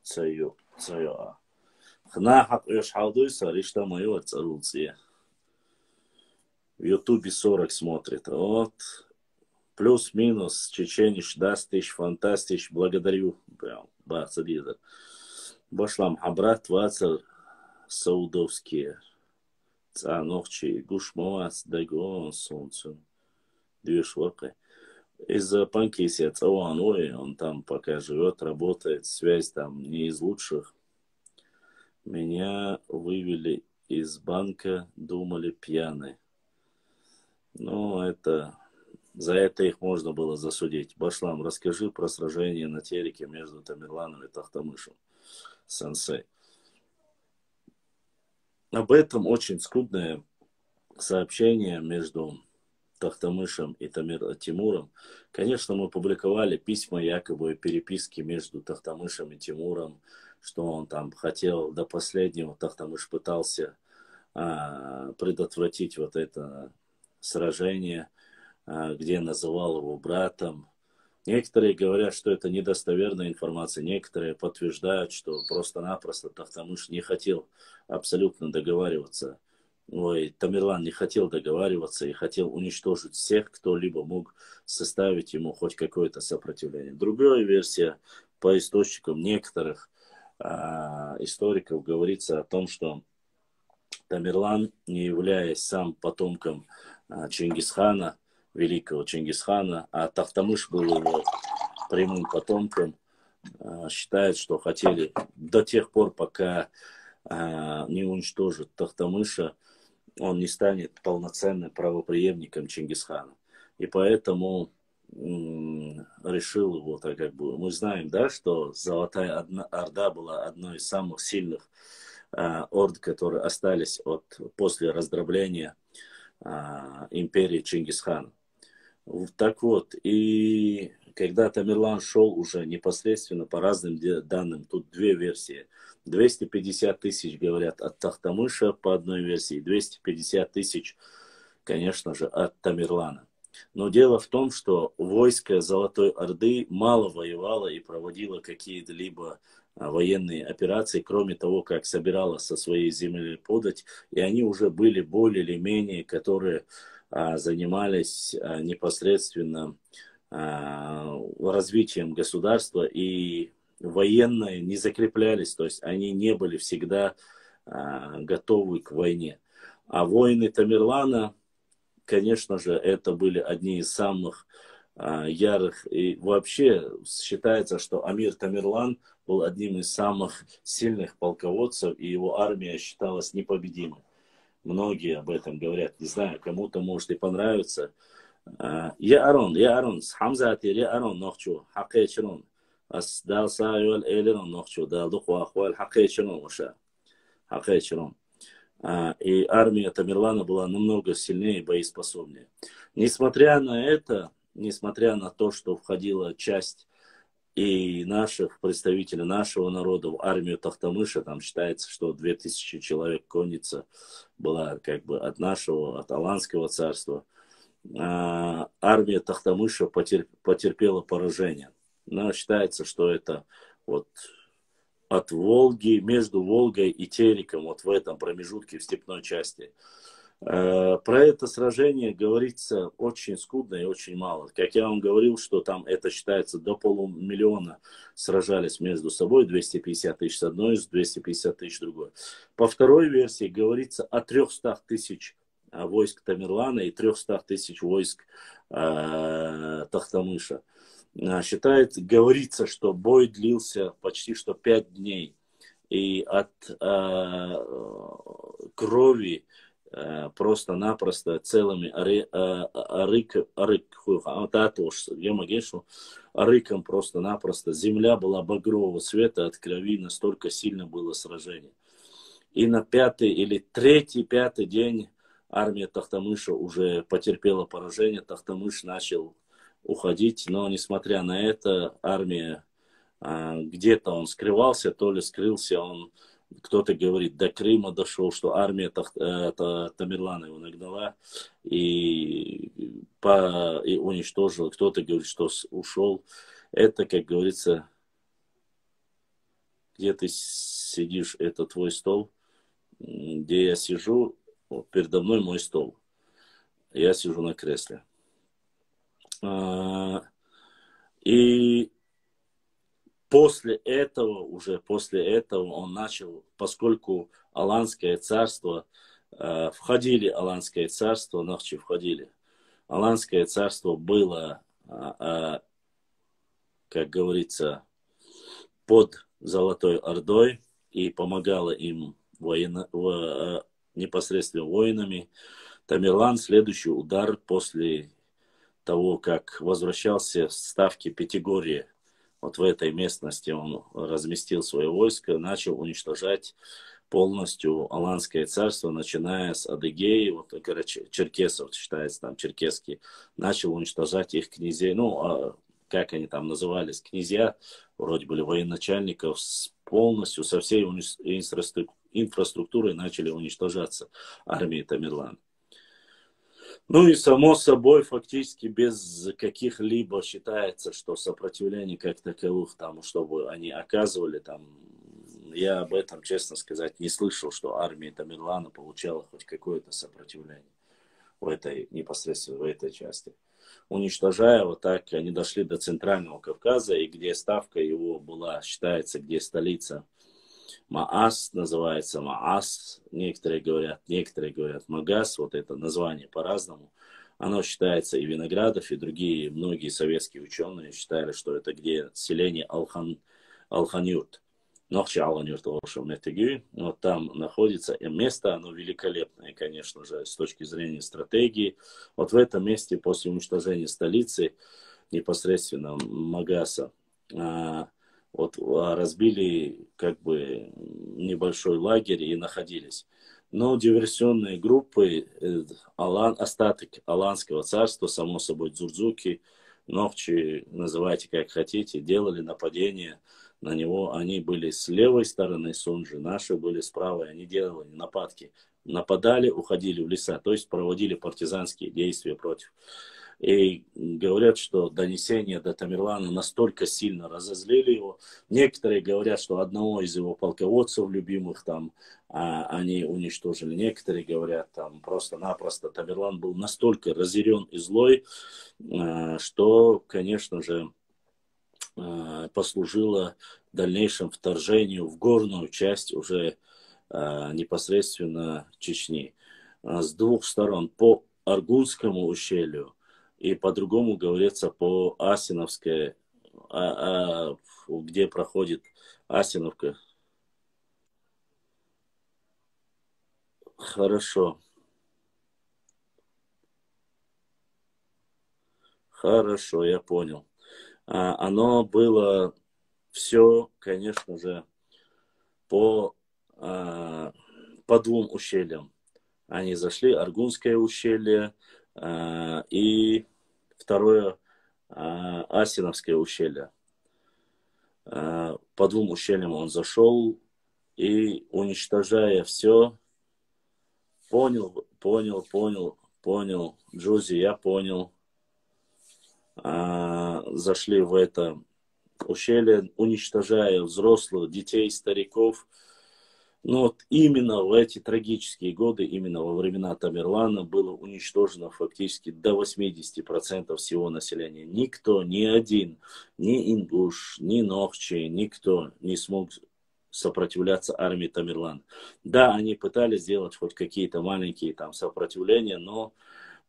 цаю. Хна хак еш халдуйса, ришта мою отцарулция. В Ютубе 40 смотрит. Вот. Плюс-минус, чечениш, дастиш, фантастиш, благодарю. Прям, бацализа. Башлам хабрат, вацар, саудовские. Цанохчи, гушмоас, дагон, солнцу. Две шворкой. Из-за Панкисия Цауаной, он там пока живет, работает, связь там не из лучших. Меня вывели из банка, думали пьяны. Ну, за это их можно было засудить. Башлам, расскажи про сражение на Тереке между Тамерланом и Тахтамышем. Сенсей. Об этом очень скудное сообщение между Тахтамышем и Тимуром. Конечно, мы публиковали письма, якобы переписки между Тахтамышем и Тимуром, что он там хотел до последнего. Тахтамыш пытался предотвратить вот это сражение, где называл его братом. Некоторые говорят, что это недостоверная информация, некоторые подтверждают, что просто-напросто Тахтамыш не хотел абсолютно договариваться. Тамерлан не хотел договариваться и хотел уничтожить всех, кто либо мог составить ему хоть какое-то сопротивление. Другая версия по источникам некоторых историков говорится о том, что Тамерлан, не являясь сам потомком Чингисхана, великого Чингисхана, а Тахтамыш был его прямым потомком, считает, что хотели до тех пор, пока не уничтожат Тахтамыша, он не станет полноценным правопреемником Чингисхана. И поэтому решил его, так как бы, мы знаем, да, что Золотая Орда была одной из самых сильных орд, которые остались после раздробления империи Чингисхана. Так вот, и когда Тамерлан шел уже непосредственно по разным данным, тут две версии. 250 тысяч, говорят, от Тахтамыша по одной версии, 250 тысяч, конечно же, от Тамерлана. Но дело в том, что войско Золотой Орды мало воевало и проводило какие-либо военные операции, кроме того, как собирало со своей земли подать, и они уже были более или менее, которые занимались непосредственно развитием государства, и военные не закреплялись, то есть они не были всегда готовы к войне. А воины Тамерлана, конечно же, это были одни из самых ярых, и вообще считается, что Амир Тамерлан был одним из самых сильных полководцев, и его армия считалась непобедимой. Многие об этом говорят, не знаю, кому-то может и понравится. Я Арон, с Хамзатир, я Арон, нохчу, хакечрон. Ас дал сайвал элерон, нохчу, дал духу ахваль, хакечрон, уша, хакечрон. И армия Тамерлана была намного сильнее и боеспособнее. Несмотря на это, несмотря на то, что входила часть и наших представителей нашего народа в армию Тахтамыша, там считается, что 2000 человек конница была как бы от нашего, от Аланского царства, армия Тахтамыша потерпела поражение. Но считается, что это вот от Волги, между Волгой и Тереком, вот в этом промежутке, в степной части. Про это сражение говорится очень скудно и очень мало. Как я вам говорил, что там это считается до полумиллиона сражались между собой, 250 тысяч с одной, 250 тысяч с другой. По второй версии говорится о 300 тысяч войск Тамерлана и 300 тысяч войск Тахтамыша. говорится, что бой длился почти что 5 дней. И от крови просто-напросто целыми арыком просто-напросто земля была багрового цвета от крови, настолько сильно было сражение. И на пятый день армия Тохтамыша уже потерпела поражение, Тохтамыш начал уходить, но несмотря на это армия, где-то он скрывался, то ли скрылся он, кто-то говорит, до Крыма дошел, что армия Тамерлана его нагнала и уничтожила, кто-то говорит, что ушел. Это, как говорится, где ты сидишь, это твой стол, где я сижу, вот, передо мной мой стол, я сижу на кресле. И после этого он начал, поскольку Аланское царство, входили Аланское царство, Нахчи входили. Аланское царство было, как говорится, под Золотой Ордой и помогало им непосредственно воинами. Тамерлан следующий удар после того, как возвращался в ставки Пятигорья, вот в этой местности он разместил свое войско, начал уничтожать полностью Аланское царство, начиная с Адыгеи, вот, короче, черкесов, считается там черкесские, начал уничтожать их князей, как они там назывались, князья, вроде были военачальников, полностью со всей инфраструктурой начали уничтожаться армии Тамерлана. Ну и само собой, фактически без каких-либо считается, что сопротивление как таковых, там, чтобы они оказывали, там, я об этом, честно сказать, не слышал, что армия Тамерлана получала хоть какое-то сопротивление непосредственно в этой части. Уничтожая вот так, они дошли до Центрального Кавказа, и где ставка его была, считается, где столица Маас, называется Маас, некоторые говорят Магас, вот это название по-разному. Оно считается и Виноградов, и другие, многие советские ученые считали, что это где селение Алханюрт. Нохча Алханюрт, вот там находится и место, оно великолепное, конечно же, с точки зрения стратегии. Вот в этом месте после уничтожения столицы, непосредственно Магаса, вот разбили как бы небольшой лагерь и находились. Но диверсионные группы, остаток Аланского царства, само собой Дзурзуки, Нохчи, называйте как хотите, делали нападение на него. Они были с левой стороны Сунжи, наши были с правой, они делали нападки. Нападали, уходили в леса, то есть проводили партизанские действия против. И говорят, что донесения до Тамерлана настолько сильно разозлили его. Некоторые говорят, что одного из его полководцев любимых там они уничтожили. Некоторые говорят, там просто-напросто Тамерлан был настолько разъярен и злой, что, конечно же, послужило дальнейшему вторжению в горную часть уже непосредственно Чечни. С двух сторон, по Аргунскому ущелью, и по-другому говорится по Асиновской, где проходит Асиновка. Хорошо, я понял. Оно было все, конечно же, по двум ущельям. Они зашли, Аргунское ущелье и второе Асиновское ущелье. По двум ущельям он зашел и, уничтожая все, понял, Джузи, я понял, зашли в это ущелье, уничтожая взрослых, детей, стариков. Но вот именно в эти трагические годы, именно во времена Тамерлана было уничтожено фактически до 80% всего населения. Никто, ни один, ни ингуш, ни нохчи, никто не смог сопротивляться армии Тамерлана. Да, они пытались сделать хоть какие-то маленькие там сопротивления, но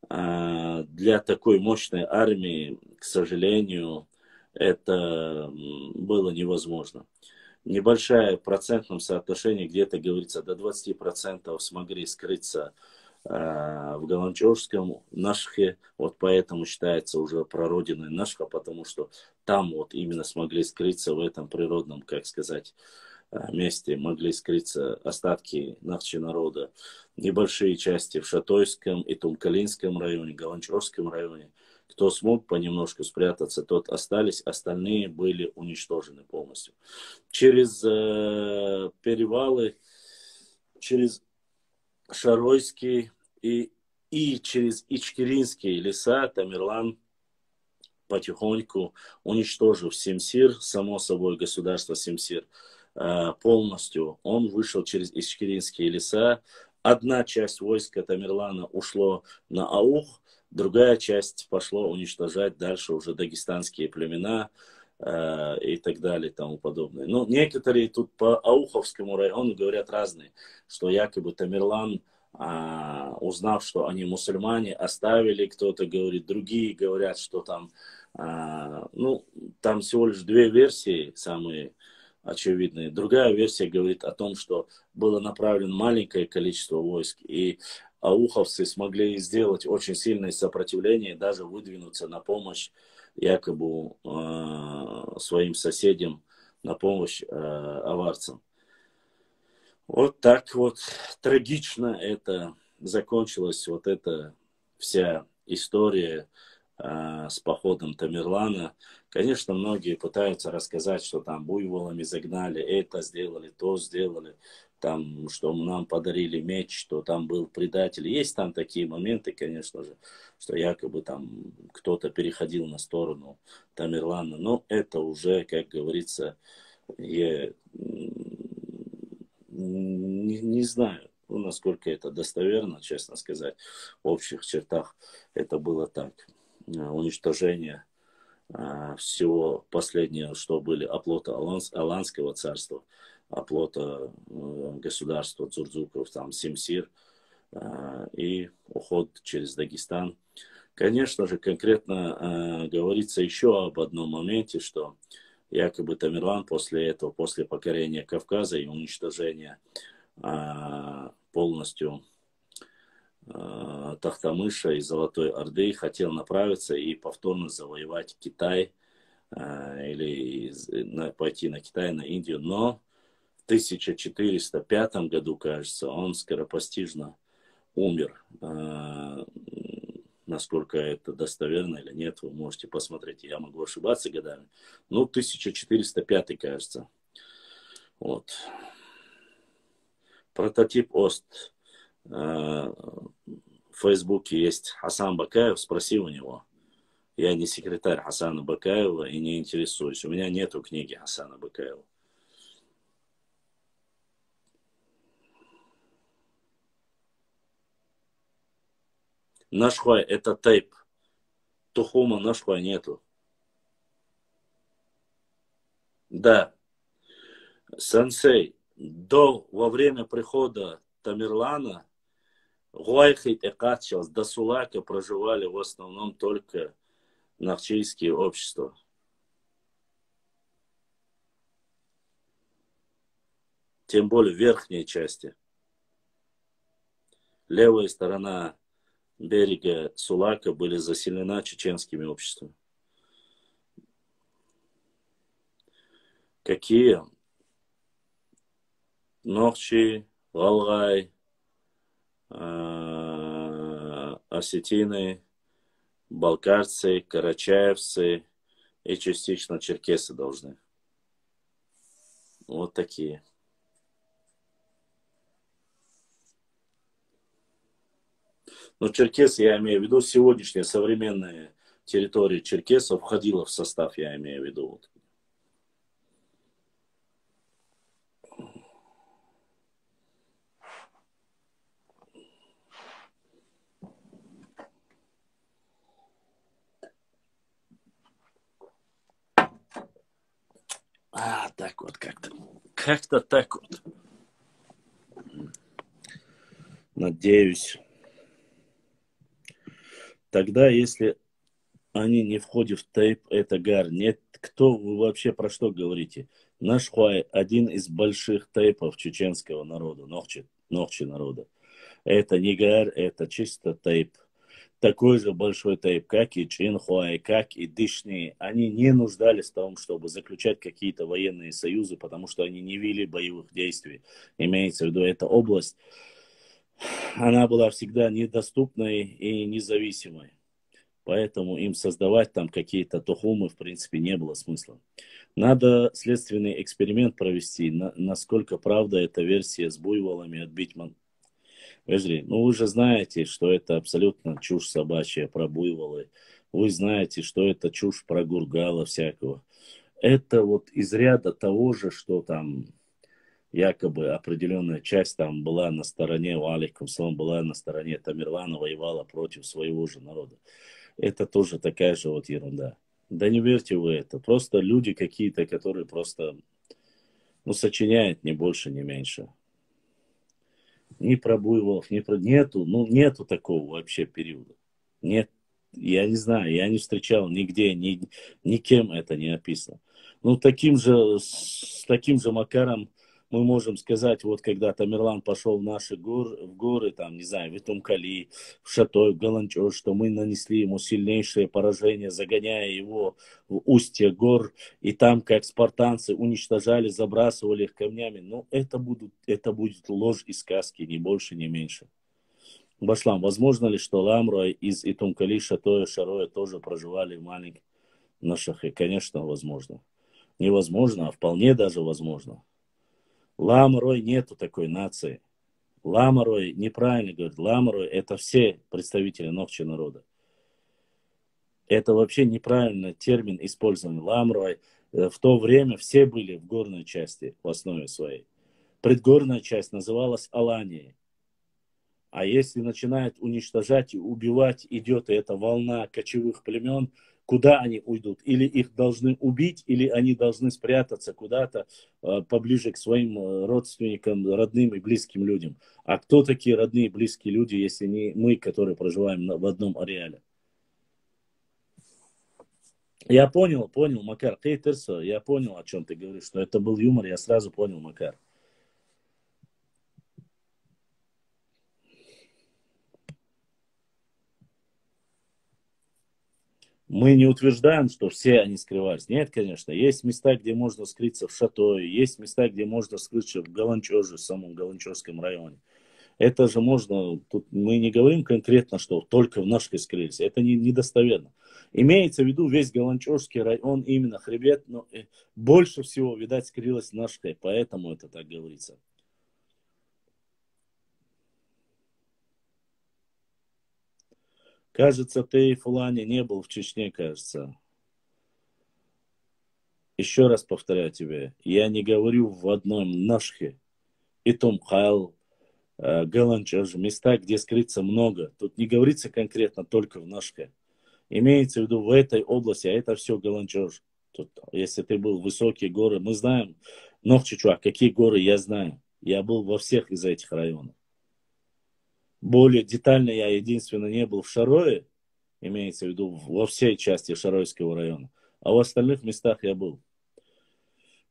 для такой мощной армии, к сожалению, это было невозможно. Небольшое процентном соотношении, где-то говорится, до 20% смогли скрыться в Галанчевском Нашхе, вот поэтому считается уже прародиной Нашха, потому что там вот именно смогли скрыться в этом природном, как сказать, месте, могли скрыться остатки нахчи народа. Небольшие части в Шатойском и Тумкалинском районе, Галанчевском районе. Кто смог понемножку спрятаться, тот остались, остальные были уничтожены полностью. Через перевалы, через Шаройский и через Ичкеринские леса Тамерлан потихоньку, уничтожив Симсир, само собой государство Симсир, полностью, он вышел через Ичкеринские леса. Одна часть войска Тамерлана ушло на Аух, другая часть пошла уничтожать дальше уже дагестанские племена и так далее и тому подобное. Но некоторые тут по Ауховскому району говорят разные, что якобы Тамерлан, узнав, что они мусульмане, оставили, кто-то говорит, другие говорят, что там, ну, там всего лишь две версии самые очевидные. Другая версия говорит о том, что было направлено маленькое количество войск, и ауховцы смогли сделать очень сильное сопротивление, даже выдвинуться на помощь якобы своим соседям, на помощь аварцам. Вот так вот трагично это закончилась, вот эта вся история с походом Тамерлана. Конечно, многие пытаются рассказать, что там буйволами загнали, это сделали, то сделали, там, что нам подарили меч, что там был предатель. Есть там такие моменты, конечно же, что якобы там кто-то переходил на сторону Тамерлана, но это уже, как говорится, я не знаю, насколько это достоверно, честно сказать. В общих чертах это было так. Уничтожение всего последнего, что были оплота Аланского царства, оплота государства Цурцуков, там Симсир и уход через Дагестан. Конечно же, конкретно говорится еще об одном моменте, что якобы Тамерлан после этого, после покорения Кавказа и уничтожения полностью Тахтамыша и Золотой Орды, хотел направиться и повторно завоевать Китай или пойти на Китай, на Индию. Но в 1405 году, кажется, он скоропостижно умер. Насколько это достоверно или нет, вы можете посмотреть. Я могу ошибаться годами. Ну, 1405, кажется. Вот. Прототип ОСТ. В Фейсбуке есть Хасан Бакаев, спроси у него. Я не секретарь Хасана Бакаева и не интересуюсь. У меня нету книги Хасана Бакаева. Нашхуай это тейп. Тухума Нашхуай нету. Да. Сенсей, во время прихода Тамерлана Гуайхит и Катчелс до Сулака проживали в основном только нахчийские общества. Тем более в верхней части. Левая сторона берега Сулака были заселена чеченскими обществами. Какие? Нохчи, Галгай, осетины, балкарцы, карачаевцы и частично черкесы должны. Вот такие. Но черкесы, я имею в виду, сегодняшняя современная территория черкесов входила в состав, я имею в виду. Вот. Так вот как-то. Как-то так вот. Надеюсь. Тогда, если Они не входят в тейп, это гар. Нет, кто вы вообще про что говорите? Наш Хуай один из больших тейпов чеченского народа, Нохчи народа. Это не гар, это чисто тейп. Такой же большой тейп, как и Чинхуай, как и Дышни. Они не нуждались в том, чтобы заключать какие-то военные союзы, потому что они не вели боевых действий. Имеется в виду, эта область, она была всегда недоступной и независимой. Поэтому им создавать там какие-то тухумы, в принципе, не было смысла. Надо следственный эксперимент провести, насколько правда эта версия с буйволами отбить. Подожди, ну вы же знаете, что это абсолютно чушь собачья про буйволы. Вы знаете, что это чушь про Гургала всякого. Это вот из ряда того же, что там якобы определенная часть там была на стороне, алейкум салам, была на стороне Тамерлана, воевала против своего же народа. Это тоже такая же вот ерунда. Да не верьте вы это. Просто люди какие-то, которые просто, ну, сочиняют ни больше, ни меньше. Ни про буйволов, ни про... Нету, ну, нету такого вообще периода. Нет, я не знаю, я не встречал нигде, никем это не описано. Ну, с таким же макаром мы можем сказать, вот когда Тамерлан пошел в горы, там, не знаю, в Итумкали, в Шатой, в Галанчор, что мы нанесли ему сильнейшее поражение, загоняя его в устье гор, и там, как спартанцы, уничтожали, забрасывали их камнями. Ну, это будет ложь и сказки, ни больше, ни меньше. Башлам, возможно ли, что Ламрой из Итумкали, Шатоя, Шароя тоже проживали в маленьких Нашахе? Конечно, возможно. Невозможно, а вполне даже возможно. Ламрой нету такой нации. Ламрой неправильно говорит. Ламрой это все представители Нохчи народа. Это вообще неправильный термин использован. Ламрой в то время все были в горной части в основе своей. Предгорная часть называлась Аланией. А если начинает уничтожать и убивать, идет эта волна кочевых племен, куда они уйдут? Или их должны убить, или они должны спрятаться куда-то поближе к своим родственникам, родным и близким людям. А кто такие родные и близкие люди, если не мы, которые проживаем в одном ареале? Я понял, Макар. Ты, Терсо, я понял, о чем ты говоришь, что это был юмор, я сразу понял, Макар. Мы не утверждаем, что все они скрывались. Нет, конечно. Есть места, где можно скрыться в Шатое, есть места, где можно скрыться в Галанчоже, в самом Галанчожском районе. Это же можно, тут мы не говорим конкретно, что только в Нашке скрылись. Это недостоверно. Имеется в виду весь Галанчожский район, именно хребет, но больше всего, видать, скрылось в Нашке, поэтому это так говорится. Кажется, ты, Фулани, не был в Чечне, кажется. Еще раз повторяю тебе, я не говорю в одном Нашке. И Тумхал, Галанчаж, места, где скрыться много. Тут не говорится конкретно только в Нашке. Имеется в виду в этой области, а это все Галанчаж. Тут, если ты был в высокие горы, мы знаем, Нохчичуа, какие горы я знаю. Я был во всех из этих районов. Более детально я единственно не был в Шарое, имеется в виду во всей части Шаройского района. А в остальных местах я был.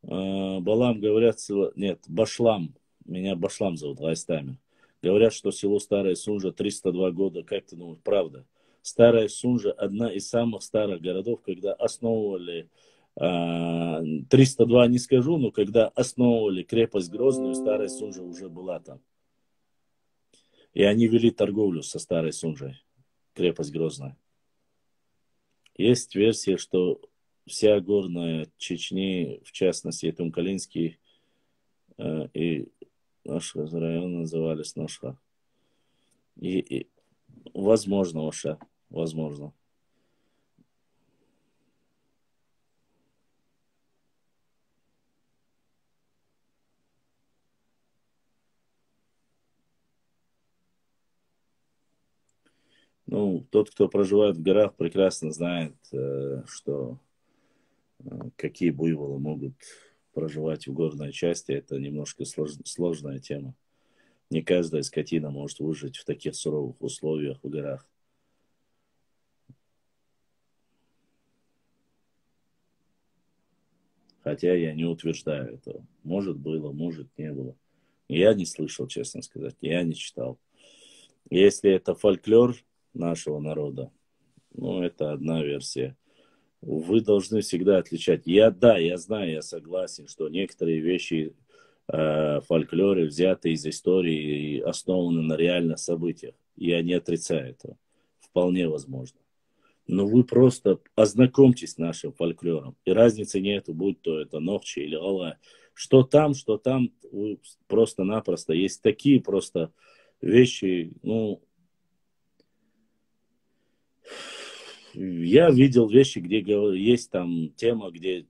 Балам говорят, нет, Башлам. Меня Башлам зовут, Айстами. Говорят, что село Старая Сунжа 302 года. Как ты думаешь, правда? Старая Сунжа одна из самых старых городов, когда основывали 302 не скажу, но когда основывали крепость Грозную, Старая Сунжа уже была там. И они вели торговлю со Старой Сунжей, крепость Грозная. Есть версия, что вся горная Чечни, в частности, Тумкалинский и наш район назывались Ношха. И возможно, Оша, возможно. Ну, тот, кто проживает в горах, прекрасно знает, что какие буйволы могут проживать в горной части. Это немножко сложная тема. Не каждая скотина может выжить в таких суровых условиях в горах. Хотя я не утверждаю этого. Может было, может не было. Я не слышал, честно сказать, я не читал. Если это фольклор нашего народа, ну, это одна версия. Вы должны всегда отличать. Да, я знаю, я согласен, что некоторые вещи в фольклоре взяты из истории и основаны на реальных событиях. Я не отрицаю этого. Вполне возможно. Но вы просто ознакомьтесь с нашим фольклором. И разницы нету, будь то это Нохчи или Алай. Что там, вы просто-напросто. Есть такие просто вещи, ну, я видел вещи, где есть там тема, где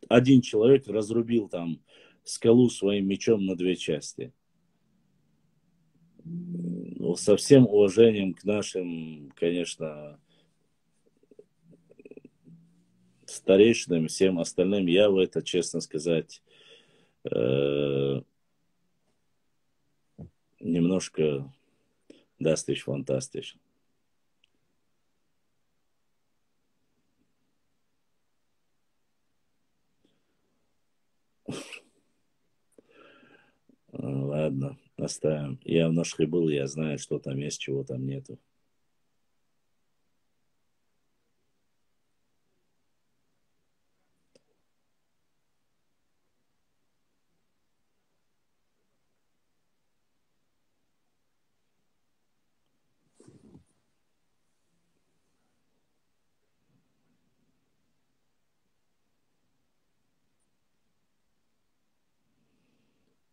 один человек разрубил там скалу своим мечом на две части. Ну, со всем уважением к нашим, конечно, старейшинам и всем остальным, я в это, честно сказать, немножко дастиш фантастиш. Ладно, оставим. Я в Ношхе был, я знаю, что там есть, чего там нету.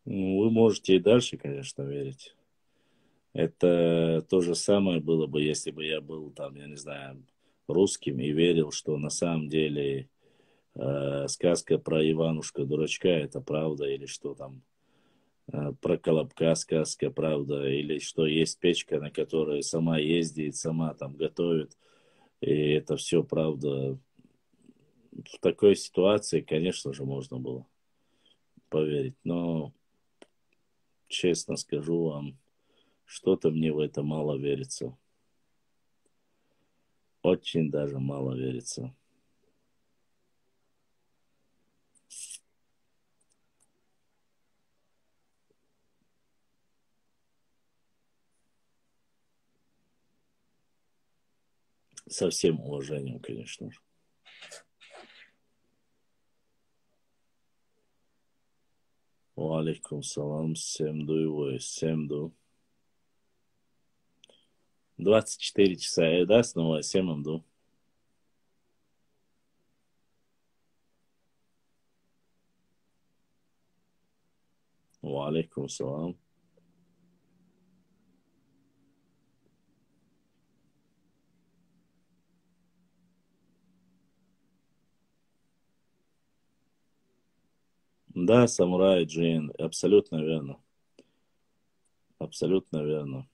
Ну, вы можете и дальше, конечно, верить. Это то же самое было бы, если бы я был там, я не знаю, русским и верил, что на самом деле сказка про Иванушка дурачка это правда, или что там про Колобка сказка правда, или что есть печка, на которой сама ездит, сама там готовит, и это все правда. В такой ситуации, конечно же, можно было поверить, но честно скажу вам, что-то мне в это мало верится. Очень даже мало верится. Со всем уважением, конечно же. Алейкум салам, семду его, семду. 24 часа, да, снова семду. Алейкум салам. Да, самурай Джин, абсолютно верно. Абсолютно верно.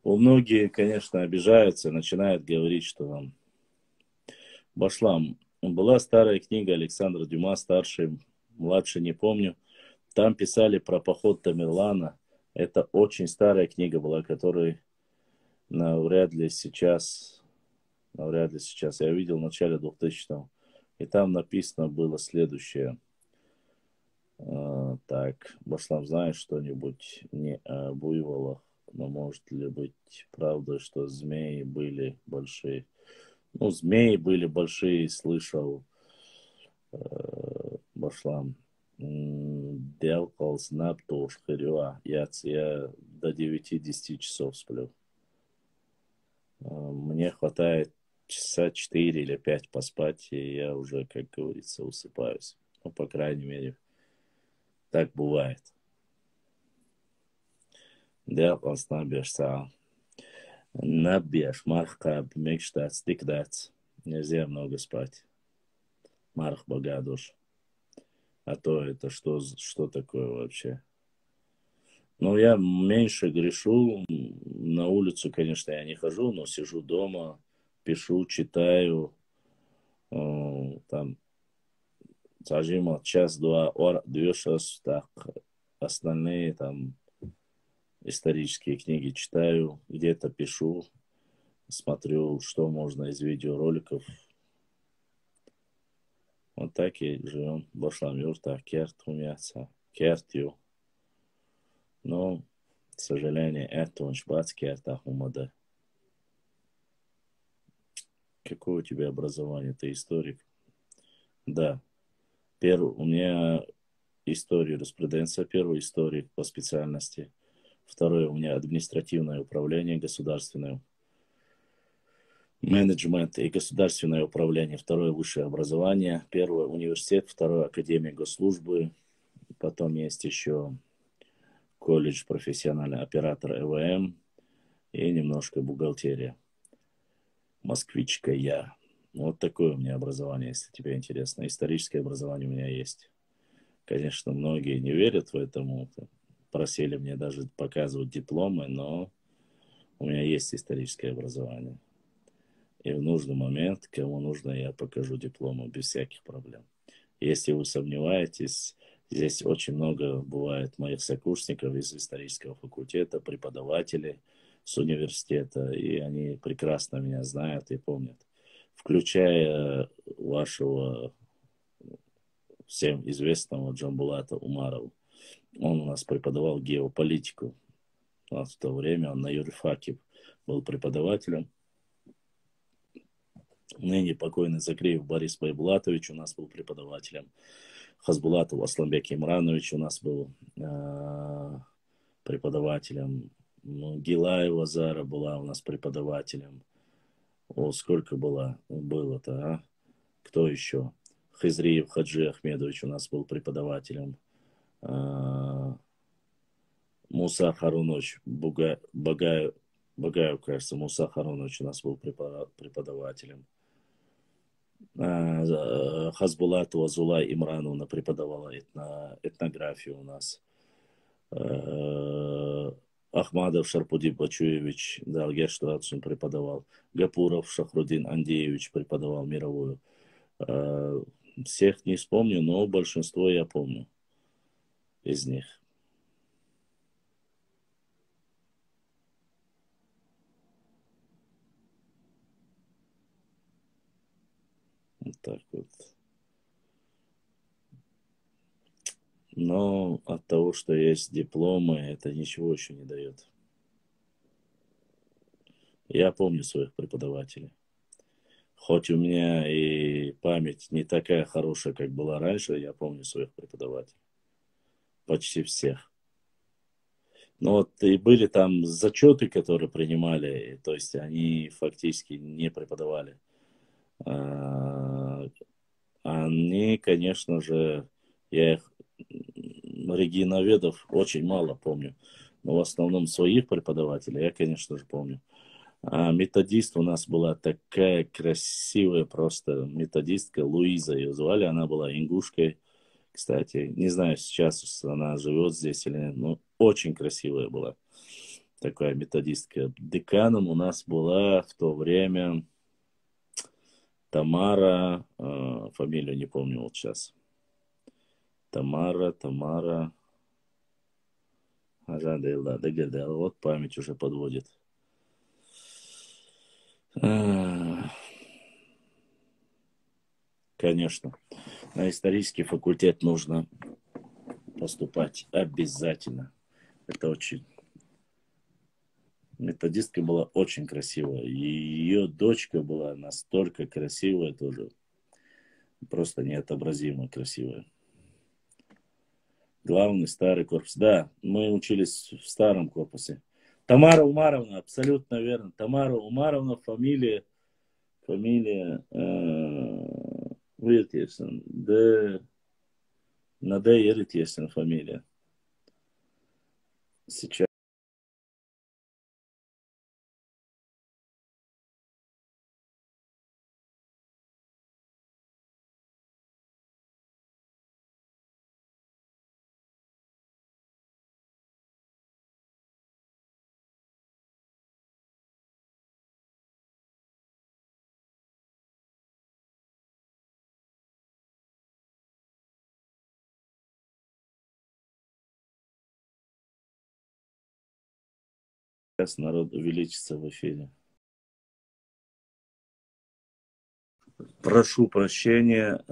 У многие, конечно, обижаются, начинают говорить, что там Башлам. Была старая книга Александра Дюма, старший, младший, не помню. Там писали про поход Тамерлана. Это очень старая книга была, которую навряд ли сейчас, я видел в начале 2000-го. И там написано было следующее. Так, Башлам, знаешь что-нибудь не о буйволах? Но может ли быть правдой, что змеи были большие? Ну, змеи были большие, слышал Башлам. Дел колснап тоже хырюа. Я до 9-10 часов сплю. Мне хватает часа 4 или 5 поспать, и я уже, как говорится, усыпаюсь. Ну, по крайней мере, так бывает. Дел колснабеш са. Набеш, мархаб, мекштац, тикдац. Нельзя много спать. Марх багадуш. А то это что такое вообще? Ну, я меньше грешу. На улицу, конечно, я не хожу, но сижу дома, пишу, читаю. Там, скажем, час-два, 2 часа, так. Остальные там исторические книги читаю, где-то пишу, смотрю, что можно из видеороликов. Вот так и живем. Бошлам юрта, керт умяца, кертью. Но, к сожалению, это он шбац керта умада. Какое у тебя образование? Ты историк? Да. У меня история юриспруденция, первый историк по специальности. Второе, у меня административное управление государственное. Менеджмент и государственное управление. Второе, высшее образование. Первое, университет. Второе, академия госслужбы. Потом есть еще колледж профессиональный оператор ЭВМ. И немножко бухгалтерия. Москвичка я. Вот такое у меня образование, если тебе интересно. Историческое образование у меня есть. Конечно, многие не верят в это. Просили мне даже показывать дипломы, но у меня есть историческое образование. И в нужный момент, кому нужно, я покажу дипломы без всяких проблем. Если вы сомневаетесь, здесь очень много бывает моих сокурсников из исторического факультета, преподавателей с университета, и они прекрасно меня знают и помнят. Включая вашего всем известного Джамбулата Умарова. Он у нас преподавал геополитику. В то время он на юрфаке был преподавателем. Ныне покойный Закреев Борис Байбулатович у нас был преподавателем. Хазбулатов Асламбек Имранович у нас был преподавателем. Гилаева Зара была у нас преподавателем. О, сколько было-то, а? Кто еще? Хизриев Хаджи Ахмедович у нас был преподавателем. Муса Харунович Багаев, кажется, Муса Харунович у нас был преподавателем. Хазбулатова Зулай Имрановна преподавала этнографию у нас. Ахмадов Шарпуди Бачуевич Далгер Штратшин преподавал. Гапуров Шахрудин Андеевич преподавал мировую. Всех не вспомню, но большинство я помню из них. Вот так вот. Но от того, что есть дипломы, это ничего еще не дает. Я помню своих преподавателей. Хоть у меня и память не такая хорошая, как была раньше, я помню своих преподавателей. Почти всех. Но вот и были там зачеты, которые принимали, то есть они фактически не преподавали. Они, конечно же, я их регионоведов очень мало помню, но в основном своих преподавателей я, конечно же, помню. А методист у нас была такая красивая просто методистка, Луиза ее звали, она была ингушкой, кстати. Не знаю, сейчас она живет здесь или нет, но очень красивая была такая методистка. Деканом у нас была в то время Тамара, фамилию не помню вот сейчас. Тамара, вот память уже подводит. Конечно, на исторический факультет нужно поступать обязательно. Это очень... Методистка была очень красивая. Ее дочка была настолько красивая тоже. Просто неотобразимо красивая. Главный старый корпус. Да, мы учились в старом корпусе. Тамара Умаровна, абсолютно верно. Тамара Умаровна, фамилия Виртьевсон. Да, на Д Виртьевсон фамилия. Сейчас народ увеличится в эфире. Прошу прощения.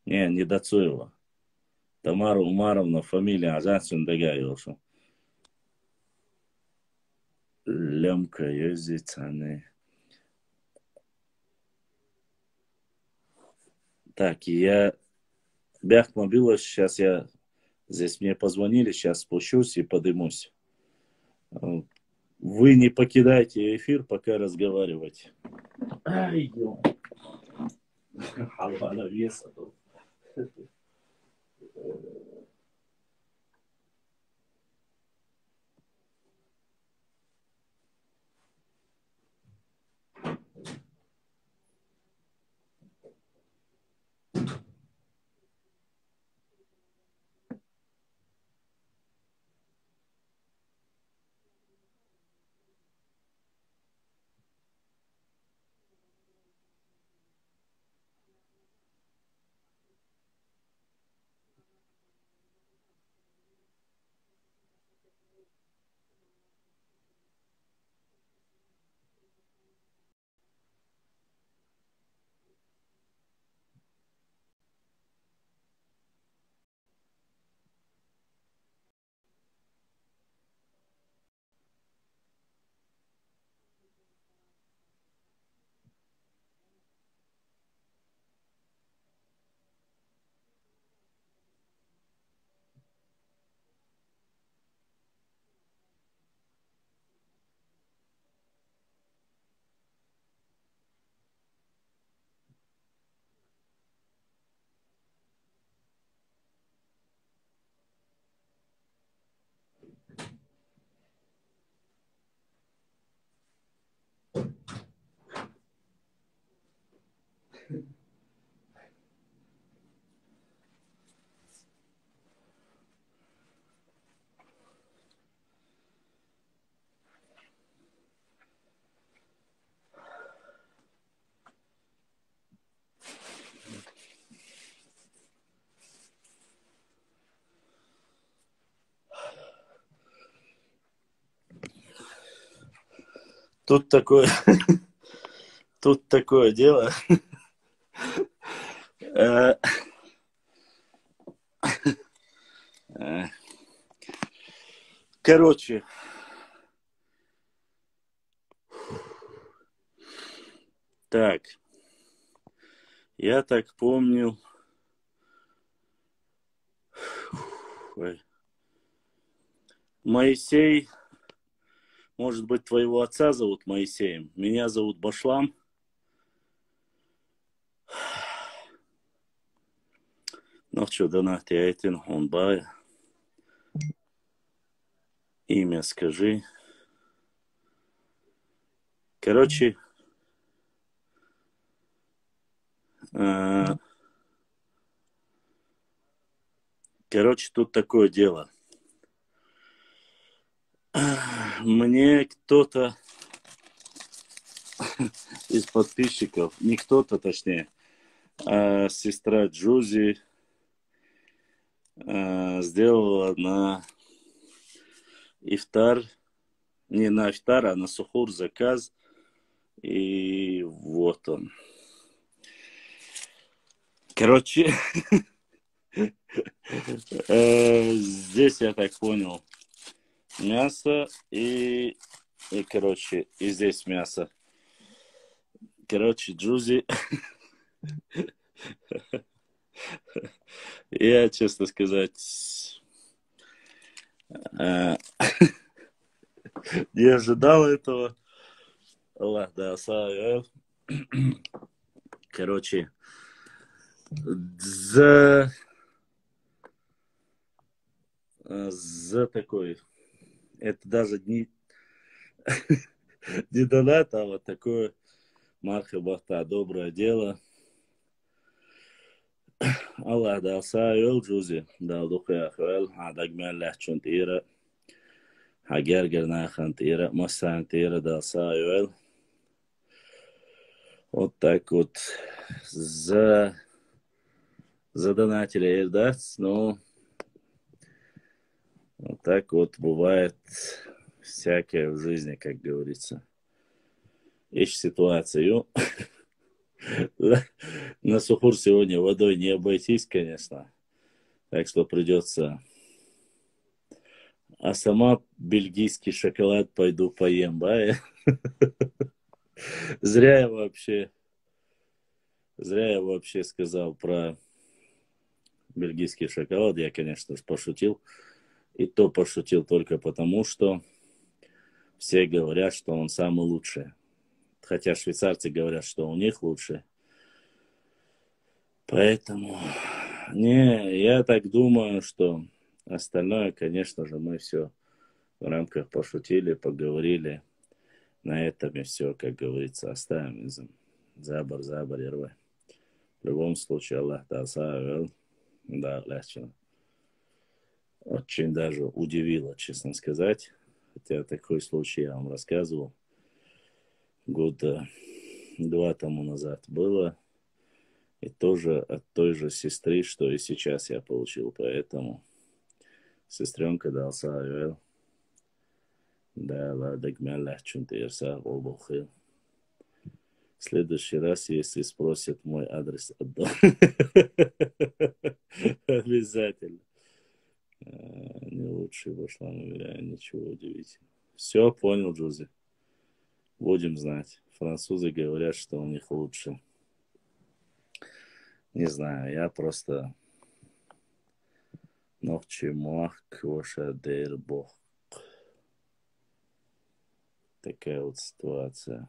Не Дацуева. Тамара Умаровна, фамилия Азатсун Дагайошу. Лемка Юзицаны. Так, я бях мобила, сейчас здесь мне позвонили, сейчас спущусь и подымусь. Вы не покидайте эфир, пока разговаривать. Ай, ё. Халва на веса тут. Тут такое, тут такое дело. Э, э, Короче, так, я так помню. Ой. Моисей, может быть, твоего отца зовут Моисеем? Меня зовут Башлам. Ну что, донати айтин хонбай. Имя скажи. Короче, тут такое дело. Мне кто-то из подписчиков, не кто-то, точнее, а сестра Джузи сделала на ифтар, не на ифтар, а на сухур заказ. И вот он. Короче, здесь я так понял, мясо и короче, и здесь мясо. Короче, Джузи, я, честно сказать, не ожидал этого. Ладно, короче, за такой, это даже не донат, а вот такое мархабахта, доброе дело. Allah da sayol Джузи, да духая хвал, а дагмеллах чун тира, хагергер нахан тира, массан тира да sayol. Вот так вот задонатили Эрдац, но вот так вот бывает всякое в жизни, как говорится. Есть ситуацию. На сухур сегодня водой не обойтись, конечно. Так что придется. А сама бельгийский шоколад пойду поем, ба? Зря я вообще, зря я вообще сказал про бельгийский шоколад. Я, конечно же, пошутил. И то пошутил только потому, что все говорят, что он самый лучший. Хотя швейцарцы говорят, что у них лучше. Поэтому, не, я так думаю, что остальное, конечно же, мы все в рамках пошутили, поговорили. На этом и все, как говорится, оставим. Забор, забор, рвай. В любом случае, Аллах Тасавел, да, легче. Очень даже удивило, честно сказать. Хотя такой случай я вам рассказывал. Года 2 тому назад было. И тоже от той же сестры, что и сейчас я получил. Поэтому сестренка дал Савел. Да, ладно, гмялях, чунтирса, обухил. В следующий раз, если спросят мой адрес, отдам. Обязательно. Не лучший вошла, уверяю, ничего удивительного. Все, понял, Джузи. Будем знать. Французы говорят, что у них лучше. Не знаю, я просто... Ночи муах квоша дейрбох. Такая вот ситуация.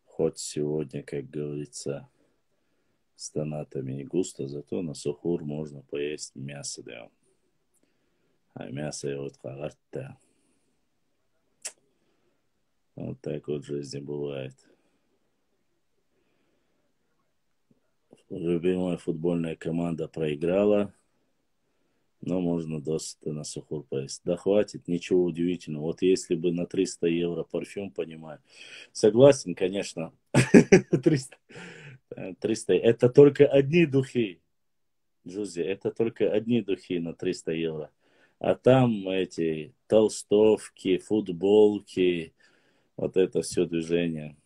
Хоть сегодня, как говорится, с донатами не густо, зато на сухур можно поесть мясо, да. А мясо я вот харта. Вот так вот в жизни бывает. Любимая футбольная команда проиграла, но можно досыта на сухур поесть. Да хватит, ничего удивительного. Вот если бы на 300 евро парфюм, понимаю. Согласен, конечно. 300. 300. Это только одни духи, Джузи. Это только одни духи на 300 евро. А там эти толстовки, футболки, вот это все движение.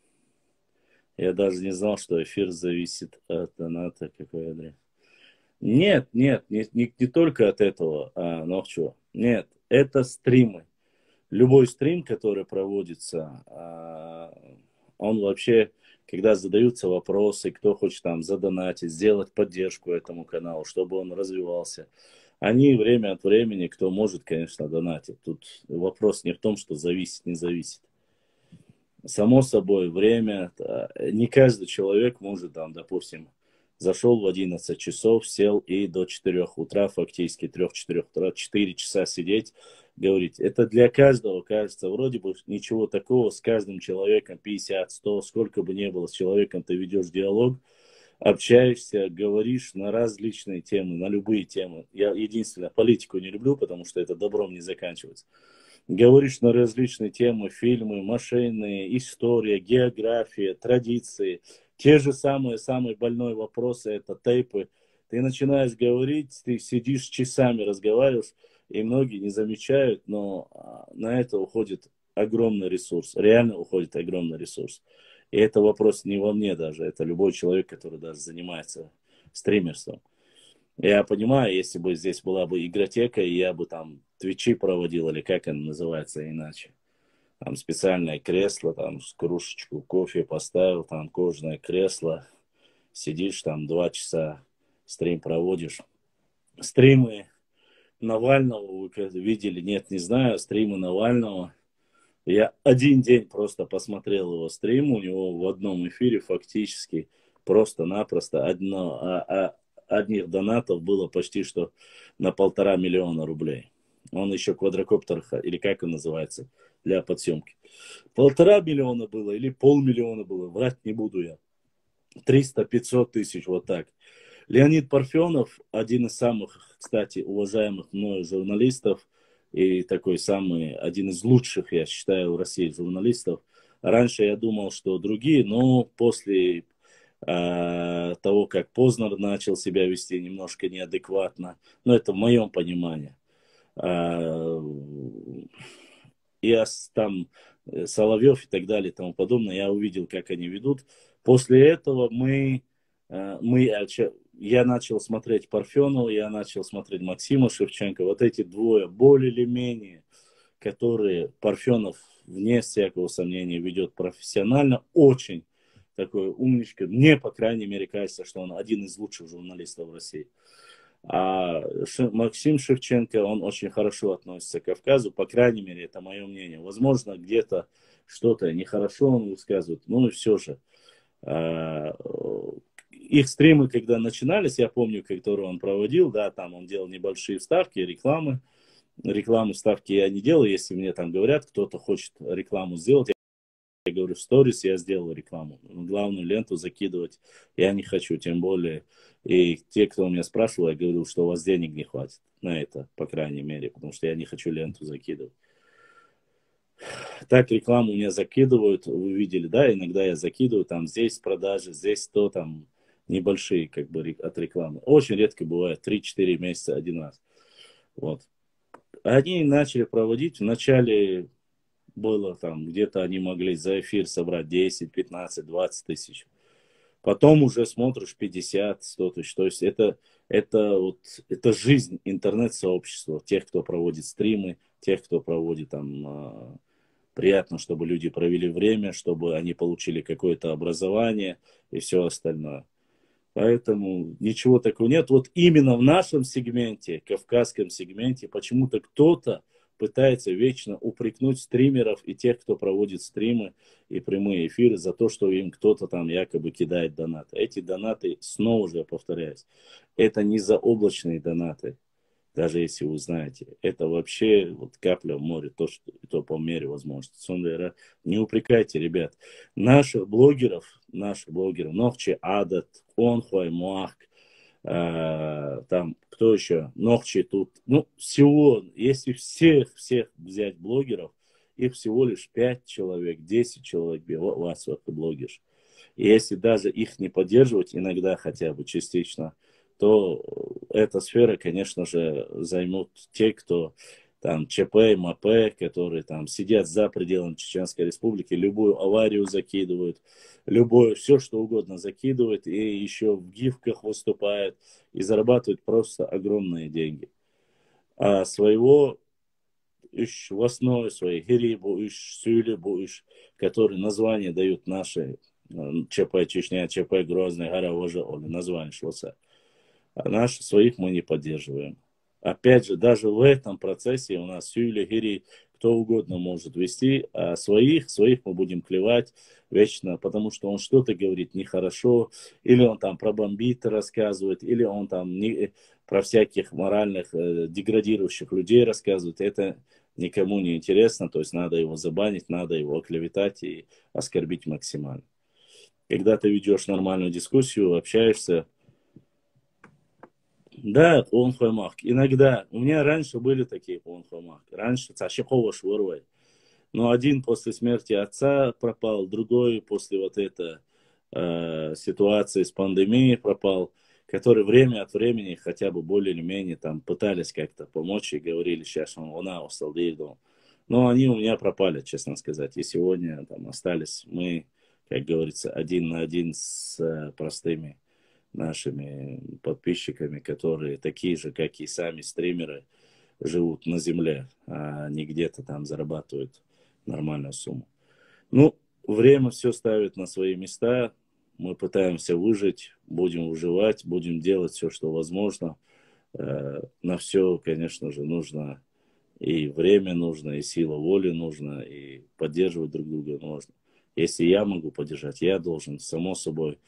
Я даже не знал, что эфир зависит от доната. Какой адрес? Нет, нет, не только от этого, ночью. Нет, это стримы. Любой стрим, который проводится, он вообще, когда задаются вопросы, кто хочет там задонатить, сделать поддержку этому каналу, чтобы он развивался, они время от времени, кто может, конечно, донатит. Тут вопрос не в том, что зависит, не зависит. Само собой, время, не каждый человек может, там, допустим, зашел в 11 часов, сел и до 4 утра, фактически 3-4 утра, 4 часа сидеть, говорить. Это для каждого, кажется, вроде бы ничего такого, с каждым человеком 50, 100, сколько бы ни было, с человеком ты ведешь диалог, общаешься, говоришь на различные темы, на любые темы. Я единственное, политику не люблю, потому что это добром не заканчивается. Говоришь на различные темы, фильмы, машины, история, география, традиции. Те же самые больные вопросы, это тейпы. Ты начинаешь говорить, ты сидишь часами, разговариваешь, и многие не замечают, но на это уходит огромный ресурс. Реально уходит огромный ресурс. И это вопрос не во мне даже, это любой человек, который даже занимается стримерством. Я понимаю, если бы здесь была бы игротека, и я бы там твичи проводил, или как она называется иначе. Там специальное кресло, там с кружечку кофе поставил, там кожаное кресло. Сидишь там 2 часа, стрим проводишь. Стримы Навального вы видели? Нет, не знаю. Стримы Навального. Я один день просто посмотрел его стрим. У него в одном эфире фактически просто-напросто одних донатов было почти что на 1,5 миллиона рублей. Он еще квадрокоптер, или как он называется, для подсъемки. 1,5 миллиона было или 500 000 было, врать не буду я. 300-500 тысяч, вот так. Леонид Парфенов, один из самых, кстати, уважаемых мною журналистов, и такой самый, один из лучших, я считаю, в России журналистов. Раньше я думал, что другие, но после того, как Познер начал себя вести немножко неадекватно. Но это в моем понимании. А, там Соловьев и так далее и тому подобное, я увидел, как они ведут. После этого я начал смотреть Парфенова, я начал смотреть Максима Шевченко. Вот эти двое более или менее, которые Парфенов, вне всякого сомнения, ведет профессионально, очень такой умничка. Мне, по крайней мере, кажется, что он один из лучших журналистов в России. А Максим Шевченко, он очень хорошо относится к Кавказу, по крайней мере, это мое мнение. Возможно, где-то что-то нехорошо он высказывает, ну и все же. А, Их стримы, когда начинались, я помню, которые он проводил, да, там он делал небольшие вставки, рекламы. Рекламы, вставки я не делаю, если мне там говорят, кто-то хочет рекламу сделать, я говорю, в сторис я сделал рекламу. Главную ленту закидывать я не хочу, тем более. И те, кто у меня спрашивал, я говорил, что у вас денег не хватит на это, по крайней мере, потому что я не хочу ленту закидывать. Так рекламу у меня закидывают, вы видели, да, иногда я закидываю, там здесь продажи, здесь то, там небольшие как бы от рекламы. Очень редко бывает, 3-4 месяца один раз. Вот. Они начали проводить, в начале было там, где-то они могли за эфир собрать 10, 15, 20 тысяч. Потом уже смотришь 50, 100 тысяч. То есть это жизнь интернет-сообщества, тех, кто проводит стримы, тех, кто проводит там. Приятно, чтобы люди провели время, чтобы они получили какое-то образование и все остальное. Поэтому ничего такого нет. Вот именно в нашем сегменте, кавказском сегменте, почему-то кто-то пытается вечно упрекнуть стримеров и тех, кто проводит стримы и прямые эфиры за то, что им кто-то там якобы кидает донаты. Эти донаты, снова же я повторяюсь, это не заоблачные донаты, даже если вы знаете. Это вообще вот капля в море, то по мере возможности. Не упрекайте, ребят. Наших блогеров, Нохчи Адат, Онхуай Муах, там, кто еще? Нохчи тут. Ну, всего, если всех взять блогеров, их всего лишь 5 человек, 10 человек, вас вот блогерш. И если даже их не поддерживать, иногда хотя бы частично, то эта сфера, конечно же, займут те, кто там ЧП, МАП, которые там сидят за пределами Чеченской Республики, любую аварию закидывают, любое, все что угодно закидывают, и еще в гифках выступают, и зарабатывают просто огромные деньги. А своего в основе своей гири буиш, сюли буиш, которые название дают наши ЧП Чечня, ЧП Грозный, Гора Оли, название шлоца. А наши своих мы не поддерживаем. Опять же, даже в этом процессе у нас сюли, гири, кто угодно может вести, а своих мы будем клевать вечно, потому что он что-то говорит нехорошо, или он там про бомбиты рассказывает, или он там про всяких моральных деградирующих людей рассказывает. Это никому не интересно, то есть надо его забанить, надо его оклеветать и оскорбить максимально. Когда ты ведешь нормальную дискуссию, общаешься, да, он хоймак. Иногда, у меня раньше были такие он хоймак. Раньше Цашикова Швырвай. Но один после смерти отца пропал, другой после вот этой ситуации с пандемией пропал, который время от времени хотя бы более или менее там пытались как-то помочь и говорили, сейчас он остал. Но они у меня пропали, честно сказать. И сегодня там остались мы, как говорится, один на один с простыми нашими подписчиками, которые такие же, как и сами стримеры, живут на земле, а не где-то там зарабатывают нормальную сумму. Ну, время все ставит на свои места. Мы пытаемся выжить, будем выживать, будем делать все, что возможно. На все, конечно же, нужно и время нужно, и сила воли нужно, и поддерживать друг друга нужно. Если я могу поддержать, я должен, само собой.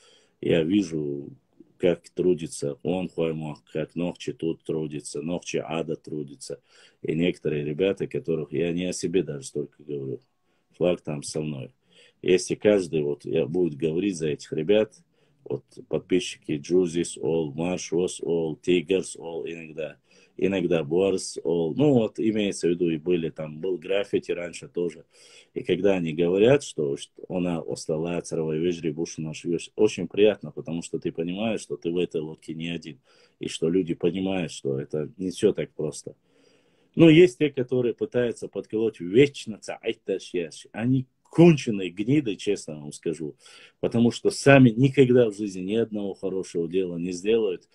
Я вижу, как трудится он, Хоймо, как Нохчи тут трудится, Нохчи Ада трудится. И некоторые ребята, которых я не о себе даже столько говорю. Флаг там со мной. Если каждый будет говорить за этих ребят, вот подписчики Джузис, All, Маршос, All, Тигерс, All иногда. иногда борс, ну вот имеется в виду, и был граффити раньше тоже. И когда они говорят, что она осталась царовой вежри, бушу нашу вещь, очень приятно, потому что ты понимаешь, что ты в этой лодке не один, и что люди понимают, что это не все так просто. Ну, есть те, которые пытаются подколоть вечно, они конченые гниды, честно вам скажу, потому что сами никогда в жизни ни одного хорошего дела не сделают.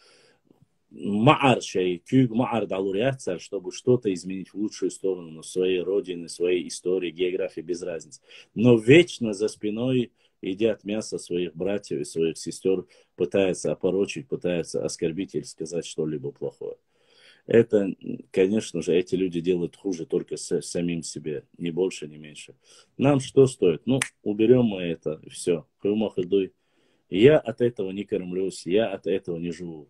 Чтобы что-то изменить в лучшую сторону своей родины, своей истории, географии, без разницы. Но вечно за спиной едят мясо своих братьев и своих сестер, пытаются опорочить, пытаются оскорбить или сказать что-либо плохое. Это, конечно же, эти люди делают хуже только самим себе, ни больше, ни меньше. Нам что стоит? Ну, уберем мы это, и все. Я от этого не кормлюсь, я от этого не живу.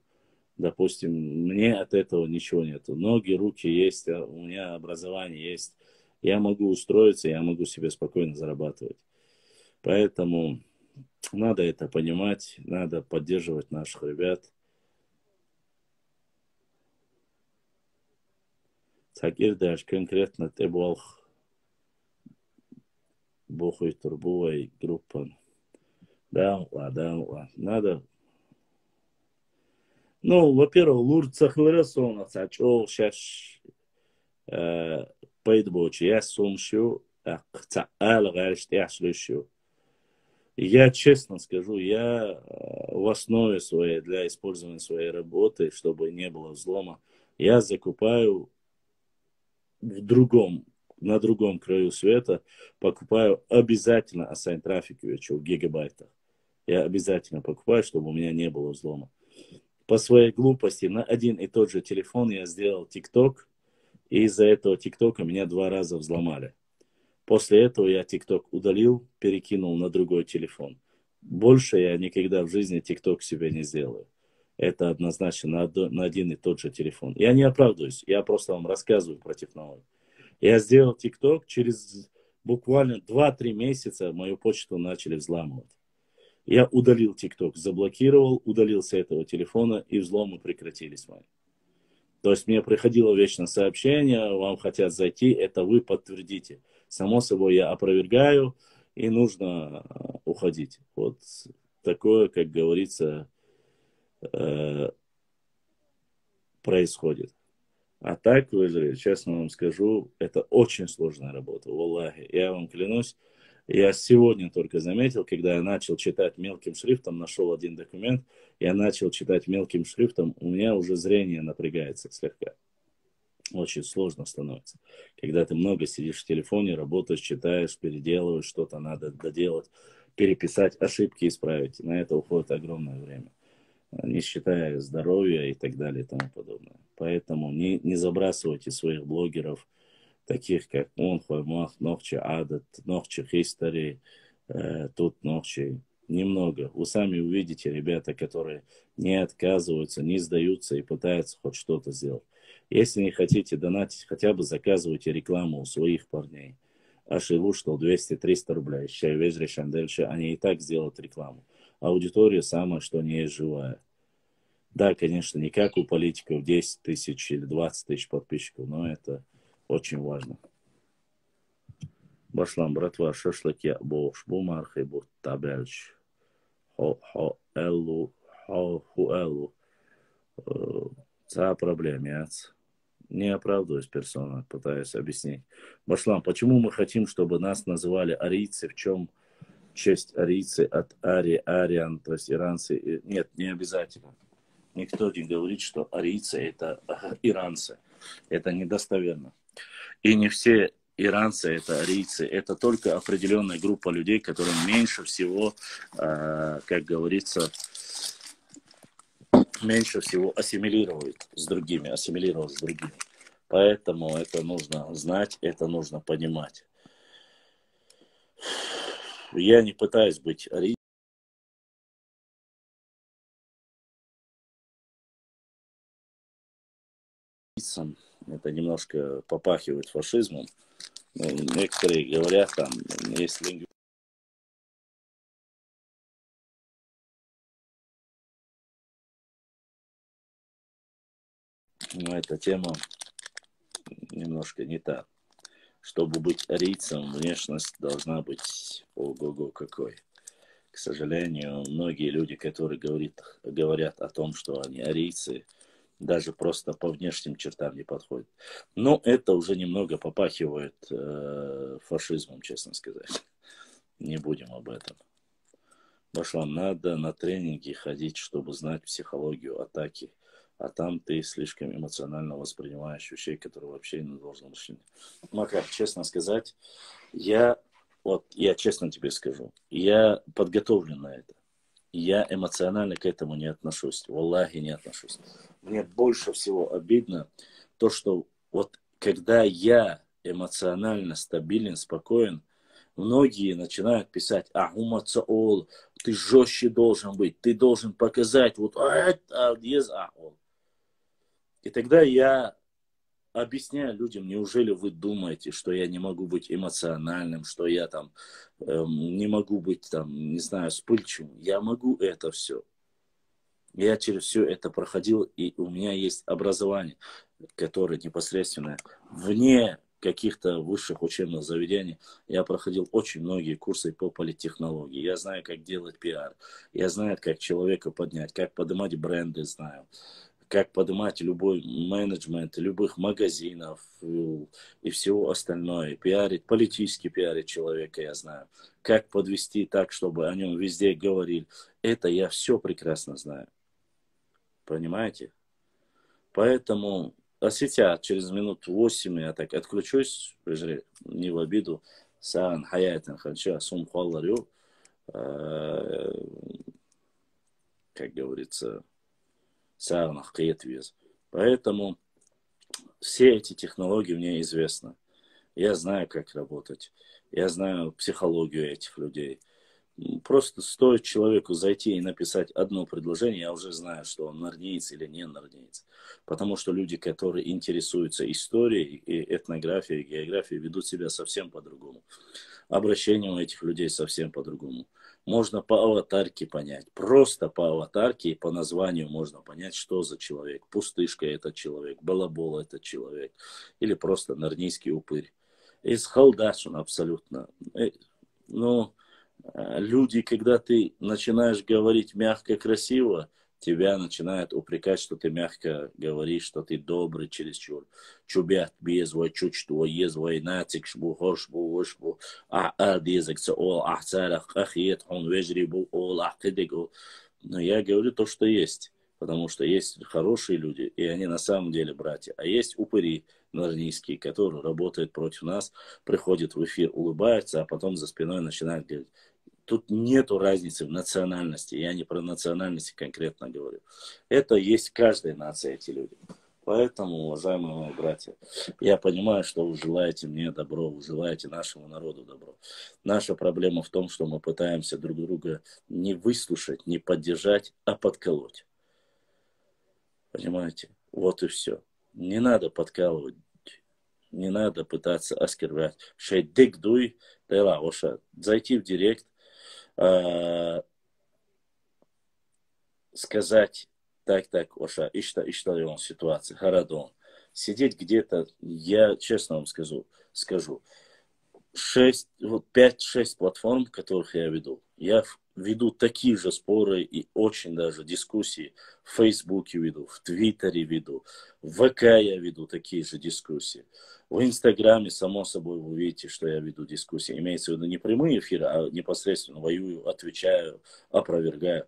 Допустим, мне от этого ничего нет. Ноги, руки есть, у меня образование есть. Я могу устроиться, я могу себе спокойно зарабатывать. Поэтому надо это понимать, надо поддерживать наших ребят. Таких даже конкретно ты бог бухой турбовой группа. Да, ладно. Надо. Ну, во-первых, лурцахлера сонаться, чё сейчас пейдбочи, я сумшу, я честно скажу, я в основе своей, для использования своей работы, чтобы не было взлома, я закупаю на другом краю света, покупаю обязательно assign трафик в гигабайтах. Я обязательно покупаю, чтобы у меня не было взлома. По своей глупости на один и тот же телефон я сделал ТикТок, и из-за этого ТикТока меня 2 раза взломали. После этого я ТикТок удалил, перекинул на другой телефон. Больше я никогда в жизни ТикТок себе не сделаю. Это однозначно на один и тот же телефон. Я не оправдываюсь, я просто вам рассказываю про технологию. Я сделал ТикТок, через буквально 2-3 месяца мою почту начали взламывать. Я удалил ТикТок, заблокировал, удалил с этого телефона, и взломы прекратились мои. То есть мне приходило вечно сообщение, вам хотят зайти, это вы подтвердите. Само собой я опровергаю, и нужно уходить. Вот такое, как говорится, происходит. А так, вы, честно вам скажу, это очень сложная работа. Валлахи, я вам клянусь. Я сегодня только заметил, когда я начал читать мелким шрифтом, нашел один документ, я начал читать мелким шрифтом, у меня уже зрение напрягается слегка. Очень сложно становится. Когда ты много сидишь в телефоне, работаешь, читаешь, переделываешь, что-то надо доделать, переписать, ошибки исправить. На это уходит огромное время. Не считая здоровья и так далее и тому подобное. Поэтому не забрасывайте своих блогеров, таких как он, Хоймах, Нохчи Адат, Нохчи Хистори, тут Нохчи. Немного. Вы сами увидите ребята, которые не отказываются, не сдаются и пытаются хоть что-то сделать. Если не хотите донатить, хотя бы заказывайте рекламу у своих парней. Ашилу, что 200-300 рублей. Чай везре шандельше, они и так сделают рекламу. Аудитория самая, что не есть живая. Да, конечно, не как у политиков 10 тысяч или 20 тысяч подписчиков, но это очень важно. Башлам, братва, шашлыки, бош, бумархи, бут, табельч, эллу, эллу. За проблем, не оправдываюсь персона, пытаюсь объяснить. Башлам, почему мы хотим, чтобы нас называли арийцы, в чем честь арийцы от ариан, то есть иранцы? Нет, не обязательно. Никто не говорит, что арийцы это иранцы. Это недостоверно. И не все иранцы это арийцы. Это только определенная группа людей, которые меньше всего, как говорится, меньше всего ассимилируют с другими. Поэтому это нужно знать, это нужно понимать. Я не пытаюсь быть арийцем. Это немножко попахивает фашизмом. Некоторые говорят, там, есть лингвисты. Но эта тема немножко не та. Чтобы быть арийцем, внешность должна быть ого-го какой. К сожалению, многие люди, которые говорят о том, что они арийцы, даже просто по внешним чертам не подходят. Но это уже немного попахивает фашизмом, честно сказать. Не будем об этом. Башлан, надо на тренинги ходить, чтобы знать психологию атаки. А там ты слишком эмоционально воспринимаешь вещей, которые вообще не должны быть. Макар, честно сказать, я честно тебе скажу, я подготовлен на это. Я эмоционально к этому не отношусь. Валлахи, не отношусь. Мне больше всего обидно то, что вот когда я эмоционально стабилен, спокоен, многие начинают писать: Ахумацаол, ты жестче должен быть, ты должен показать вот и тогда я объясняю людям: неужели вы думаете, что я не могу быть эмоциональным, что я там не могу быть там, не знаю, вспыльчивым? Я могу это все. Я через все это проходил, и у меня есть образование, которое непосредственно вне каких-то высших учебных заведений. Я проходил очень многие курсы по политтехнологии. Я знаю, как делать пиар. Я знаю, как человека поднять, как поднимать бренды, знаю. Как поднимать любой менеджмент любых магазинов и всего остальное. Пиарить, политически пиарить человека, я знаю. Как подвести так, чтобы о нем везде говорили. Это я все прекрасно знаю. Понимаете? Поэтому, а сейчас, через минут 8 я так отключусь, не в обиду, саан хаятен ханча сум халларю, как говорится, саан ахкиет вез. Поэтому все эти технологии мне известны. Я знаю, как работать. Я знаю психологию этих людей. Просто стоит человеку зайти и написать одно предложение, я уже знаю, что он нарниец или не нарниец. Потому что люди, которые интересуются историей, и этнографией, и географией, ведут себя совсем по-другому. Обращение у этих людей совсем по-другому. Можно по аватарке понять. Просто по аватарке и по названию можно понять, что за человек. Пустышка этот человек, балабол этот человек. Или просто нарнийский упырь. Из халдашин абсолютно. Но люди, когда ты начинаешь говорить мягко, красиво, тебя начинают упрекать, что ты мягко говоришь, что ты добрый чересчур. Чубят безвой, чучту, езвой, нацик, шбу, хошбу, вошбу, дезекца, ол, ахцарах, ахиет, он вежрибу, ол, ахкидегу. Но я говорю то, что есть. Потому что есть хорошие люди, и они на самом деле братья. А есть упыри нарнийские, которые работают против нас, приходят в эфир, улыбаются, а потом за спиной начинают говорить. Тут нету разницы в национальности. Я не про национальности конкретно говорю. Это есть в каждой нации эти люди. Поэтому, уважаемые мои братья, я понимаю, что вы желаете мне добро, вы желаете нашему народу добро. Наша проблема в том, что мы пытаемся друг друга не выслушать, не поддержать, а подколоть. Понимаете? Вот и все. Не надо подкалывать. Не надо пытаться оскорблять. Шейдик дуй, зайти в директ, сказать: так, Оша, ишта он ситуация, харадон. Сидеть где-то, я честно вам скажу, 5-6 платформ, которых я веду. Я веду такие же споры и очень даже дискуссии. В Фейсбуке веду, в Твиттере веду, в ВК я веду такие же дискуссии. В Инстаграме, само собой, вы видите, что я веду дискуссии. Имеется в виду не прямые эфиры, а непосредственно воюю, отвечаю, опровергаю.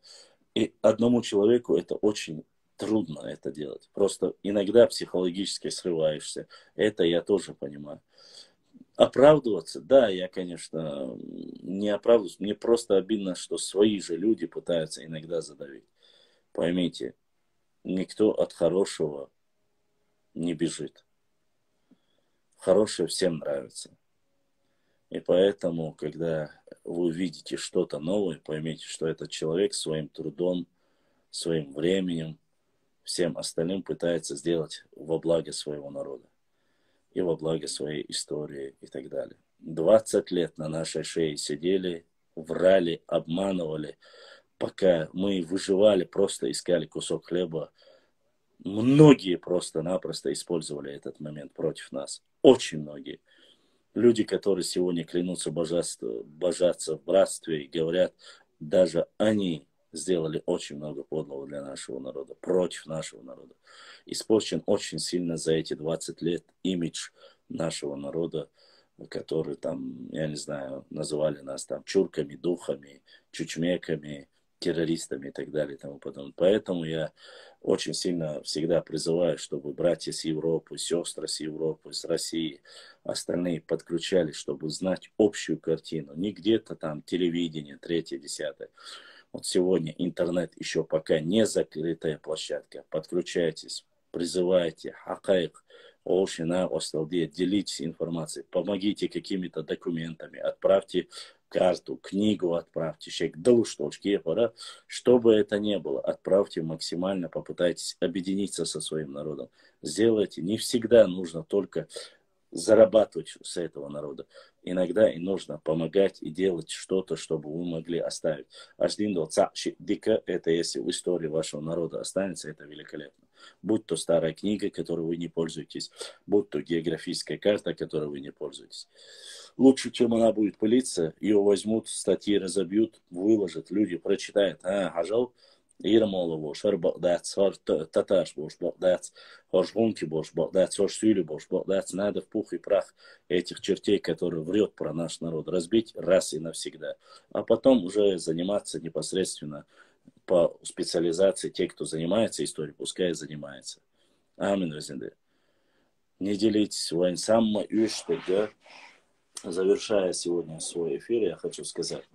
И одному человеку это очень трудно это делать. Просто иногда психологически срываешься. Это я тоже понимаю. Оправдываться, да, я, конечно, не оправдываюсь. Мне просто обидно, что свои же люди пытаются иногда задавить. Поймите, никто от хорошего не бежит. Хорошее всем нравится. И поэтому, когда вы видите что-то новое, поймите, что этот человек своим трудом, своим временем, всем остальным пытается сделать во благо своего народа. И во благо своей истории и так далее. 20 лет на нашей шее сидели, врали, обманывали, пока мы выживали, просто искали кусок хлеба Многие просто-напросто использовали этот момент против нас. Очень многие. Люди, которые сегодня клянутся божаться в братстве и говорят, даже они сделали очень много подлого для нашего народа, против нашего народа. Испорчен очень сильно за эти 20 лет имидж нашего народа, который там, я не знаю, называли нас там чурками, духами, чучмеками, террористами и так далее и тому подобное. Поэтому я очень сильно всегда призываю, чтобы братья с Европы, сестры с Европы, с России, остальные подключались, чтобы знать общую картину. Не где-то там телевидение, третье, десятое. Вот сегодня интернет еще пока не закрытая площадка. Подключайтесь, призывайте, хакайк, Олшина, Осталдия, делитесь информацией, помогите какими-то документами, отправьте карту, книгу отправьте, что бы это ни было, отправьте максимально, попытайтесь объединиться со своим народом. Сделайте. Не всегда нужно только зарабатывать с этого народа. Иногда и нужно помогать и делать что-то, чтобы вы могли оставить. Дика, это если в истории вашего народа останется, это великолепно. Будь то старая книга, которой вы не пользуетесь, будь то географическая карта, которой вы не пользуетесь. Лучше, чем она будет пылиться, ее возьмут, статьи разобьют, выложат, люди прочитают. Хажал, Ирмола бош, хар бaqdaц, хар таташ бош, бaqdaц, хар жгунки бош, бaqdaц, хар сюли бош, бaqdaц. Надо в пух и прах этих чертей, которые врет про наш народ, разбить раз и навсегда. А потом уже заниматься непосредственно по специализации. Те, кто занимается историей, пускай занимается. Амин, Вазинды. Не делитесь, вайн самма юштега. Завершая сегодня свой эфир, я хочу сказать,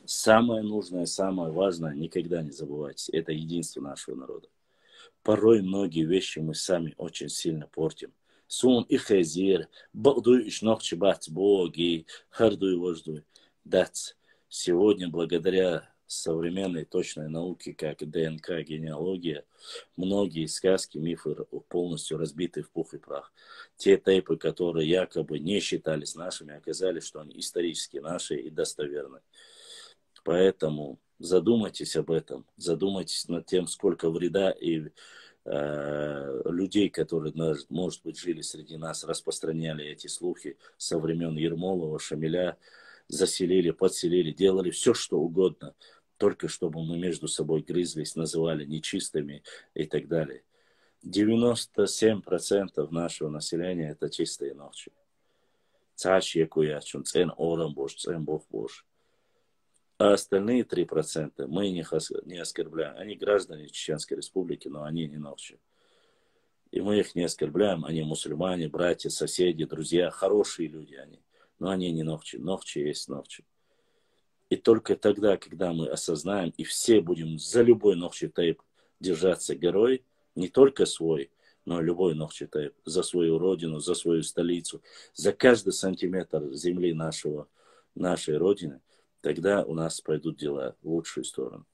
самое нужное, самое важное, никогда не забывайте, это единство нашего народа. Порой многие вещи мы сами очень сильно портим. Сун и хазир, багдуй иш нохчи бац боги, хардуй вождуй. Дац. Сегодня, благодаря современной точной науке, как ДНК, генеалогия, многие сказки, мифы полностью разбиты в пух и прах. Те тейпы, которые якобы не считались нашими, оказались, что они исторически наши и достоверны. Поэтому задумайтесь об этом, задумайтесь над тем, сколько вреда и людей, которые, может быть, жили среди нас, распространяли эти слухи со времен Ермолова, Шамиля, заселили, подселили, делали все, что угодно, только чтобы мы между собой грызлись, называли нечистыми и так далее. 97% нашего населения это чистые ночи. Цачье куячун, цен орам бош, цен бог бош. А остальные 3% мы не оскорбляем. Они граждане Чеченской Республики, но они не ночи. И мы их не оскорбляем. Они мусульмане, братья, соседи, друзья, хорошие люди они. Но они не ночи. Ночи есть ночи. И только тогда, когда мы осознаем, и все будем за любой ночи тейп держаться горой, не только свой, но и любой ночи тейп, за свою родину, за свою столицу, за каждый сантиметр земли нашей родины, тогда у нас пойдут дела в лучшую сторону.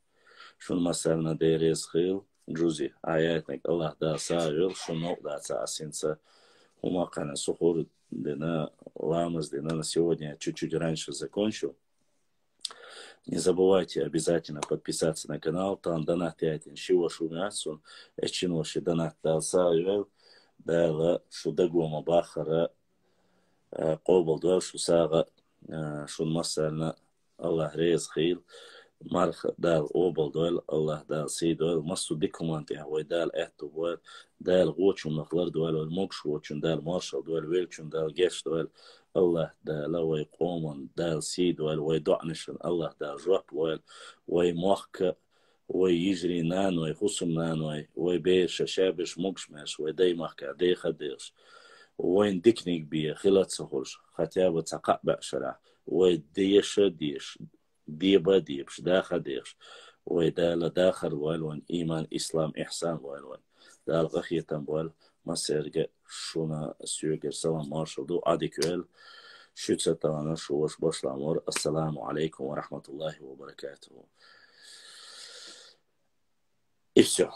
Шун масальна дерез хил, джузи, аятник Аллах да савил, шунок да цасинца, умакана сухур, дина ламаз, дина на сегодня я чуть-чуть раньше закончил. Не забывайте обязательно подписаться на канал. Там донат яйтин шива шумяцун, эчиноши донат дал савил, дала шудагума бахара, قوبل دوال شو ساغا شو مسألنا الله ريز خيل مرخ دال قوبل دوال الله دال سي دوال مصو ديكم انتها وي دال احتو دوال دال غوچون نخلر دوال والموكش غوچون دال مارشال دوال ويلچون دال جيش دوال الله دال وي قومن دال سي دوال وي دعنشن الله دال جواب دوال وي موخك وي يجري نانوي خصم نانوي وي بيش شابش موكش وي دي محكا دي خديش وين ديكنيك بيه خلات سهولش хотя تقع بأشرع ويديش ديش ديبا ديبش داخل ديش ويدال داخل والوان إيمان إسلام إحسان والوان دال غخيتن بوال مسيرجع شونا سيوغر سلام مارشال دو عديكوال شوتساتانا شوش باشلامور السلام عليكم ورحمة الله وبركاته. И все.